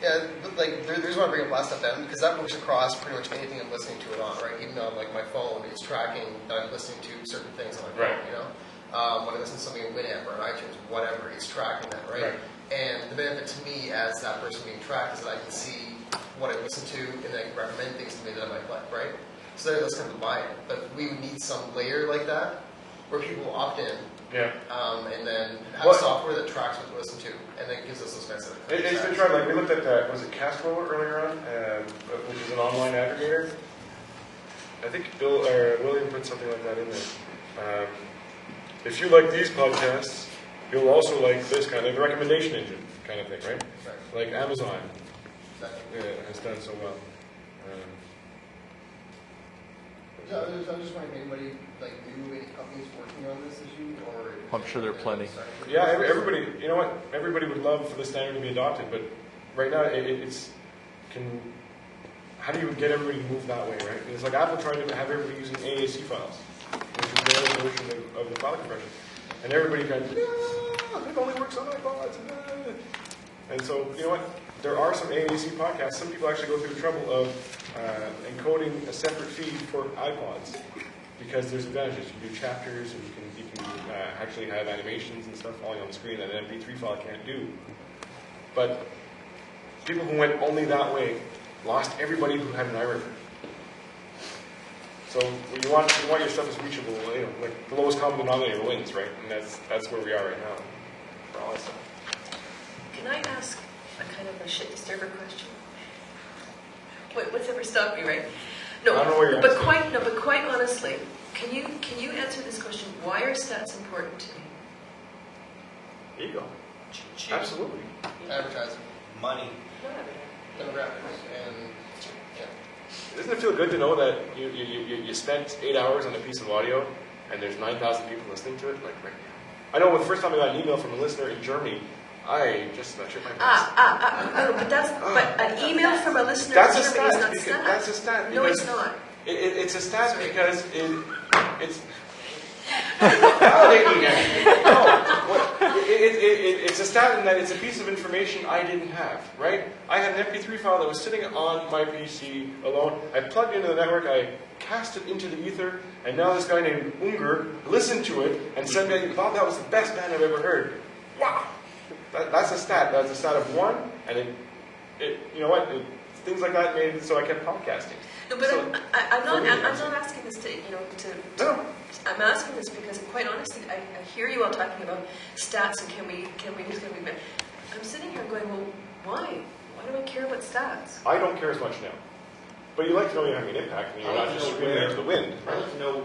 Yeah, but like the reason why I bring up Last.fm because that works across pretty much anything I'm listening to it on, right? Even on like my phone, it's tracking that I'm listening to certain things on my phone, when I listen to something in Winamp or on iTunes, whatever, it's tracking that, right? And the benefit to me as that person being tracked is that I can see what I listen to and then I can recommend things to me that I might like, right? So that's kind of the buy-in. But we would need some layer like that where people opt in. Yeah. And then have software that tracks what we listen to, and then gives us those kinds of. It's been tried. Like we looked at was it Castro earlier on, which is an online aggregator. I think Bill or William put something like that in there. If you like these podcasts, you'll also like this kind of the recommendation engine kind of thing, right? Like Amazon, has done so well. Yeah, I'm just wondering if anybody any companies working on this issue, or I'm sure there are plenty. Yeah, everybody. You know what? Everybody would love for the standard to be adopted, but right now how do you get everybody to move that way, right? It's like Apple trying to have everybody using AAC files, which is their version of the file compression, and everybody kind of it only works on iPods. And so you know what? There are some AAC podcasts. Some people actually go through the trouble of encoding a separate feed for iPods because there's advantages. You can do chapters, and you can actually have animations and stuff falling on the screen that an MP3 file can't do. But people who went only that way lost everybody who had an iRiver. So you want your stuff as reachable. Like the lowest common denominator wins, right? And that's where we are right now for all that stuff. Can I ask a kind of a shit disturber question? What's ever stopped me, right? No, I don't know where you're but quite honestly, can you answer this question? Why are stats important to me? Ego. Absolutely. Advertising. Money. Demographics. And Doesn't it feel good to know that you spent 8 hours on a piece of audio and there's 9,000 people listening to it? Like right now. I know the first time I got an email from a listener in Germany, I just shit my pants. But an email from a listener That's in a Germany stat. is not stat. That's a stat. No, it's not. It's a stat because it's validating it. No, it's a stat in that it's a piece of information I didn't have, right? I had an MP3 file that was sitting on my PC alone. I plugged into the network, I cast it into the ether, and now this guy named Unger listened to it and said, Bob, that was the best band I've ever heard. Wow! That's a stat. That's a stat of one, and it you know what? Things like that made it so I kept podcasting. No, but so, I'm not asking this to I'm asking this because, quite honestly, I hear you all talking about stats and can we better. I'm sitting here going, well, why? Why do I care about stats? I don't care as much now. But you like to know you're having an impact and you're not just screaming into the wind. I'd like to know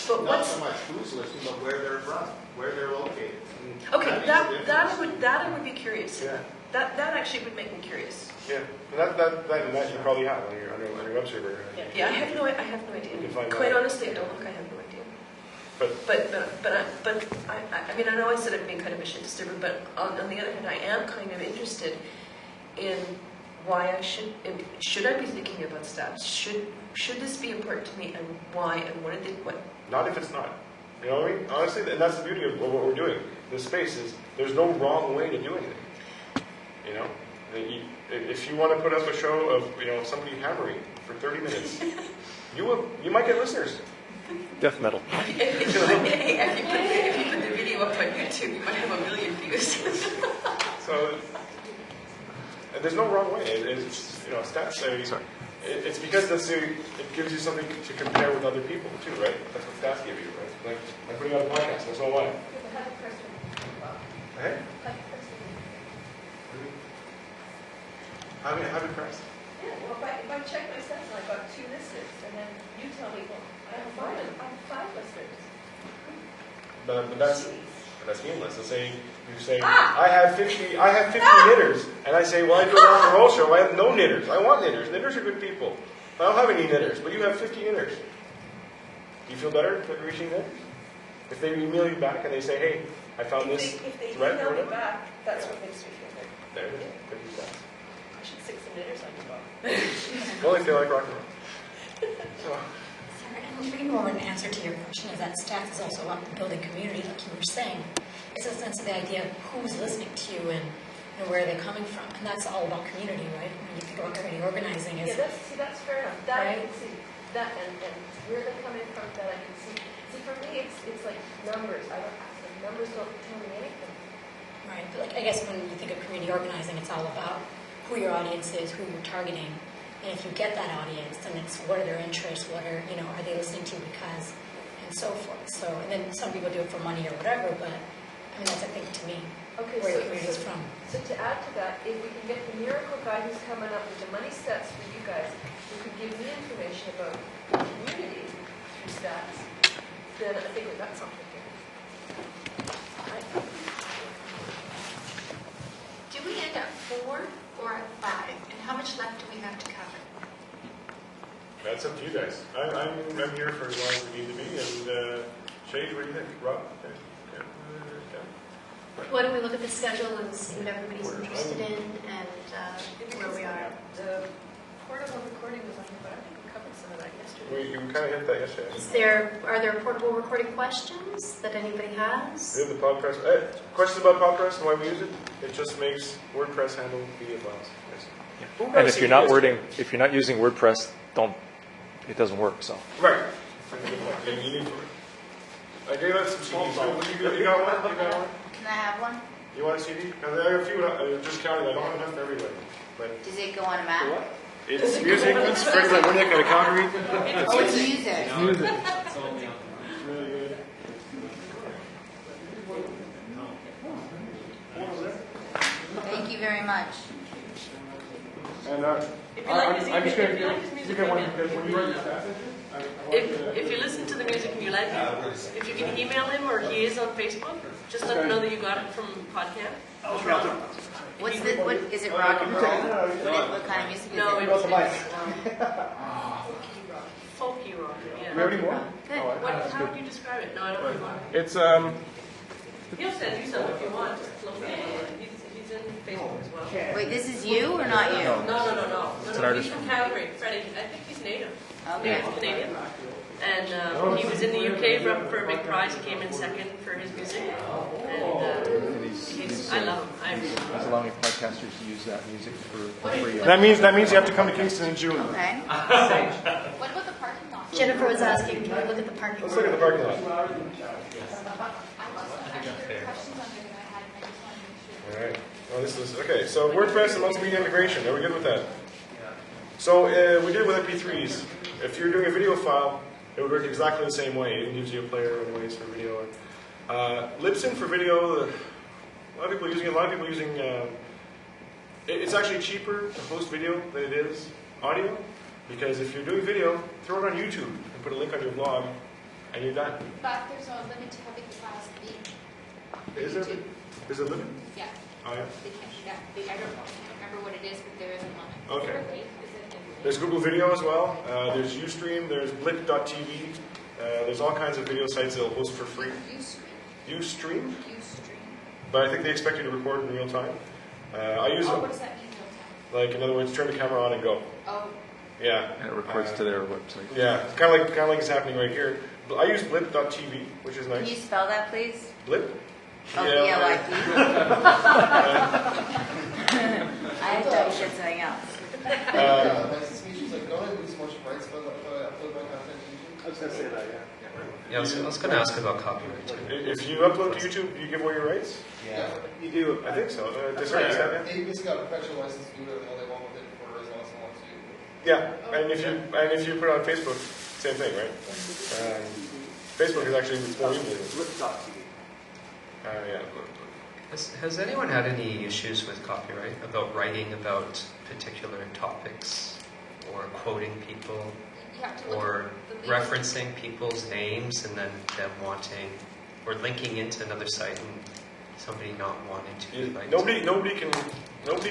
But Not what's, so much who's listening, but where they're from, where they're located. okay, makes a that difference. I would be curious. Yeah. That actually would make me curious. Yeah, and that you probably have on your web server. Yeah, I have no idea. You can find Quite that. honestly, I don't look. I have no idea. But I mean, I know I said I'm being kind of a shit disturber, but on the other hand, I am kind of interested in why I should I be thinking about stats? Should this be important to me, and why, and what did what? not if it's not. You know what I mean? Honestly, and that's the beauty of what we're doing. This space is there's no wrong way to do anything. You know, if you want to put up a show of somebody hammering for 30 minutes, you might get listeners. Death metal. If you put the video up on YouTube, you might have 1 million views. So there's no wrong way. It's stats. It's because it gives you something to compare with other people too, right? That's what stats give you, right? Like I'm putting out a podcast. That's not why. Hey. How did press? Yeah, well, if I check my stats and I've got 2 listeners, and then you tell me, well, I have 5 listeners. But that's meaningless. Let's say you say I have 50 knitters, and I say, well, I do a rock and roll show. I have no knitters. I want knitters. Knitters are good people. I don't have any knitters, but you have 50 knitters. Do you feel better for reaching knitters? If they email you back and they say, hey, I found this If they thread or email me whatever. back, that's what makes me feel good. There it is. Good feedback. I should stick some knitters on your book. Only if they like rock and roll. So. Sorry, and maybe more of an answer to your question is that stats is also about building community, like you were saying. It's a sense of the idea of who's listening to you and where they're coming from, and that's all about community, right? When you think about community organizing, is That's fair enough. That right? I can see. That and where they're coming from, that I can see. See, for me, it's like numbers. Numbers don't tell me anything. right. But like I guess when you think of community organizing, it's all about who your audience is, who you're targeting, and if you get that audience, then it's what are their interests, what are are they listening to because, and so forth. So, and then some people do it for money or whatever, but I mean that's I think to me Okay, where the community is from. So to add to that, if we can get the miracle guy who's coming up with the money stats for you guys, who could give me information about the community through stats, then I think we've got something here. Do we end at 4 or at 5? And how much left do we have to cover? That's up to you guys. I'm here for as long as we need to be. And Shade, what do you think? Rob? Okay. Why don't we look at the schedule and see what everybody's interested in and where we are? The portable recording was on here, but I think we covered some of that yesterday. We kind of hit that yesterday. Are there portable recording questions that anybody has? We have the Podcrest. Questions about Podcrest and why we use it? It just makes WordPress handle media files. Yes. And if you're not using WordPress, it doesn't work. So. Right. You need to. I gave us some small songs. You got one? You got one? Can I have one? You want a CD? Because I have a few. Just counting. I don't have enough for everybody. But Does it go on a map? it's music. It's Franklin Winnick out of Calgary. Oh, it's music. Music. Really good. Thank you very much. And If you like his I'm just going music, to get one because when you write your stats, if you listen to the music and you like it, if you can email him or he is on Facebook, just let him know that you got it from Podcamp. What is it? Rock and roll? What kind of music is No, it? it's folky rock. Yeah. Do we have any more? Good. How would you describe it? No, I don't really want. It's He'll send you some if you want. Just look at it. He's in Facebook as well. Wait, this is you or not you? No. It's an artist. He's from Calgary. Freddie, I think he's native. Okay. Yeah, he's Canadian. And he was in the UK for a big prize. He came in second for his music. And I love him. He's allowing podcasters to use that music for free. that means you have to come to Kingston in June. Okay. What about the parking lot? Jennifer was asking, can we look at the parking lot? Let's look at the parking lot. All right. Well, this is okay. So WordPress and multimedia integration. Are we good with that? So we did it with MP3s. If you're doing a video file, it would work exactly the same way. It gives you a player anyways for video. Libsyn for video. A lot of people are using it. A lot of people are using. It's actually cheaper to host video than it is audio, because if you're doing video, throw it on YouTube and put a link on your blog, and you're done. But there's a limit to how big the files can be. Is there? There's a limit? Yeah. Oh, yeah. They can't be that big. I don't remember what it is, but there is a limit. Okay. Is there a rate? Is it a There's Google Video as well. There's Ustream. There's blip.tv. There's all kinds of video sites that'll host for free. Ustream? But I think they expect you to record in real time. I use them. What does that mean, real time? Like, in other words, turn the camera on and go. Oh. Yeah. And it records to their website. Yeah, kind of like it's happening right here. I use blip.tv, which is nice. Can you spell that, please? Blip? Oh, B-L-I-P. I thought you said something else. Nice to meet you. Like, don't I lose much rights if I upload my content to YouTube? I was going to say that, yeah. Yeah, I was going to ask about copyright too. If you upload to YouTube, you give away your rights? Yeah. You do. I think so. They basically got a perpetual license to do whatever they want with it for as long as they want to. Yeah, and if you put it on Facebook, same thing, right? Facebook is actually more easily. Yeah. Has anyone had any issues with copyright about writing about particular topics or quoting people or referencing people's names and then them wanting or linking into another site and somebody not wanting to? Like, nobody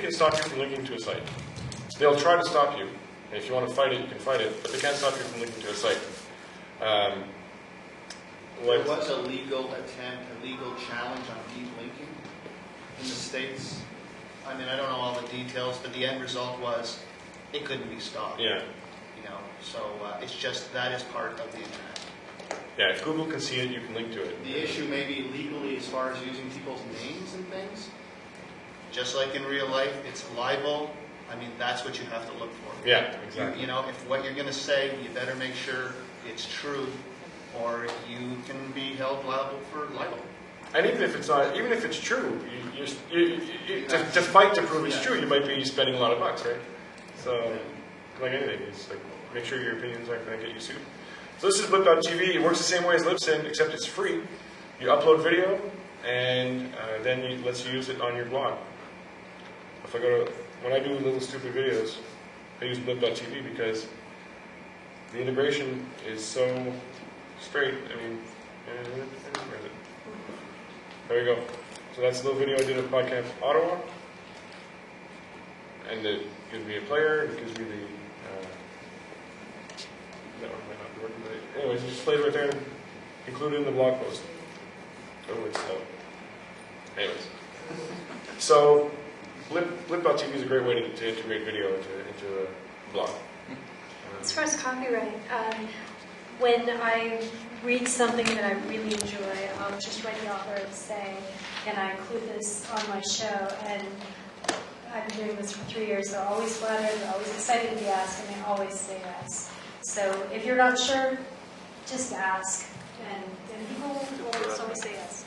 can stop you from linking to a site. They'll try to stop you. And if you want to fight it, you can fight it, but they can't stop you from linking to a site. There was a legal attempt, a legal challenge on deep linking in the States. I mean, I don't know all the details, but the end result was it couldn't be stopped. Yeah. You know, so it's just that is part of the internet. Yeah, if Google can see it, you can link to it. The issue may be legally as far as using people's names and things. Just like in real life, it's libel. I mean, that's what you have to look for. Yeah, exactly. You know, if what you're going to say, you better make sure it's true, or you can be held liable for libel. And even if it's not, even if it's true, to fight to prove it's true, you might be spending a lot of bucks, right? So, like anything, it's like make sure your opinions aren't going to get you sued. So this is blip.tv. It works the same way as Libsyn, except it's free. You upload video, and then it lets you use it on your blog. If I go to, when I do little stupid videos, I use blip.tv because the integration is so straight. I mean, where is it? There you go. So that's a little video I did at Podcamp Ottawa. And it gives me a player, it gives me the, no, it might not be working, but anyways, it just plays right there and included in the blog post. Oh, it's slow. Anyways. So, blip.tv is a great way to integrate video into a blog. As far as copyright, when I read something that I really enjoy, I'll just write the author and say, can I include this on my show? And I've been doing this for 3 years. They're always flattered, they're always excited to be asked, and they always say yes. So if you're not sure, just ask, and people will always say yes.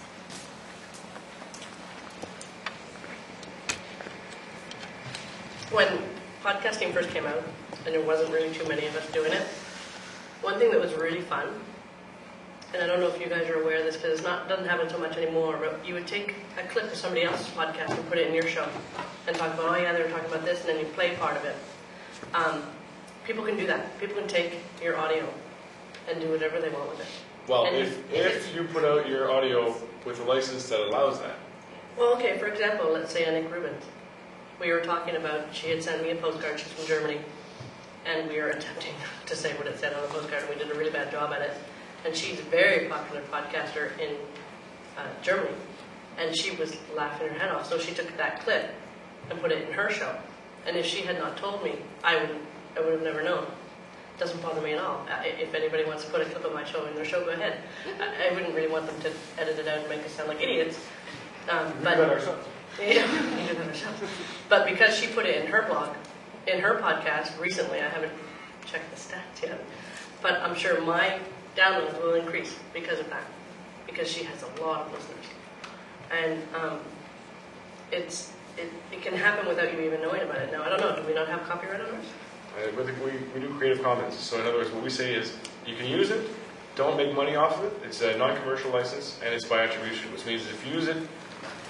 When podcasting first came out, and there wasn't really too many of us doing it, one thing that was really fun, and I don't know if you guys are aware of this because it doesn't happen so much anymore, but you would take a clip of somebody else's podcast and put it in your show and talk about, oh yeah, they were talking about this, and then you play part of it. People can do that. People can take your audio and do whatever they want with it. Well, if you put out your audio with a license that allows that. Well, okay, for example, let's say Nick Rubin. We were talking about, she had sent me a postcard, she's from Germany, and we were attempting to say what it said on the postcard, and we did a really bad job at it. And she's a very popular podcaster in Germany, and she was laughing her head off, so she took that clip and put it in her show. And if she had not told me, I would have never known. It doesn't bother me at all. If anybody wants to put a clip of my show in their show, go ahead. I wouldn't really want them to edit it out and make us sound like idiots. We do that ourselves. Yeah, we do that ourselves. But because she put it in her blog, in her podcast recently, I haven't checked the stats yet, but I'm sure my downloads will increase because of that, because she has a lot of listeners. And it can happen without you even knowing about it. Now, I don't know, do we not have copyright on ours? We do Creative Commons. So in other words, what we say is, you can use it, don't make money off of it. It's a non-commercial license, and it's by attribution, which means if you use it,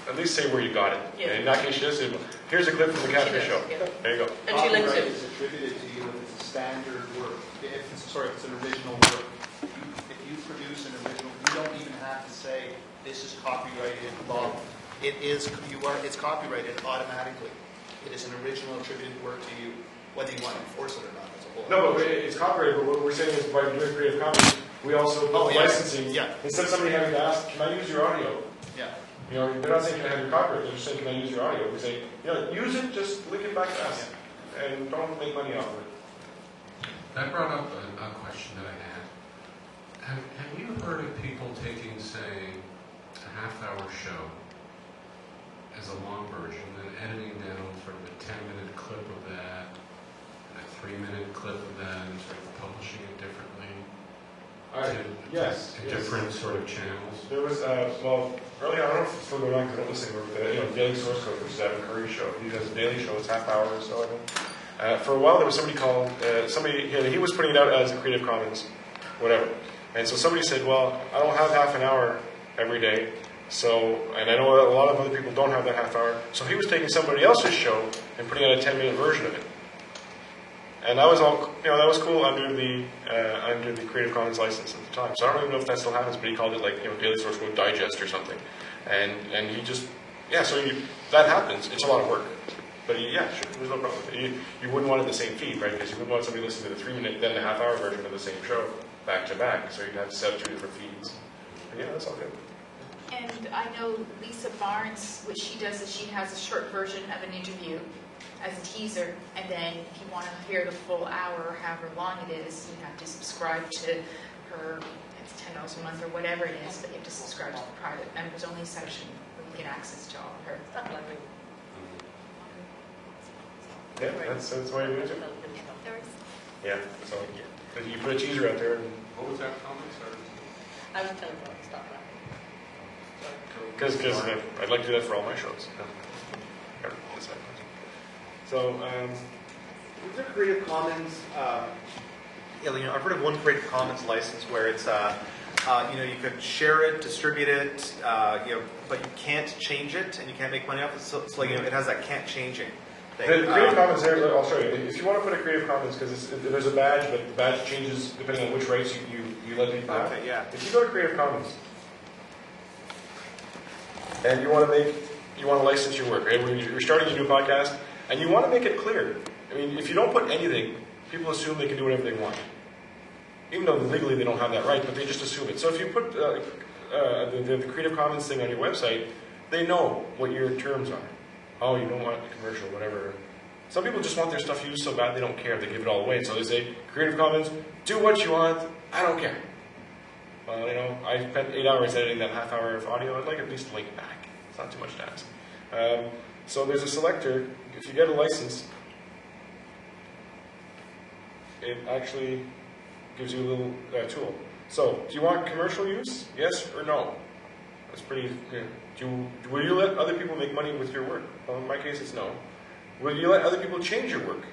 at least say where you got it. Yeah. And in that case, she does say, here's a clip from the Campfire show. Yeah. There you go. And she links it. Copyright is attributed to you if it's a standard work. If it's an original work. If you produce produce an original, you don't even have to say, this is copyrighted, Bob. It's copyrighted automatically. It is an original attributed work to you, whether you want to enforce it or not. That's a whole No, but it's copyrighted, but what we're saying is by doing Creative Commons, we also put licensing. Yeah. Instead of somebody having to ask, can I use your audio? Yeah. You know, they're not saying can I have your copyright, they're just saying can I use your audio? We say, you know, use it, just link it back to us. And don't make money off of it. That brought up a question that I had. Have you heard of people taking, say, a half-hour show as a long version and editing down sort of a 10-minute clip of that, and a 3-minute clip of that, and sort of publishing it differently? Yes. To different sort of channels? There was, well, early on, I don't know if it's still going on because I don't listen to it, but Daily Source Code, which is Evan Curry's show. He does a daily show, it's half hour or so, I think. For a while, there was somebody called, he was putting it out as a Creative Commons, whatever. And so somebody said, well, I don't have half an hour every day, so, and I know a lot of other people don't have that half hour, so he was taking somebody else's show and putting out a 10-minute version of it. And that was all, that was cool under the Creative Commons license at the time. So I don't even know if that still happens, but he called it like, Daily Source Code Digest or something. And he just, that happens. It's a lot of work. But sure, there's no problem with it. You wouldn't want it in the same feed, right? Because you wouldn't want somebody listening to the 3-minute, then the half-hour version of the same show back to back. So you'd have to set up 2 different feeds. But that's all good. And I know Lisa Barnes, what she does is she has a short version of an interview as a teaser, and then if you want to hear the full hour or however long it is, you have to subscribe to her, it's $10 a month or whatever it is, but you have to subscribe to the private members only section where you get access to all of her. Yeah, that's why you do it. Yeah, so you put a teaser out there. And what was that comment? I was telling you to stop that. Because I'd like to do that for all my shows. So, is there Creative Commons? I've heard of one Creative Commons license where it's, you could share it, distribute it, but you can't change it and you can't make money off it. So, it has that can't changing thing. The Creative Commons there, I'll show you. If you want to put a Creative Commons, because there's a badge, but the badge changes depending on which rights you let people have. Okay, yeah. If you go to Creative Commons and you want to license your work, right? When you're starting a new podcast, and you want to make it clear. I mean, if you don't put anything, people assume they can do whatever they want. Even though legally they don't have that right, but they just assume it. So if you put the Creative Commons thing on your website, they know what your terms are. Oh, you don't want a commercial, whatever. Some people just want their stuff used so bad they don't care. They give it all away. So they say, Creative Commons, do what you want. I don't care. Well, I spent 8 hours editing that half hour of audio. I'd like at least to link back. It's not too much to ask. So there's a selector. If you get a license, it actually gives you a little tool. So, do you want commercial use? Yes or no? That's pretty clear. Will you let other people make money with your work? Well, in my case, it's no. Will you let other people change your work?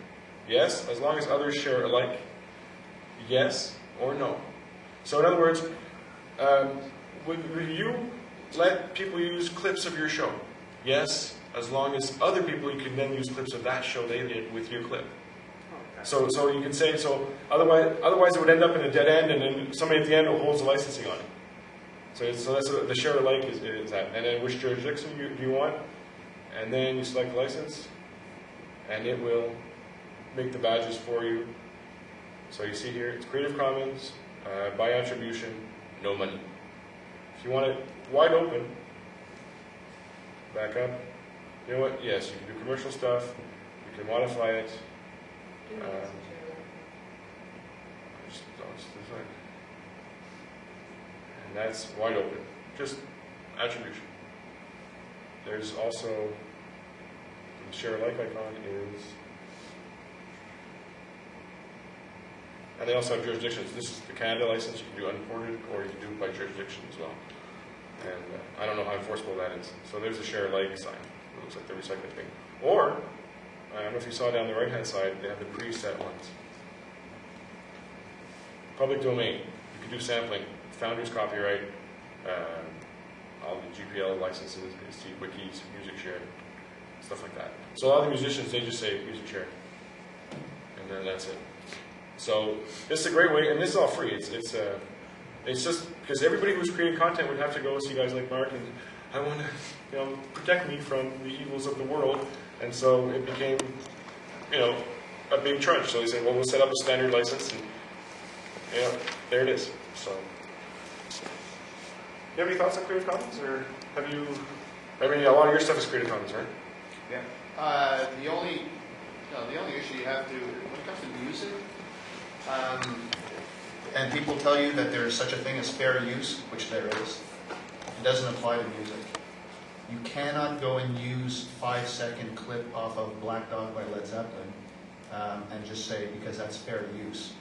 Yes, as long as others share alike. Yes or no? So, in other words, will you let people use clips of your show? Yes, as long as other people, you can then use clips of that show they did with your clip. So you can say, otherwise it would end up in a dead end, and then somebody at the end holds the licensing on it. So that's what the share alike is that. And then which jurisdiction do you want? And then you select the license, and it will make the badges for you. So you see here, it's Creative Commons, by attribution, no money. If you want it wide open, back up. You know what? Yes, you can do commercial stuff. You can modify it. And that's wide open. Just attribution. There's also the share alike icon is, and they also have jurisdictions. This is the Canada license. You can do unported, or you can do it by jurisdiction as well. And I don't know how enforceable that is. So there's a share alike sign. It looks like the recycling thing. Or, I don't know if you saw down the right-hand side, they have the preset ones. Public domain. You can do sampling. Founders copyright, all the GPL licenses, wikis, music share, stuff like that. So a lot of the musicians, they just say music share. And then that's it. So this is a great way, and this is all free. It's It's just because everybody who's creating content would have to go see guys like Mark, and I want to, protect me from the evils of the world. And so it became, a big trudge. So they said, well, we'll set up a standard license, and there it is. So, you have any thoughts on Creative Commons, or have you? I mean, a lot of your stuff is Creative Commons, right? Yeah. The only issue you have to, when it comes to music, and people tell you that there is such a thing as fair use, which there is, it doesn't apply to music. You cannot go and use 5-second clip off of Black Dog by Led Zeppelin and just say, because that's fair use.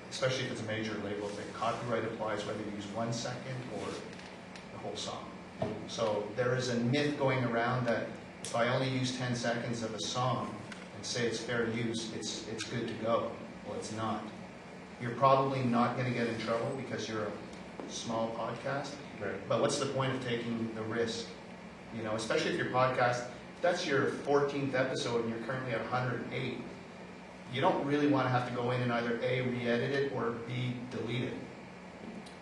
Especially if it's a major label thing. Copyright applies whether you use 1 second or the whole song. So there is a myth going around that if I only use 10 seconds of a song and say it's fair use, it's good to go. Well, it's not. You're probably not going to get in trouble because you're a small podcast. Right. But what's the point of taking the risk? Especially if your podcast, if that's your 14th episode and you're currently at 108, you don't really want to have to go in and either A, re-edit it, or B, delete it.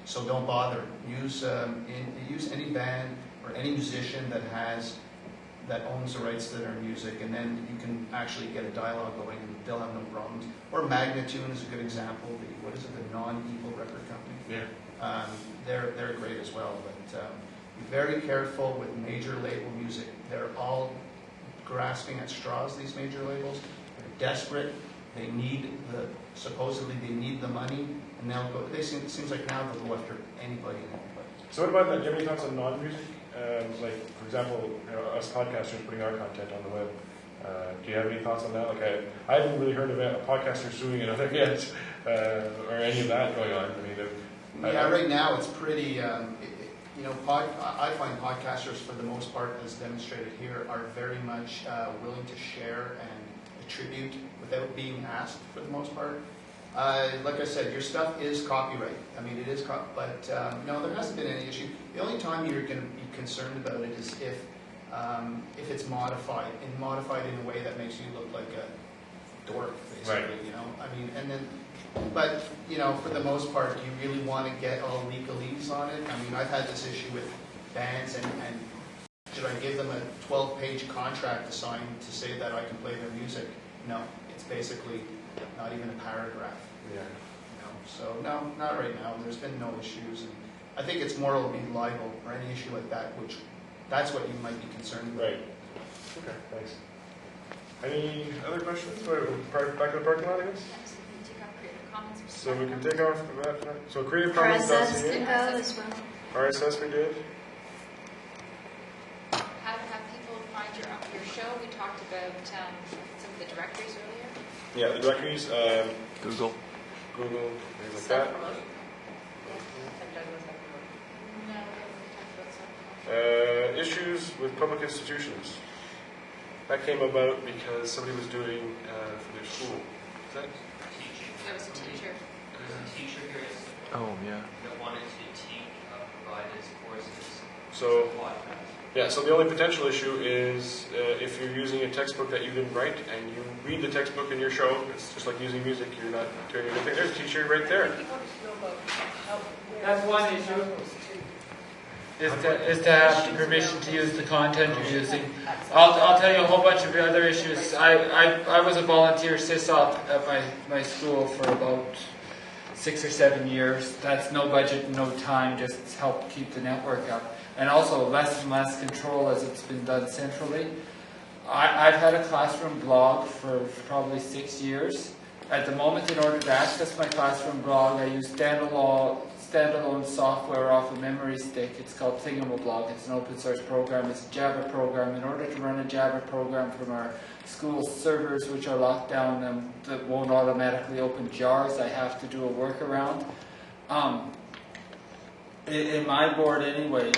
So don't bother. Use any band or any musician that owns the rights to their music, and then you can actually get a dialogue going, and they'll have no problems. Or Magnatune is a good example. The non-evil record company. Yeah. They're great as well. But be very careful with major label music. They're all grasping at straws. These major labels. They're desperate. They need supposedly they need the money, and they'll go. It seems like now they'll go after anybody and everybody. So what about that? Do you have any thoughts on non-music? Like, for example, us podcasters putting our content on the web. Do you have any thoughts on that? Like, I haven't really heard of a podcaster suing another yet, or any of that going on. I mean, right now it's pretty. I find podcasters, for the most part, as demonstrated here, are very much willing to share and attribute without being asked, for the most part. Like I said, your stuff is copyright. I mean, it is, but no, there hasn't been any issue. The only time you're going to be concerned about it is if it's modified in a way that makes you look like a dork, basically. Right. I mean, and then, but for the most part, do you really want to get all legalese on it? I mean, I've had this issue with bands, and should I give them a 12-page contract to sign to say that I can play their music? No, it's basically not even a paragraph. Yeah. So no, not right now. There's been no issues, and I think it's more it'll be libel or any issue like that, which that's what you might be concerned about. Right. Okay. Thanks. Any other questions? Back to the parking lot, I guess. So we can take off that. So Creative Commons. RSS did that as well. RSS we did. How to have people find your show. We talked about some of the directories earlier. Yeah, the directories. Google, things like that. Issues with public institutions. That came about because somebody was doing for their school. Is that? There was a teacher. There was a teacher here that wanted to provide his courses. So, yeah, so the only potential issue is if you're using a textbook that you didn't write and you read the textbook in your show, it's just like using music, you're not doing anything. There's a teacher right there. That's one issue. Is to have the permission to use the content you're using. I'll tell you a whole bunch of other issues. I was a volunteer sysop at my school for about 6 or 7 years. That's no budget, no time, just help keep the network up. And also less and less control as it's been done centrally. I've had a classroom blog for probably 6 years. At the moment, in order to access my classroom blog, I use standalone software off a memory stick. It's called Thingamablog. It's an open source program. It's a Java program. In order to run a Java program from our school servers, which are locked down that won't automatically open jars, I have to do a workaround. In my board anyway,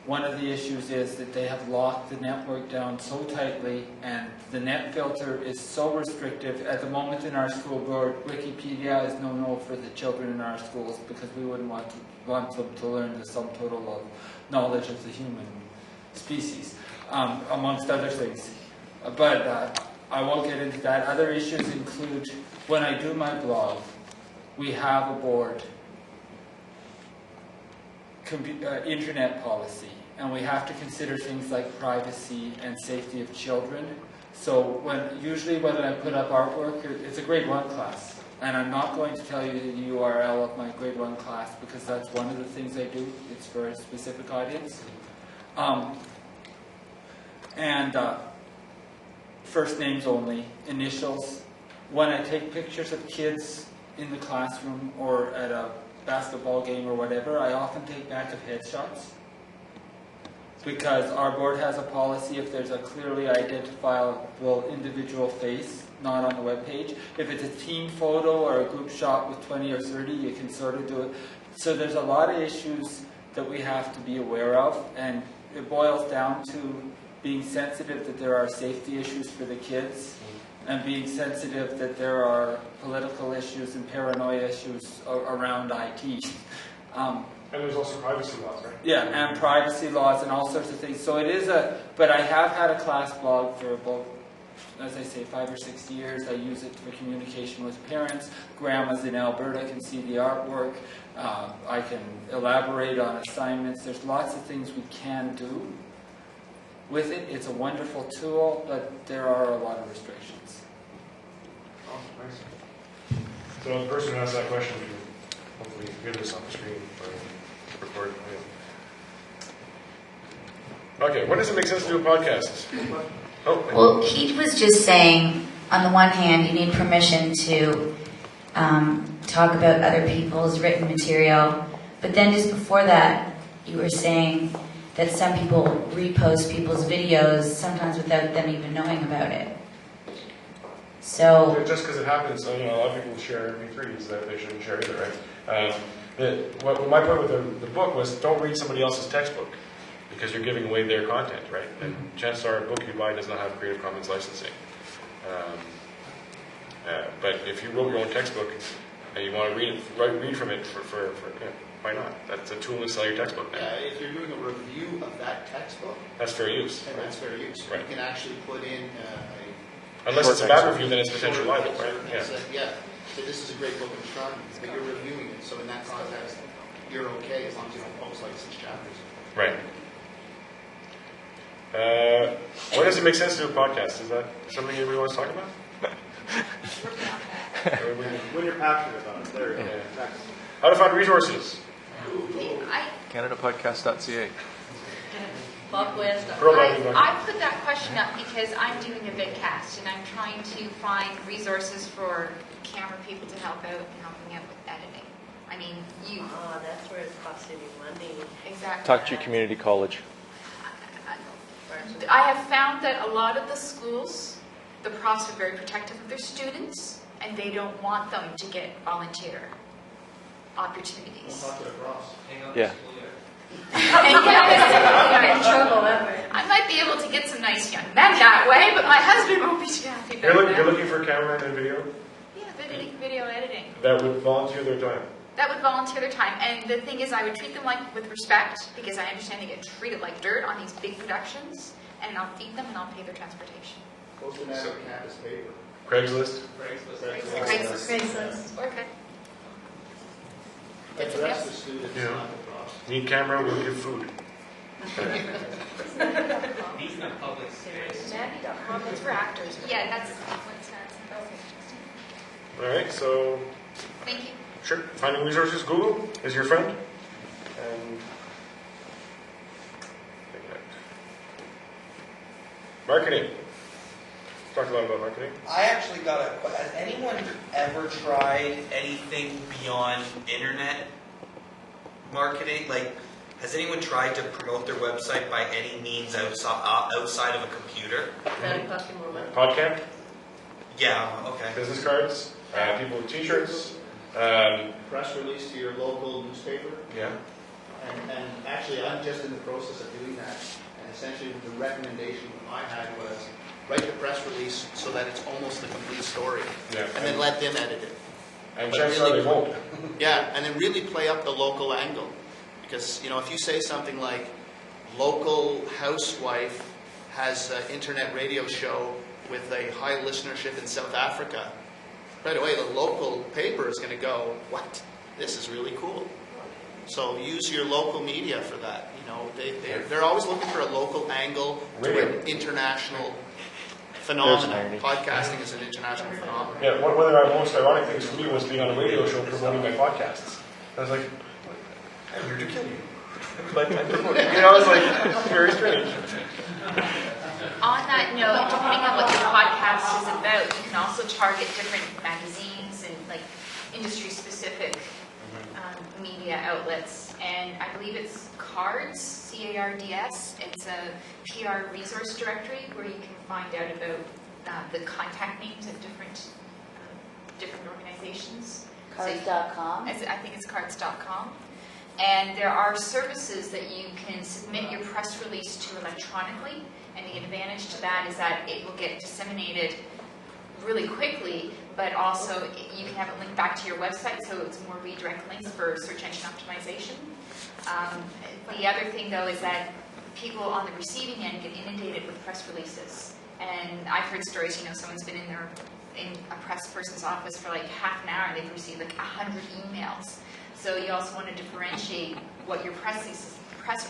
one of the issues is that they have locked the network down so tightly, and the net filter is so restrictive. At the moment in our school board, Wikipedia is no for the children in our schools because we wouldn't want them to learn the sum total of knowledge of the human species, amongst other things. But I won't get into that. Other issues include when I do my blog, we have a board internet policy, and we have to consider things like privacy and safety of children. So usually when I put up artwork, it's a grade 1 class, and I'm not going to tell you the URL of my grade 1 class because that's one of the things I do. It's for a specific audience. First names only, initials. When I take pictures of kids in the classroom or at a basketball game or whatever, I often take back of headshots. Because our board has a policy, if there's a clearly identifiable individual face, not on the webpage. If it's a team photo or a group shot with 20 or 30, you can sort of do it. So there's a lot of issues that we have to be aware of, and it boils down to being sensitive that there are safety issues for the kids, and being sensitive that there are political issues and paranoia issues around IT. And there's also privacy laws, right? Yeah, and privacy laws and all sorts of things. So it is but I have had a class blog for about, as I say, 5 or 6 years. I use it for communication with parents. Grandmas in Alberta can see the artwork. I can elaborate on assignments. There's lots of things we can do with it. It's a wonderful tool, but there are a lot of restrictions. Oh, nice. So the person who asked that question, hopefully get this on the screen or record. Okay, when does it make sense to do a podcast? Well, he was just saying, on the one hand, you need permission to talk about other people's written material, but then just before that, you were saying that some people repost people's videos, sometimes without them even knowing about it. So just because it happens, a lot of people share MP3s that they shouldn't share either, right? My point with the book was don't read somebody else's textbook because you're giving away their content, right? And chances are a book you buy does not have Creative Commons licensing. But if you wrote your own textbook and you want to read from it, why not? That's a tool to sell your textbook now. If you're doing a review of that textbook, that's fair use. And that's fair use. Right. You can actually put in unless it's a bad review, then it's potential libel, right? Yeah. So this is a great book in Toronto, but you're reviewing it, so in that context, you're okay as long as you don't post like 6 chapters. Right. When does it make sense to do a podcast? Is that something anybody wants to talk about? When you're passionate about it. There you go. How to find resources. CanadaPodcast.ca. I put that question up because I'm doing a vidcast and I'm trying to find resources for camera people to help out and helping out with editing. I mean, that's where it's costing you money. Exactly. Talk to your community college. I have found that a lot of the schools, the profs are very protective of their students and they don't want them to get volunteer opportunities. Talk to the profs. Yeah. I might be able to get some nice young men that way, but my husband won't be too happy about that. You're looking for camera and video? Yeah, video editing. That would volunteer their time? That would volunteer their time. And the thing is, I would treat them with respect, because I understand they get treated like dirt on these big productions, and I'll feed them and I'll pay their transportation. Post an ad on campus paper. Craigslist? Craigslist. Okay. Address the students, not the profs. Need camera, we'll give food. These are public space. Nabby.com, it's for actors. Yeah, that's what's All right, so. Thank you. Sure. Finding resources, Google is your friend. And marketing. Talked a lot about marketing. I actually got a question. Has anyone ever tried anything beyond internet marketing? Like, has anyone tried to promote their website by any means outside of a computer? Podcamp? Yeah, okay. Business cards, people with t-shirts. Press release to your local newspaper. Yeah. And actually, I'm just in the process of doing that. And essentially, the recommendation I had was write the press release so that it's almost the complete story. Yeah. And then let them edit it. And chances are they won't. Yeah, and then really play up the local angle. Because, if you say something like, local housewife has an internet radio show with a high listenership in South Africa, right away the local paper is going to go, what? This is really cool. So use your local media for that. You know, they're always looking for a local angle to an international phenomenon. Podcasting is an international phenomenon. Yeah, one of the most ironic things for me was being on a radio show promoting my podcasts. I was like, I'm here to kill you. But I was like, very strange. On that note, depending on what your podcast is about, you can also target different magazines and like industry-specific media outlets. And I believe it's CARDS, C-A-R-D-S. It's a PR resource directory where you can find out about the contact names of different organizations. Cards.com? I think it's cards.com. And there are services that you can submit your press release to electronically. And the advantage to that is that it will get disseminated really quickly, but also you can have it linked back to your website, so it's more redirect links for search engine optimization. The other thing, though, is that people on the receiving end get inundated with press releases. And I've heard stories, someone's been in a press person's office for like half an hour and they've received like 100 emails. So you also want to differentiate what your press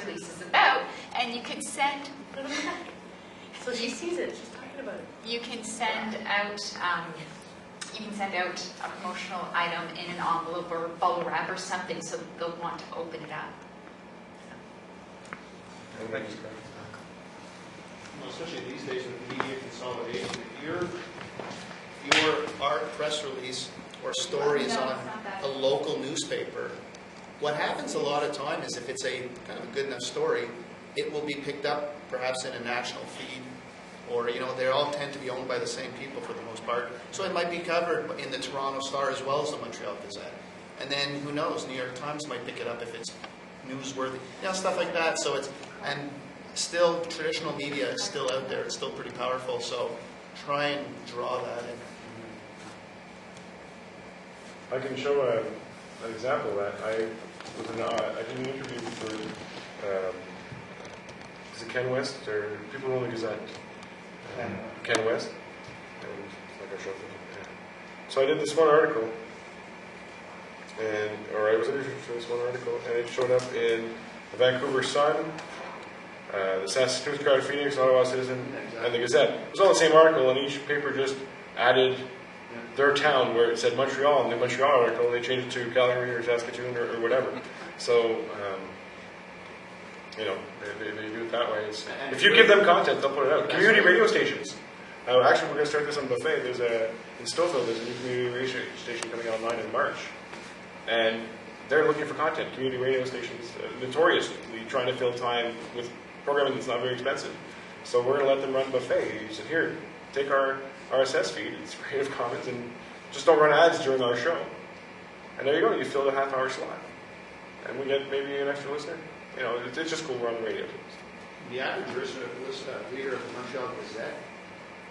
release is about, and you can send. So she sees it. She's talking about it. You can send out. A promotional item in an envelope or bubble wrap or something, so they'll want to open it up. Especially these days with media consolidation, if your art press release or story is on a local newspaper, what happens a lot of time is if it's a kind of a good enough story, it will be picked up perhaps in a national feed, or they all tend to be owned by the same people for the most part. So it might be covered in the Toronto Star as well as the Montreal Gazette. And then who knows, New York Times might pick it up if it's newsworthy, stuff like that. So and still traditional media is still out there. It's still pretty powerful. So try and draw that in. I can show an example of that. I did an interview for is it Ken West or people who know the Gazette? Ken West. And like I showed them. Yeah. So I did this one article, I was interviewed for this one article, and it showed up in the Vancouver Sun, the Saskatoon Star Phoenix, Ottawa Citizen, and the Gazette. It was all the same article, and each paper just added their town where it said Montreal in the Montreal article, and they changed it to Calgary or Saskatoon or whatever. So, they do it that way. If you give them content, they'll put it out. Community radio stations. Actually, we're going to start this on Buffet. In Stouffville, there's a new community radio station coming online in March. And they're looking for content. Community radio stations, notoriously trying to fill time with programming that's not very expensive. So we're going to let them run Buffet. You said, here, take our RSS feed, it's Creative Commons, and just don't run ads during our show. And there you go, you filled a half-hour slot. And we get maybe an extra listener. It's just cool we're on the radio. The average reader of the Montreal Gazette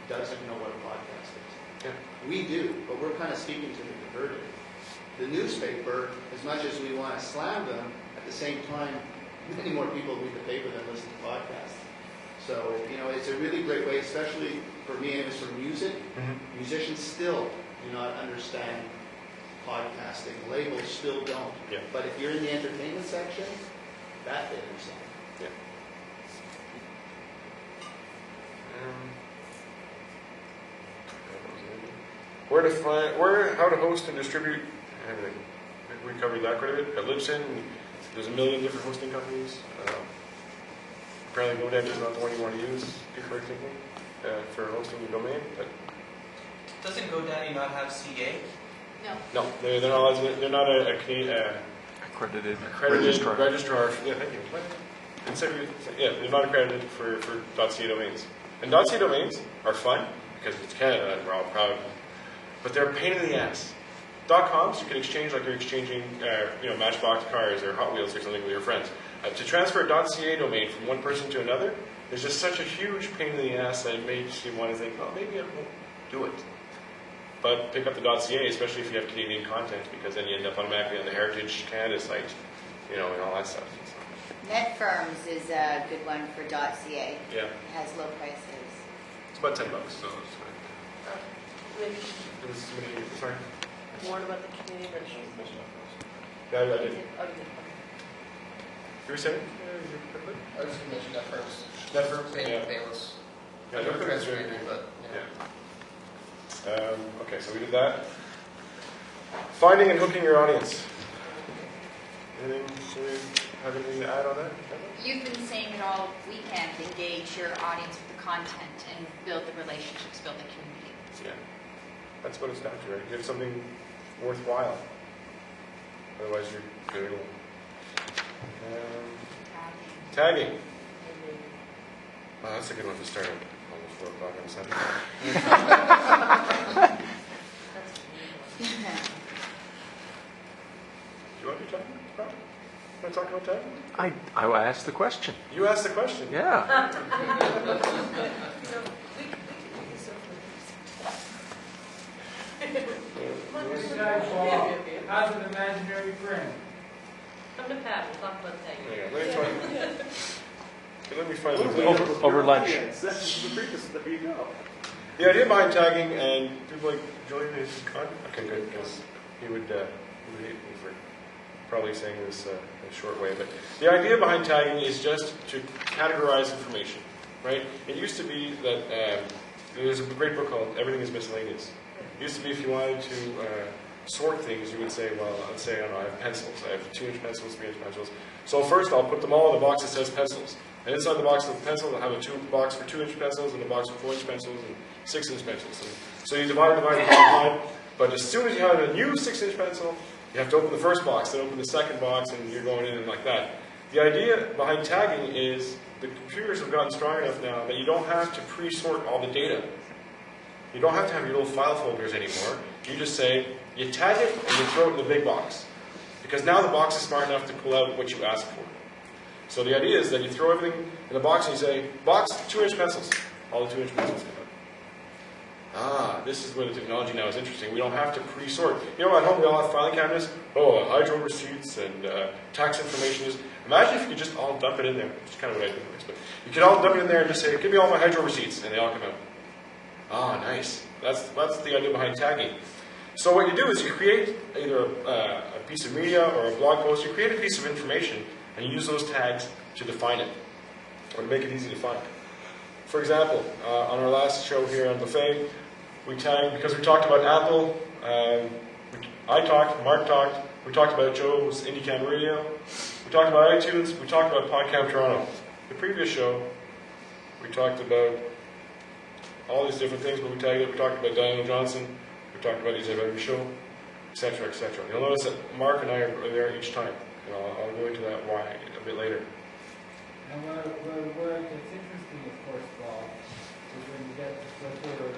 doesn't know what a podcast is. Yeah. We do, but we're kind of speaking to the converted. The newspaper, as much as we want to slam them, at the same time, many more people read the paper than listen to podcasts. So, it's a really great way, especially for me, and it was for music. Mm-hmm. Musicians still do not understand podcasting. Labels still don't. Yeah. But if you're in the entertainment section, that they understand. Yeah. How to host and distribute everything. We covered that quite a bit. At Libsyn, there's a million different hosting companies. Apparently GoDaddy is not the one you want to use, people are thinking, for hosting your domain. But doesn't GoDaddy not have CA? No. No, they're not. They're not a Canadian accredited registrar. Yeah, thank you. They're not accredited for .ca domains. And .ca domains are fun because it's Canada and we're all proud. But they're a pain in the ass. .coms you can exchange like you're exchanging, Matchbox cars or Hot Wheels or something with your friends. To transfer a .ca domain from one person to another is just such a huge pain in the ass that it makes you want to think, maybe I won't do it. But pick up the .ca, especially if you have Canadian content, because then you end up automatically on the Heritage Canada site, and all that stuff. NetFirms is a good one for .ca. Yeah. It has low prices. It's about $10, so it's fine. Maybe There was somebody, sorry. more about the community that she. Yeah, I did. Oh, you did, okay. You were saying? I was just going to mention that first. Never, Payment payments. Yeah, never Transfer agent, but, Okay, so we did that. Finding and hooking your audience. Anything to add on that? You've been saying it all weekend, engage your audience with the content and build the relationships, build the community. Yeah. That's what it's down to, right? Give something worthwhile. Otherwise you're doing tagging. Oh, that's a good one to start at almost 4 o'clock on Sunday. Do you want to be talking about? Want to talk about tagging? I asked the question. You asked the question. Yeah. How's an imaginary friend? Come to Pat, we'll talk about tagging. Yeah, let me try. Okay, let me find Over lunch. There you go. The idea behind tagging, and people like Julian is okay, good, because he would hate me for probably saying this in a short way. But the idea behind tagging is just to categorize information, right? It used to be that there's a great book called Everything is Miscellaneous. It used to be if you wanted to sort things, you would say, well, let's say, I don't know, I have pencils. I have 2-inch pencils, 3-inch pencils. So first I'll put them all in the box that says pencils. And inside the box of the pencil, I'll have a box for 2-inch pencils and a box for 4-inch pencils and 6-inch pencils. And so you divide. But as soon as you have a new 6-inch pencil, you have to open the first box, then open the second box, and you're going in and like that. The idea behind tagging is the computers have gotten strong enough now that you don't have to pre-sort all the data. You don't have to have your little file folders anymore. You just say, you tag it and you throw it in the big box. Because now the box is smart enough to pull out what you asked for. So the idea is that you throw everything in the box and you say, box, 2-inch pencils. All the 2-inch pencils come out. Ah, this is where the technology now is interesting. We don't have to pre-sort. You know, at home we all have filing cabinets. Oh, hydro receipts and tax information. Imagine if you could just all dump it in there. Which is kind of what I do anyways. But you could all dump it in there and just say, give me all my hydro receipts. And they all come out. Ah, nice. That's the idea behind tagging. So what you do is you create either a piece of media or a blog post. You create a piece of information and you use those tags to define it or to make it easy to find. For example, on our last show here on Buffet, we tagged, because we talked about Apple, I talked, Mark talked, we talked about Joe's IndieCam Radio, we talked about iTunes, we talked about Podcamp Toronto. The previous show, we talked about all these different things, but we tagged it, we talked about Diana Johnson, we talked about Easy Every Show, etc., etc. You'll notice that Mark and I are there each time. And I'll go into that why a bit later. And where it gets interesting, of course, Bob, is when you get the Flickr.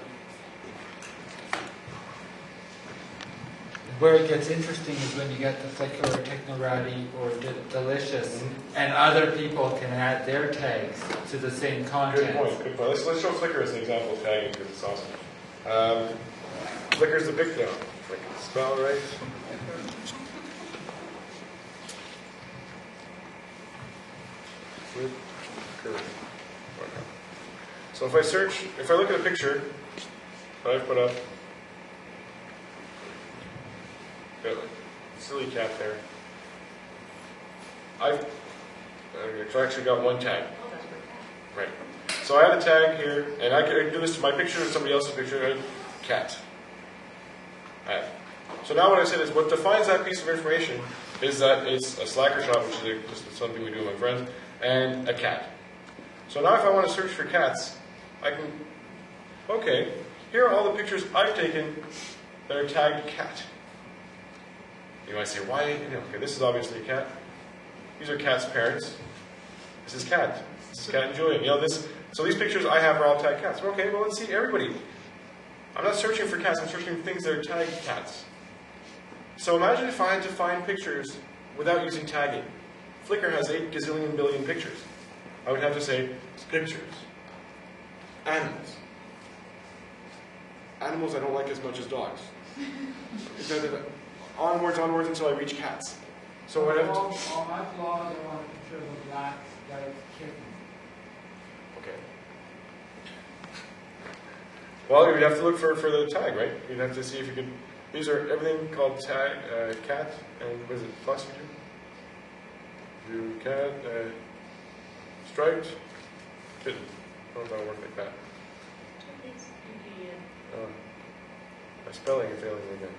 Where it gets interesting is when you get the Flickr or Technorati or Delicious, and other people can add their tags to the same content. Good point. Good point. Let's show Flickr as an example of tagging because it's awesome. Flickr's the big thing. If I can spell right. So if I search, if I look at a picture that I've put up, got a silly cat there. I've actually got one tag. Right. So I have a tag here, and I can do this to my picture or somebody else's picture, right? Cat. So now what I said is, what defines that piece of information is that it's a slacker shot, which is just something we do with my friends, and a cat. So now if I want to search for cats, I can, okay, here are all the pictures I've taken that are tagged cat. You might say, why, okay, this is obviously a cat. These are cat's parents. This is cat. This is Cat and Julian. So these pictures I have are all tagged cats. Okay, well, let's see everybody. I'm not searching for cats, I'm searching for things that are tagged cats. So imagine if I had to find pictures without using tagging. Flickr has 8 gazillion billion pictures. I would have to say, pictures. Animals. Animals I don't like as much as dogs. Onwards until I reach cats. So I have to... On my blog, I want a picture of a black kitten. Okay. Well, you'd have to look for the tag, right? You'd have to see if you could. These are everything called tag, cat, and what is it? Plus you do cat, striped, kitten. I don't know if that'll work like that. My spelling is failing again.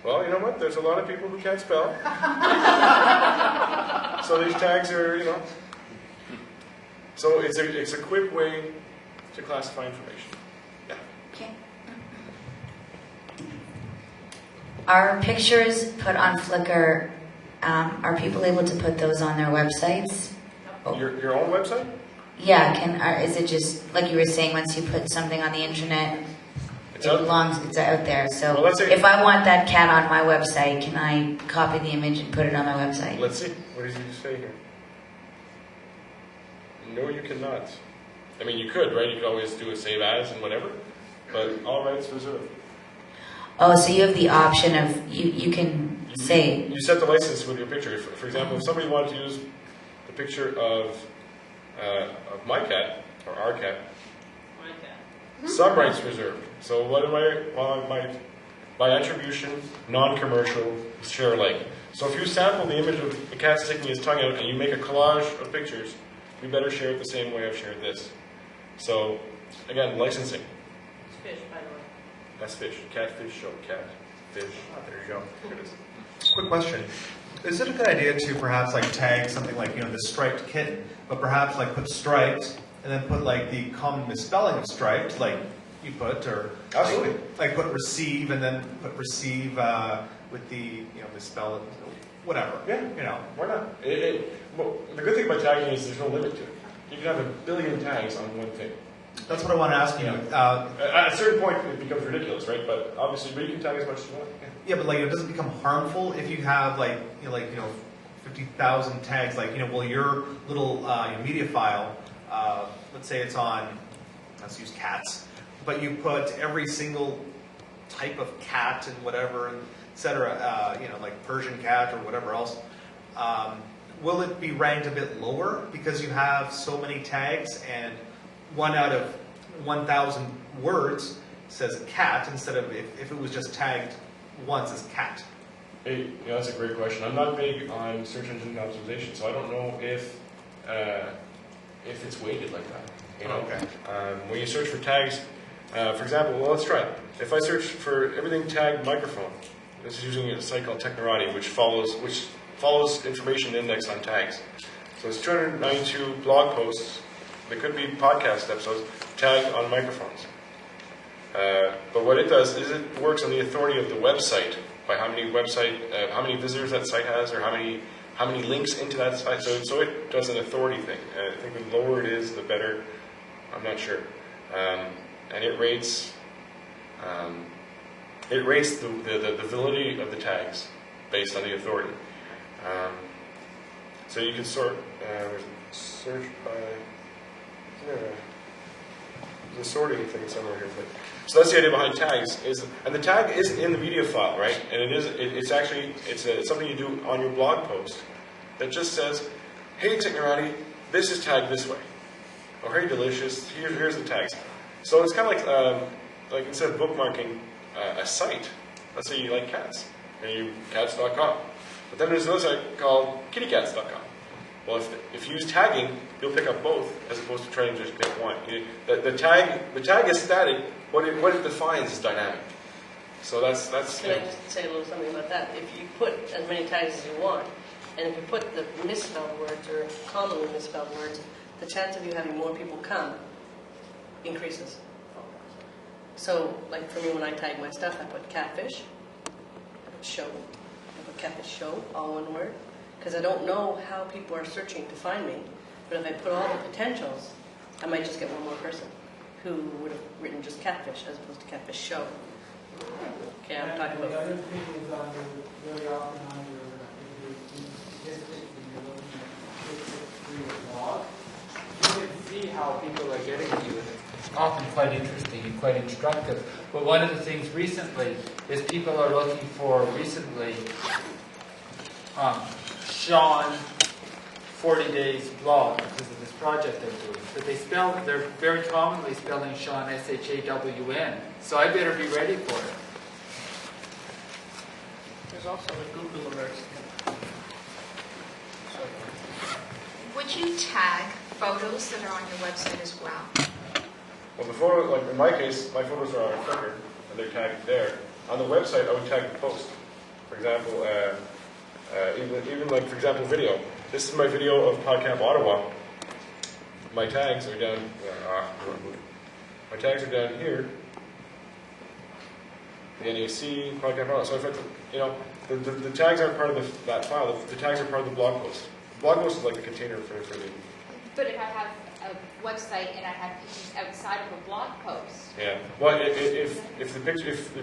Well, you know what? There's a lot of people who can't spell. So these tags are, you know. So it's a quick way to classify information. Yeah. Okay. Are pictures put on Flickr, are people able to put those on their websites? Your own website? Yeah, is it just, like you were saying, once you put something on the internet, it's out there. So well, if I want that cat on my website, can I copy the image and put it on my website? Let's see. What does he say here? No, you cannot. I mean, you could, right? You could always do a save as and whatever, but all rights reserved. Oh, so you have the option of, you can say... You set the license with your picture. For example, if somebody wanted to use the picture of my cat, or our cat, some rights reserved. So what am I, by attribution, non-commercial, share alike. So if you sample the image of the cat sticking his tongue out and you make a collage of pictures, you better share it the same way I've shared this. So, again, licensing. It's fish, by the way. That's fish. Catfish show. Cat, fish. There you go. Here it is. Quick question. Is it a good idea to perhaps like tag something like, you know, the striped kitten, but perhaps like put striped and then put like the common misspelling of striped, like you put, or absolutely, like put receive and then put receive with the, you know, misspell it, whatever. Yeah, you know, why not? Well, the good thing about tagging is there's no limit to it. You can have a billion tags on one thing. That's what I want to ask you. At a certain point, it becomes ridiculous, right? But obviously, you can tag as much as you want. Yeah, but like, it doesn't become harmful if you have like, 50,000 tags. Like, well, your little media file, let's say it's on, let's use cats, but you put every single type of cat and whatever, et cetera, like Persian cat or whatever else. Will it be ranked a bit lower because you have so many tags and 1 out of 1,000 words says cat instead of if it was just tagged once as cat? Hey, that's a great question. I'm not big on search engine optimization, so I don't know if it's weighted like that. Okay. When you search for tags, for example, well, let's try it. If I search for everything tagged microphone, this is using a site called Technorati, which follows information indexed on tags. So it's 292 blog posts. There could be podcast episodes tagged on microphones. But what it does is it works on the authority of the website, by how many visitors that site has, or how many links into that site. So it does an authority thing. I think the lower it is, the better. I'm not sure. And it rates the validity of the tags based on the authority. So you can search by. There's a sorting thing somewhere here, but so that's the idea behind tags. And the tag isn't in the media file, right? And it's something you do on your blog post that just says, "Hey Technorati, this is tagged this way," or "Hey Delicious, here's the tags." So it's kind of like instead of bookmarking a site, let's say you like cats and you cats.com, but then there's another site called kittycats.com. Well, if you use tagging, you'll pick up both as opposed to trying to just pick one. The tag is static. What it defines is dynamic. So that's. Can I just say a little something about that? If you put as many tags as you want, and if you put the misspelled words or commonly misspelled words, the chance of you having more people come increases. So, like for me, when I tag my stuff, I put catfish, I put show, I put catfish show, all one word. Because I don't know how people are searching to find me, but if I put all the potentials, I might just get one more person who would have written just catfish as opposed to catfish show. Okay, I'm talking about. The other thing is very often on your statistics when you're looking at statistics through your blog, you can see how people are getting to you. It's often quite interesting and quite instructive. But one of the things recently is people are looking for Sean 40 Days blog because of this project they're doing. But they're very commonly spelling Shawn S-H-A-W-N. So I better be ready for it. There's also a Google alert. Would you tag photos that are on your website as well? Well, the photo, like in my case, my photos are on Flickr, and they're tagged there. On the website, I would tag the post. For example, even like, for example, video. This is my video of Podcamp Ottawa. My tags are down, my tags are down here. The NAC, Podcamp Ottawa. So if I, the tags aren't part of that file. The tags are part of the blog post. The blog post is like a container for the... But if I have a website and I have pictures outside of a blog post. Yeah. Well, if the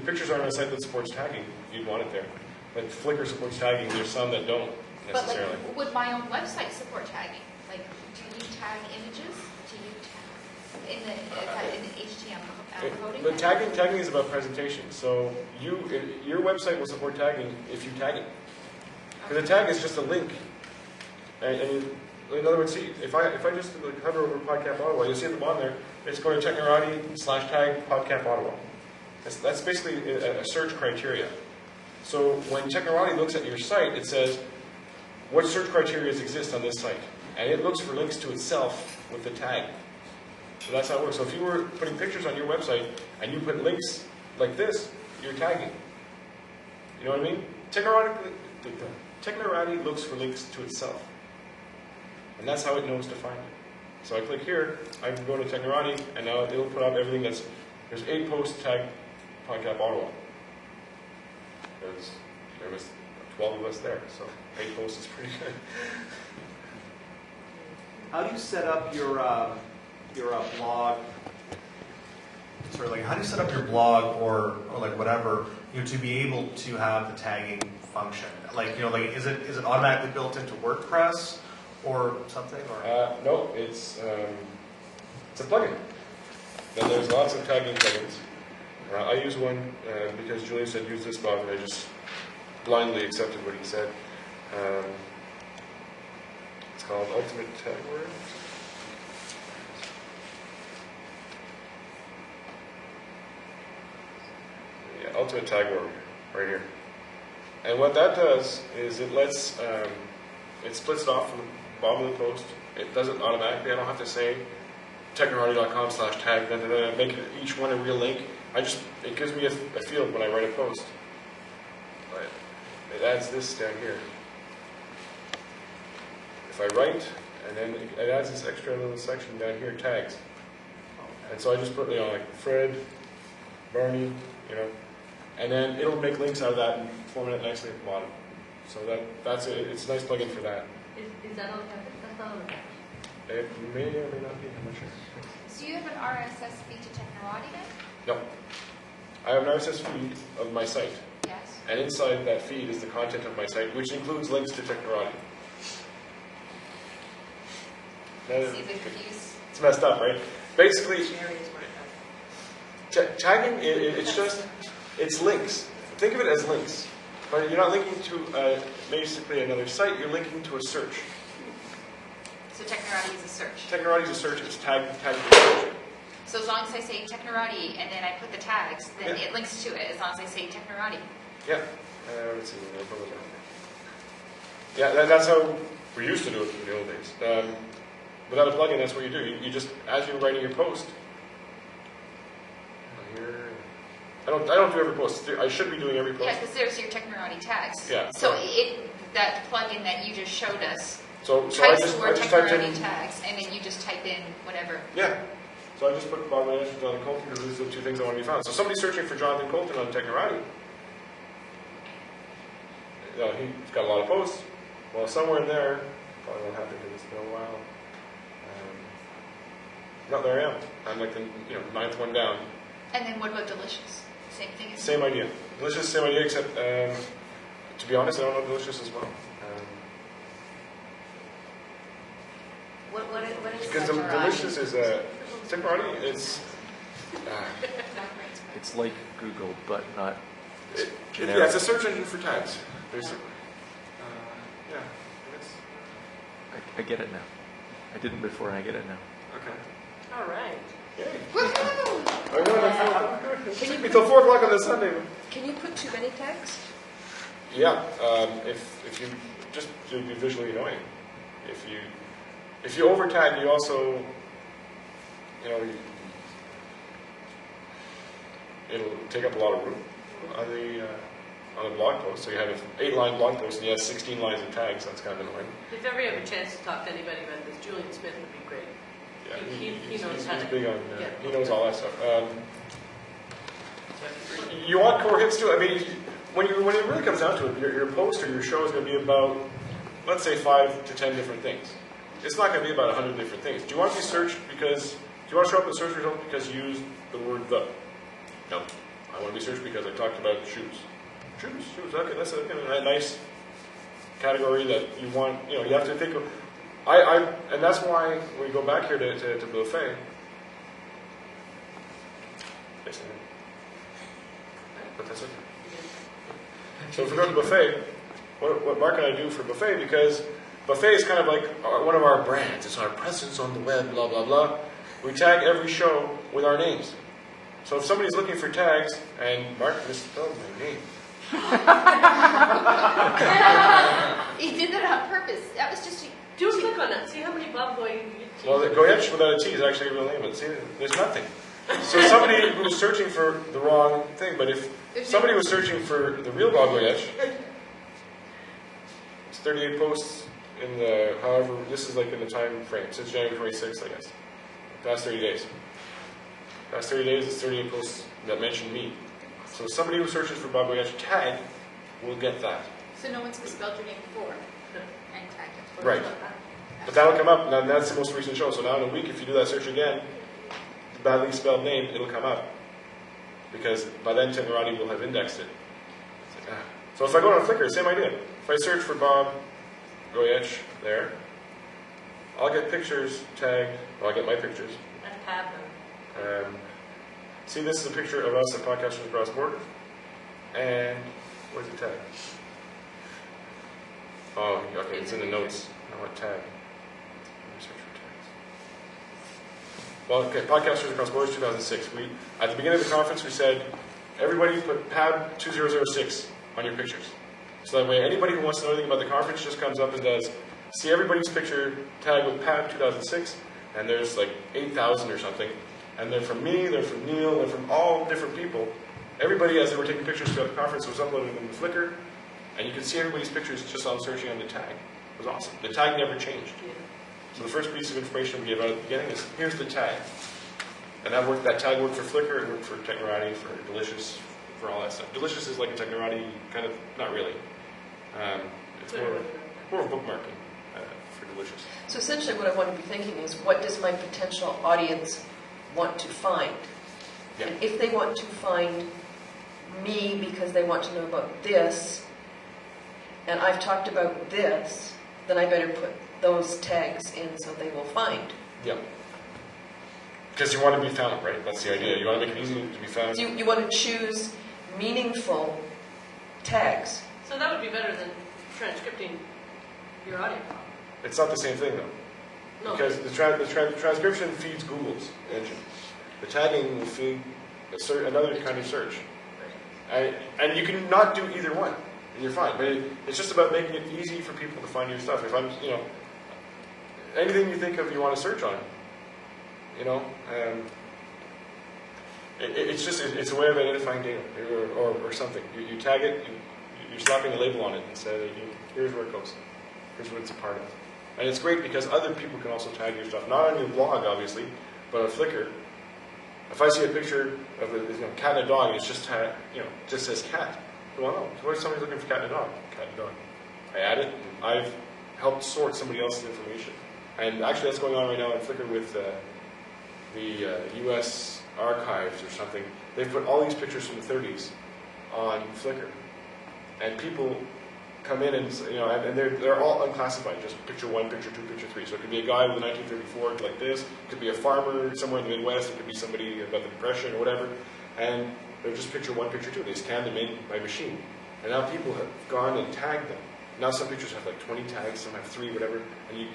pictures aren't on a site that supports tagging, you'd want it there. But Flickr supports tagging. There's some that don't necessarily. But like, would my own website support tagging? Like, do you tag images? Do you tag in the HTML coding? But tagging is about presentation. So your website will support tagging if you tag it. Because a tag is just a link. And in other words, see, if I just hover over Podcamp Ottawa, you'll see at the bottom there, it's going to Technorati/tag Podcamp Ottawa. That's basically a search criteria. So when Technorati looks at your site, it says, what search criteria exist on this site? And it looks for links to itself with the tag. So that's how it works. So if you were putting pictures on your website and you put links like this, you're tagging. You know what I mean? Technorati looks for links to itself. And that's how it knows to find it. So I click here, I can go to Technorati, and now it'll put up everything there's 8 posts tagged Podcamp Ottawa. There was 12 of us there, so 8 posts is pretty good. How do you set up your blog? Sorry, like how do you set up your blog or like whatever, to be able to have the tagging function? Like is it automatically built into WordPress or something? Or no, it's a plugin. Then there's lots of tagging plugins. I use one because Julian said use this blog, and I just blindly accepted what he said. It's called Ultimate Tag Word. Yeah, Ultimate Tag Word, right here. And what that does is it lets, it splits it off from the bottom of the post. It does it automatically. I don't have to say technorati.com/tag, make each one a real link. It gives me a field when I write a post. It adds this down here. If I write, and then it adds this extra little section down here, tags. And so I just put, like Fred, Barney, and then it'll make links out of that and format it nicely at the bottom. So that's it. It's a nice plugin for that. Is that on the package? That's not on the package. It may or may not be, I'm not sure. So you have an RSS feed to Technorati then? No. I have an RSS feed of my site. Yes. And inside that feed is the content of my site, which includes links to Technorati. It's messed up, right? Basically, tagging, it's links. Think of it as links. But you're not linking to basically another site, you're linking to a search. So Technorati is a search. Technorati is a search, it's tagged for search. So as long as I say Technorati and then I put the tags, then it links to it, as long as I say Technorati. Yeah. Let's see. Yeah, that's how we used to do it in the old days. Without a plugin, that's what you do. You just, as you're writing your post, here, I don't do every post. I should be doing every post. Yeah, because there's your Technorati tags. Yeah. So that plugin that you just showed us so types I the word just typed Technorati in tags, and then you just type in whatever. Yeah. So I just put Bob Williams and Jonathan Colton because these are the 2 things I want to be found. So somebody's searching for Jonathan Colton on Technorati. He's got a lot of posts. Well, somewhere in there, probably won't happen because it's been a while. No, there I am. I'm like the 9th one down. And then what about Delicious? Same thing. Same idea. Delicious, same idea, except to be honest, I don't know Delicious as well. What is because Delicious is Technorati. It's like Google, but not. Yeah, it's a search engine for tags, basically. Yeah. I I get it now. I didn't before, and I get it now. Okay. All right. I know that's it took me till 4 o'clock on the Sunday. Can you put too many tags? Yeah, if you just to be visually annoying. If you over tag, you also, it'll take up a lot of room on a blog post. So you have an 8-line blog post and you have 16 lines of tags. That's kind of annoying. If ever you have a chance to talk to anybody about this, Julian Smith would be great. Yeah, he knows he's how to big on. get He knows all that stuff. You want core hits too. I mean, when it really comes down to it, your post or your show is going to be about, let's say, 5 to 10 different things. It's not going to be about 100 different things. Do you want to be searched because? Do you want to show up in the search results because you used the word "the"? No. I want to be searched because I talked about shoes. Shoes. Okay, that's a nice category that you want. You have to think of. And that's why when we go back here to buffet. Yes, but that's okay. So if we go to buffet, what Mark and I do for buffet, because buffet is kind of like one of our brands. It's our presence on the web, blah, blah, blah. We tag every show with our names. So if somebody's looking for tags, and Mark misspelled my name. He did that on purpose. That was just... Do click on that. See how many Bob Boy... Well, the Goyetch without a T is actually a real name, but see, there's nothing. So somebody who's searching for the wrong thing, but if somebody was searching for the real Bob Goyetch, it's 38 posts in the, however, this is like in the time frame, since January 26th, I guess. Past 30 days. Past 30 days is 38 posts that mention me. So somebody who searches for Bob Goyetch tag will get that. So no one's misspelled your name before and tagged it. Right. But that'll come up, and that's the most recent show. So now in a week, if you do that search again, the badly spelled name, it'll come up. Because by then, Technorati will have indexed it. It's like, So if I go on Flickr, same idea. If I search for Bob Goyetch there, I'll get pictures tagged. Well, I'll get my pictures. That's Pablo. See, this is a picture of us at Podcasters Across Borders. And where's the tag? Oh, okay, it's in the notes. I want tag. Let me search for tags. Well, okay, Podcasters Across Borders 2006. At the beginning of the conference, we said, everybody put PAB 2006 on your pictures. So that way, anybody who wants to know anything about the conference just comes up and does, see everybody's picture tagged with PAB 2006, and there's like 8,000 or something. And they're from me, they're from Neil, they're from all different people. Everybody, as they were taking pictures throughout the conference, was uploading them to Flickr. And you could see everybody's pictures just on searching on the tag. It was awesome. The tag never changed. So the first piece of information we gave out at the beginning is, here's the tag. And that tag worked for Flickr, it worked for Technorati, for Delicious, for all that stuff. Delicious is like a Technorati kind of, not really. It's more of bookmarking for Delicious. So essentially what I want to be thinking is, what does my potential audience want to find? Yeah. And if they want to find me because they want to know about this, and I've talked about this, then I better put those tags in so they will find. Yeah. Because you want to be found, right? That's the idea. You want to make it easy to be found. So you want to choose meaningful tags. So that would be better than transcripting your audio. It's not the same thing, though. No. Because the transcription feeds Google's engine. The tagging will feed another kind of search. And you can not do either one, and you're fine. But it's just about making it easy for people to find your stuff. If I'm, anything you think of you want to search on, it's a way of identifying data or something. You tag it, you're slapping a label on it and say, here's where it goes. Here's what it's a part of. And it's great because other people can also tag your stuff. Not on your blog, obviously, but on Flickr. If I see a picture of a cat and a dog, and it's just just says cat. Well, no. What if somebody's looking for cat and a dog? Cat and a dog. I add it. And I've helped sort somebody else's information. And actually, that's going on right now on Flickr with the U.S. archives or something. They've put all these pictures from the 30s on Flickr, and people come in and and they're all unclassified. Just picture 1, picture 2, picture 3. So it could be a guy with a 1934 like this. It could be a farmer somewhere in the Midwest. It could be somebody about the Depression or whatever. And they're just picture 1, picture 2. They scanned them in by machine. And now people have gone and tagged them. Now some pictures have like 20 tags, some have 3, whatever. And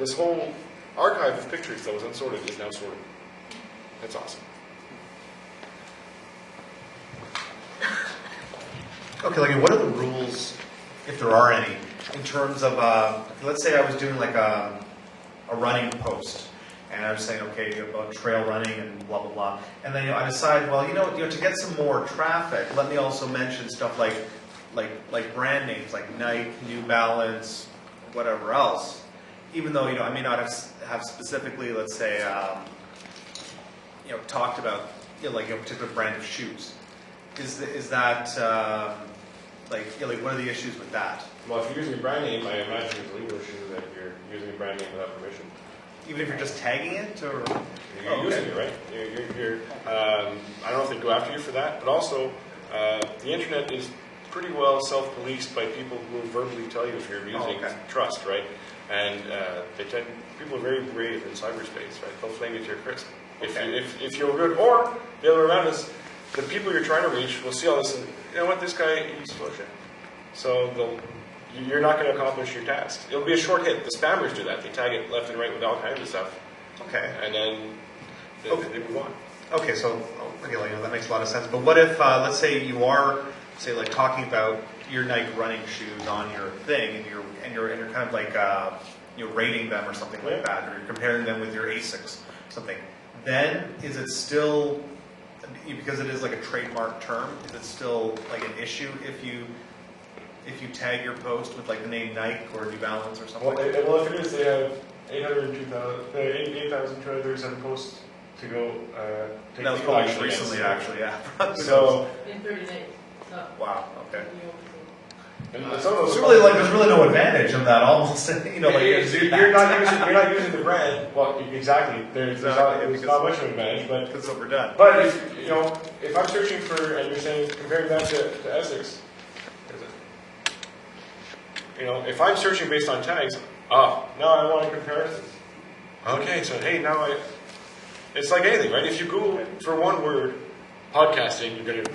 this whole archive of pictures that was unsorted is now sorted. That's awesome. Okay, like what are the rules, if there are any, in terms of, let's say I was doing like a running post, and I was saying, okay, about trail running and blah, blah, blah, and then I decide, well, to get some more traffic, let me also mention stuff like brand names, like Nike, New Balance, whatever else, even though, I may not have specifically, let's say, talked about, like a particular brand of shoes. Is that, what are the issues with that? Well, if you're using a brand name, I imagine it's a legal issue that you're using a brand name without permission. Even if you're just tagging it, or you're using it, right? I don't know if they go after you for that, but also the internet is pretty well self-policed by people who will verbally tell you if you're using trust, right? And people are very brave in cyberspace, right? They'll flame you to your crisp if you're good, or the other way around is the people you're trying to reach will see all this and, you know what, this guy, he's full of shit. So you're not going to accomplish your task. It'll be a short hit. The spammers do that. They tag it left and right with all kinds of stuff. Okay. And then they move on. Okay, so that makes a lot of sense. But what if, let's say you are, say, like talking about your Nike running shoes on your thing, and you're kind of like rating them or something like that, or you're comparing them with your Asics, something. Then is it still, because it is like a trademark term, is it still like an issue if you tag your post with like the name Nike or New Balance or something? Well, if it is, they have 8,237 posts to go. That was published recently, actually, yeah. So in 30 days. Wow. Okay. And there's really no advantage in that. Almost, you're not using the brand. Well, exactly. There's not much of an advantage, but it's overdone. But if I'm searching for, and you're saying comparing that to Essex, if I'm searching based on tags, now I want to compare Essex. Okay, so hey, it's like anything, right? If you Google for one word, podcasting, you're going to.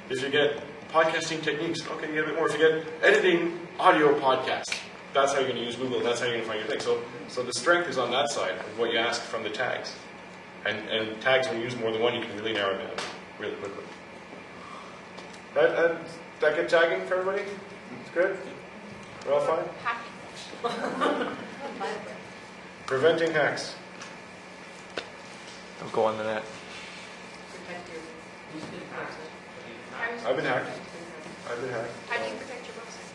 If you get podcasting techniques, okay, you get a bit more. If you get editing audio podcast, that's how you're going to use Google, and that's how you're going to find your thing. So the strength is on that side of what you ask from the tags. And tags, when you use more than one, you can really narrow it down really quickly. That good tagging for everybody? It's good? We're all fine? Preventing hacks. Don't go on the net. I've been hacked. How do you protect your website?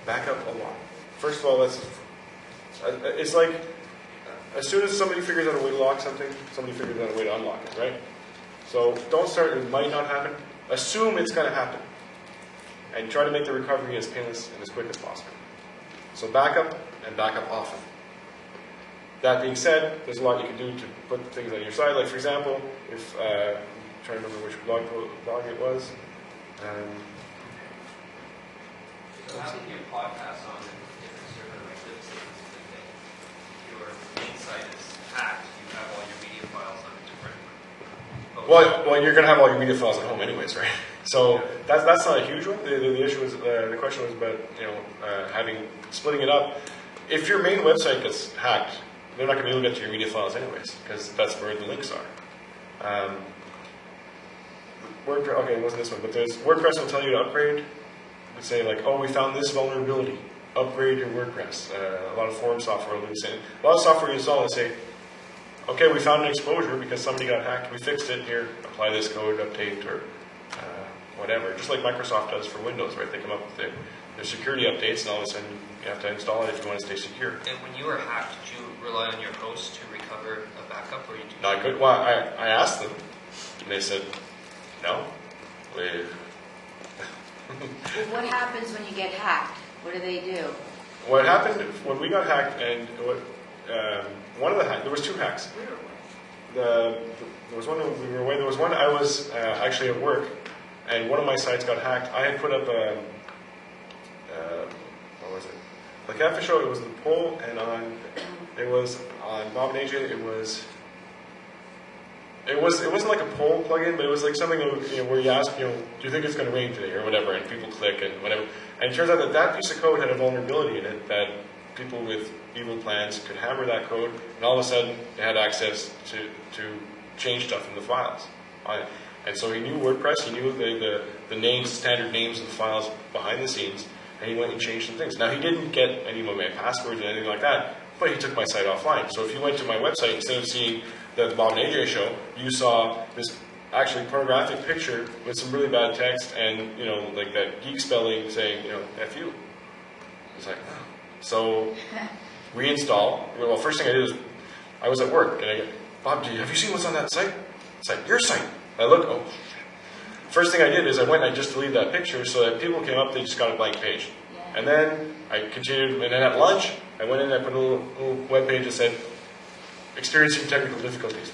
Back up a lot. First of all, it's like as soon as somebody figures out a way to lock something, somebody figures out a way to unlock it, right? So don't start, it might not happen. Assume it's going to happen. And try to make the recovery as painless and as quick as possible. So back up and back up often. That being said, there's a lot you can do to put things on your site. Like for example, if I'm trying to remember which blog it was. So how can you podcast on a different server like this? If your main site is hacked, you have all your media files on a different host. Well, you're going to have all your media files at home anyways, right? So that's not a huge one. The issue was the question was about splitting it up. If your main website gets hacked, they're not going to be able to get to your media files anyways because that's where the links are. WordPress, okay, it wasn't this one, but WordPress will tell you to upgrade. They say like, oh, we found this vulnerability. Upgrade your WordPress. A lot of forum software will be saying. A lot of software you install and say, okay, we found an exposure because somebody got hacked. We fixed it. Here, apply this code, update, or whatever. Just like Microsoft does for Windows, right? They come up with their security updates, and all of a sudden you have to install it if you want to stay secure. And when you were hacked, did you rely on your host to recover a backup, or you? No, I could. Well, I asked them, and they said, no. Well, what happens when you get hacked? What do they do? What happened when we got hacked, and one of the there was two hacks. There was one we were away. There was one I was actually at work, and one of my sites got hacked. I had put up what was it? The Campfire show. It was the poll, and on Bob and AJ. It wasn't like a poll plugin, but it was like something where you ask, do you think it's going to rain today or whatever, and people click and whatever. And it turns out that piece of code had a vulnerability in it that people with evil plans could hammer that code, and all of a sudden they had access to change stuff in the files. And so he knew WordPress, he knew the names, standard names of the files behind the scenes, and he went and changed some things. Now, he didn't get any of my passwords or anything like that, but he took my site offline. So if you went to my website, instead of seeing the Bob and AJ show, you saw this actually pornographic picture with some really bad text and, you know, like that geek spelling saying, you know, F you. It's like, oh. So reinstall. Well, first thing I did is, I was at work, and I go, Bob, have you seen what's on that site? It's like, your site. I look, oh. First thing I did is I went and I just deleted that picture so that people came up, they just got a blank page. Yeah. And then I continued, and then at lunch, I went in and I put a little web page that said, experiencing technical difficulties.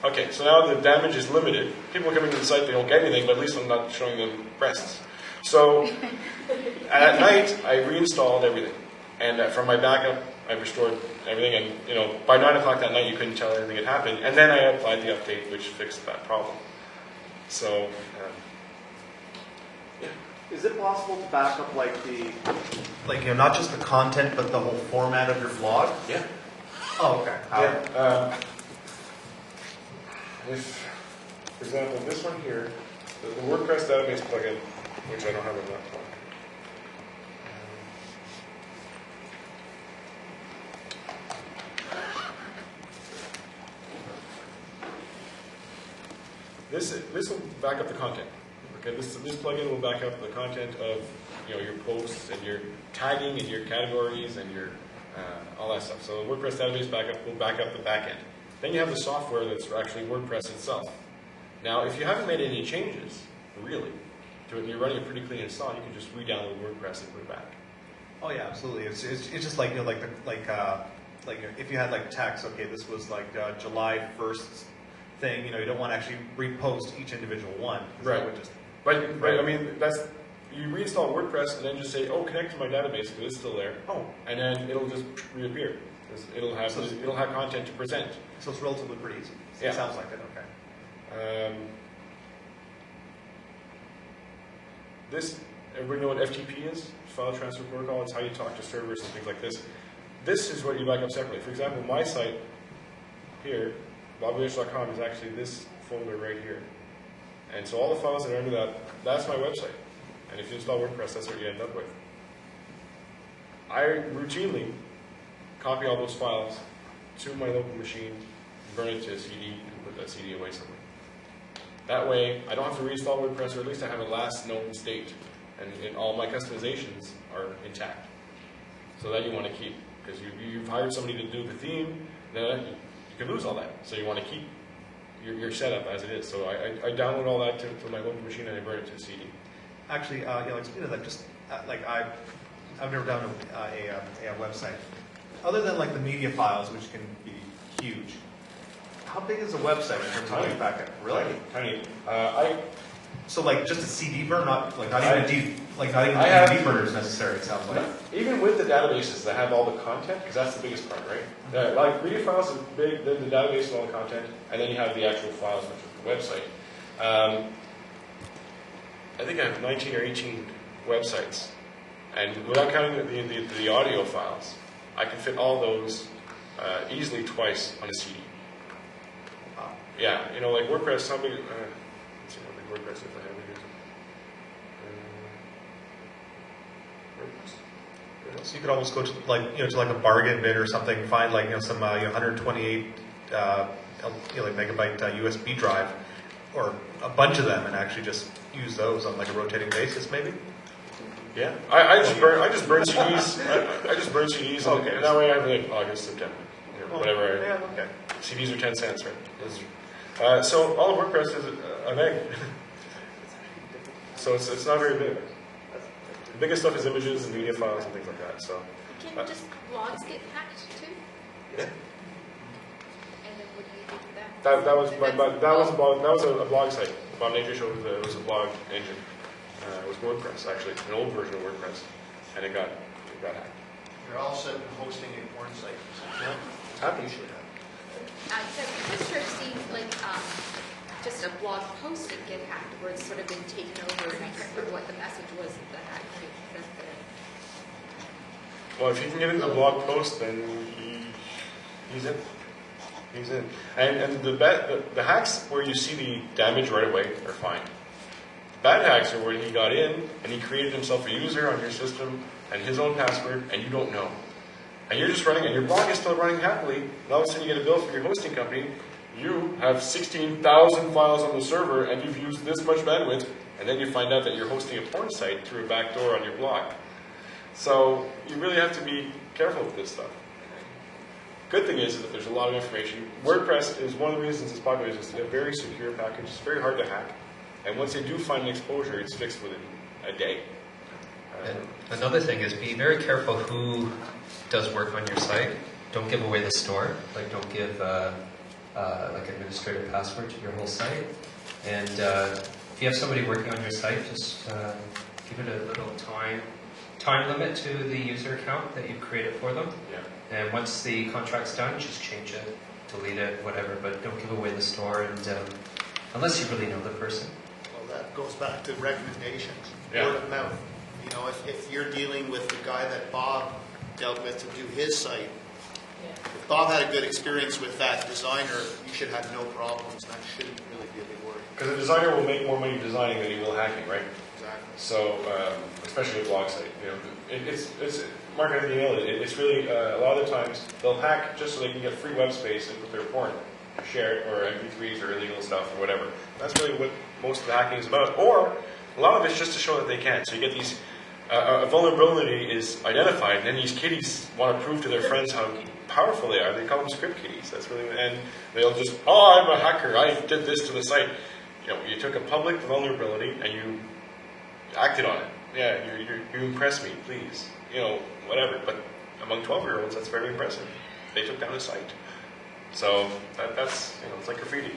Okay, so now the damage is limited. People are coming to the site, they don't get anything, but at least I'm not showing them breasts. So at night, I reinstalled everything. And from my backup, I restored everything. And you know, by 9 o'clock that night, you couldn't tell anything had happened. And then I applied the update, which fixed that problem. So, yeah. Is it possible to back up like not just the content, but the whole format of your blog? Yeah. Oh, okay. Yeah. If, for example, this one here, the WordPress database plugin, which I don't have on that one. This will back up the content. Okay, this plugin will back up the content of your posts and your tagging and your categories and your all that stuff. So the WordPress database backup will back up the backend. Then you have the software that's actually WordPress itself. Now, if you haven't made any changes, really, to it, and you're running a pretty clean install, you can just re-download WordPress and put it back. Oh yeah, absolutely. It's just like if you had like text. Okay, this was like July 1st thing. You don't want to actually repost each individual one. Right. Right. I mean, you reinstall WordPress and then just say, oh, connect to my database because it's still there. Oh, and then it'll just reappear. It'll have content to present. So it's relatively pretty easy. Yeah. It sounds like it. Okay. Everybody know what FTP is? File Transfer Protocol. It's how you talk to servers and things like this. This is what you back up separately. For example, my site here, bobwilliams.com, is actually this folder right here. And so all the files that are under that, that's my website. And if you install WordPress, that's what you end up with. I routinely copy all those files to my local machine, burn it to a CD, and put that CD away somewhere. That way, I don't have to reinstall WordPress, or at least I have a last known state, and all my customizations are intact. So that you want to keep, because you've hired somebody to do the theme, then you can lose all that. So you want to keep your setup as it is. So I download all that to my local machine and I burn it to a CD. Actually, speaking of that, just I've never done a website. Other than like the media files, which can be huge, how big is a website in terms of backup? Really? Tiny. So like just a CD burn, not even DVD burners necessary. It sounds like. Even with the databases that have all the content, because that's the biggest part, right? Like media files is big, then the database with all the content, and then you have the actual files, which is the website. I think I have 19 or 18 websites, and without counting the audio files, I can fit all those easily twice on a CD. Yeah, like WordPress. Let's see how big WordPress if I have it here. So you could almost go to like a bargain bin or something, find some 128 like megabyte USB drive, or a bunch of them, and actually just use those on like a rotating basis, maybe. Yeah, I just burn CDs. I just burn CDs, okay. And that way I have like August, September, whatever. Yeah, okay. CDs are 10 cents, right? So all of WordPress is a meg. So it's not very big. The biggest stuff is images and media files and things like that. So. Can just blogs get hacked too? Yeah. And then what do you do with that? That was a blog site. Bob Nature Show was a blog engine. It was WordPress, actually, an old version of WordPress, and it got hacked. You're also hosting a porn site. Yeah, it's happening. So this sure seems like just a blog post that get hacked, where it's sort of been taken over, and I can't remember what the message was of the hack. Well, if he can get into the blog post, then he's in. He's in. And the hacks where you see the damage right away are fine. Bad hacks are where he got in and he created himself a user on your system and his own password, and you don't know. And you're just running, and your blog is still running happily, and all of a sudden you get a bill from your hosting company. You have 16,000 files on the server, and you've used this much bandwidth, and then you find out that you're hosting a porn site through a back door on your blog. So you really have to be careful with this stuff. Good thing is that there's a lot of information. WordPress is one of the reasons it's popular is it's a very secure package. It's very hard to hack. And once they do find an exposure, it's fixed within a day. And another thing is be very careful who does work on your site. Don't give away the store. Like, don't give like administrator password to your whole site. And if you have somebody working on your site, just give it a little time limit to the user account that you've created for them. Yeah. And once the contract's done, just change it, delete it, whatever. But don't give away the store, and unless you really know the person. Well, that goes back to recommendations, Yeah. word of mouth. You know, if you're dealing with the guy that Bob dealt with to do his site, if Bob had a good experience with that designer, you should have no problems. That shouldn't really be a big worry. Because a designer will make more money designing than he will hacking, right? Exactly. So, especially a blog site, you know, it's Mark, I think you nailed it. It's really a lot of the times they'll hack just so they can get free web space and put their porn shared or MP3s or illegal stuff or whatever. That's really what most of the hacking is about. Or a lot of it's just to show that they can. So you get these a vulnerability is identified, and then these kiddies want to prove to their friends how powerful they are. They call them script kiddies. That's really, and they'll just, oh, I'm a hacker. I did this to the site. You know, you took a public vulnerability and you acted on it. Yeah, you impress me, please. You know, whatever. But among 12-year-olds, that's very impressive. They took down a site. So that's, you know, it's like graffiti.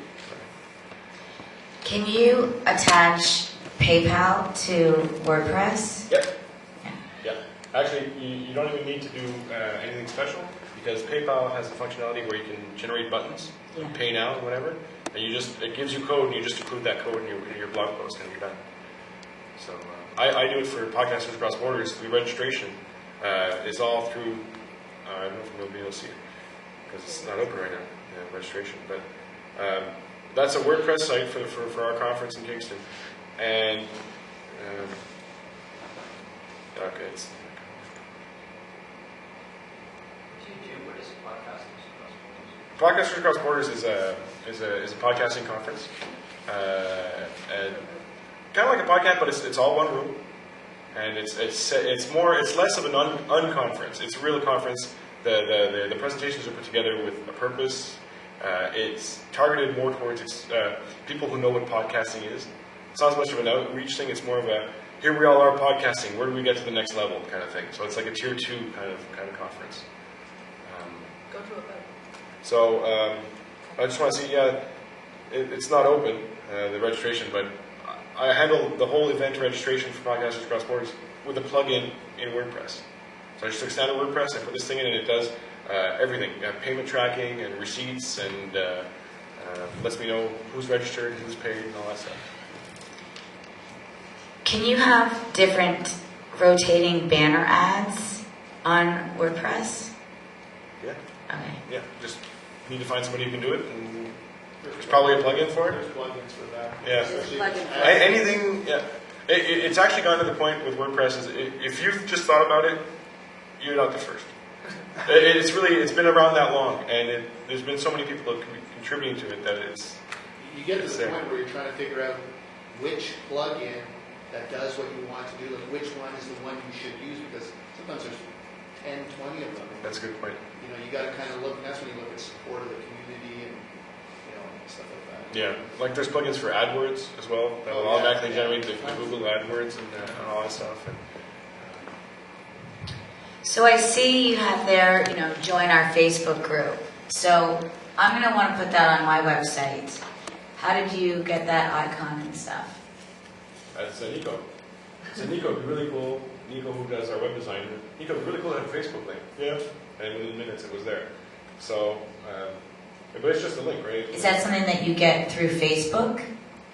Can you attach PayPal to WordPress? Yep. Yeah. Actually, you don't even need to do anything special because PayPal has the functionality where you can generate buttons, pay now, whatever, and it gives you code, and you just include that code in your blog post, and you're done. So I do it for Podcasters Across Borders. The registration is all through. I don't know if you'll be able to see it because it's not open right now. The registration, but that's a WordPress site for our conference in Kingston, and okay, it's. What is Podcasters Across Borders? Podcasters Across Borders is a podcasting conference, and kind of like a podcast, but it's all one room, and it's less of an unconference. It's a real conference. The presentations are put together with a purpose. It's targeted more towards people who know what podcasting is. It's not as much of an outreach thing. It's more of a here we all are podcasting. Where do we get to the next level kind of thing. So it's like a tier 2 kind of conference. Go to it. So I just want to see, it's not open, the registration, but I handle the whole event registration for Podcasters Across Borders with a plugin in WordPress. So I just took standard WordPress, I put this thing in, and it does everything, payment tracking and receipts, and lets me know who's registered, who's paid, and all that stuff. Can you have different rotating banner ads on WordPress? Yeah. Okay. Yeah, just need to find somebody who can do it, and there's probably a plugin for it. There's plugins for that. Yeah. Anything, yeah. It's actually gotten to the point with WordPress is if you've just thought about it, you're not the first. It's been around that long, and there's been so many people contributing to it that it's. You get to the point where you're trying to figure out which plugin that does what you want to do, like which one is the one you should use, because sometimes there's 10, 20 of them. That's a good point. You know, you got to kind of look, and that's when you look at support of the community and, you know, stuff like that. Yeah, like there's plugins for AdWords as well that will automatically generate the Google AdWords and all that stuff. And, So I see you have there, join our Facebook group. So I'm going to want to put that on my website. How did you get that icon and stuff? That's Nico. So Nico would be really cool. Nico, who does our web design, Nico would be really cool to have a Facebook link. Yeah. And within minutes it was there. So, but it's just a link, right? Is that something that you get through Facebook?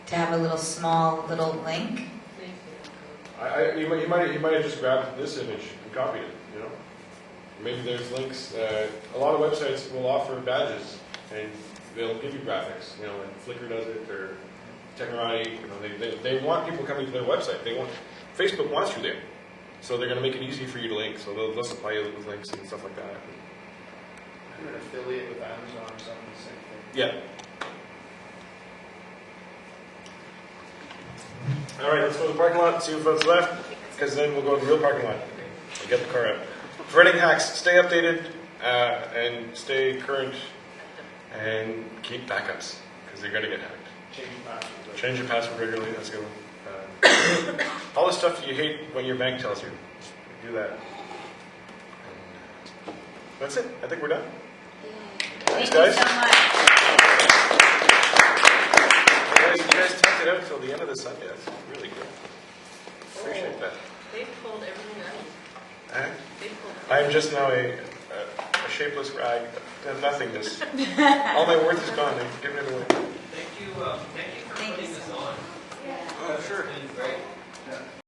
To have a small link? You might have just grabbed this image and copied it, Maybe there's links. A lot of websites will offer badges, and they'll give you graphics. You know, like Flickr does it, or Technorati. You know, they want people coming to their website. Facebook wants you there, so they're going to make it easy for you to link. So they'll supply you with links and stuff like that. You're an affiliate with Amazon or something, the same thing. Yeah. All right, let's go to the parking lot, see what's left, because then we'll go to the real parking lot and get the car out. Preventing hacks, stay updated and stay current and keep backups, because they're going to get hacked. Change your password regularly, that's a good one. All the stuff you hate when your bank tells you, do that. And that's it, I think we're done. Thanks, guys. Thank you so much. You guys toughed it out until the end of the Sunday. That's really good. Appreciate that. They pulled everything out. They pulled I'm just now a shapeless rag, a nothingness. All my worth is gone. They've given it away. Thank you for putting this on. Oh, sure. It's been great. Yeah.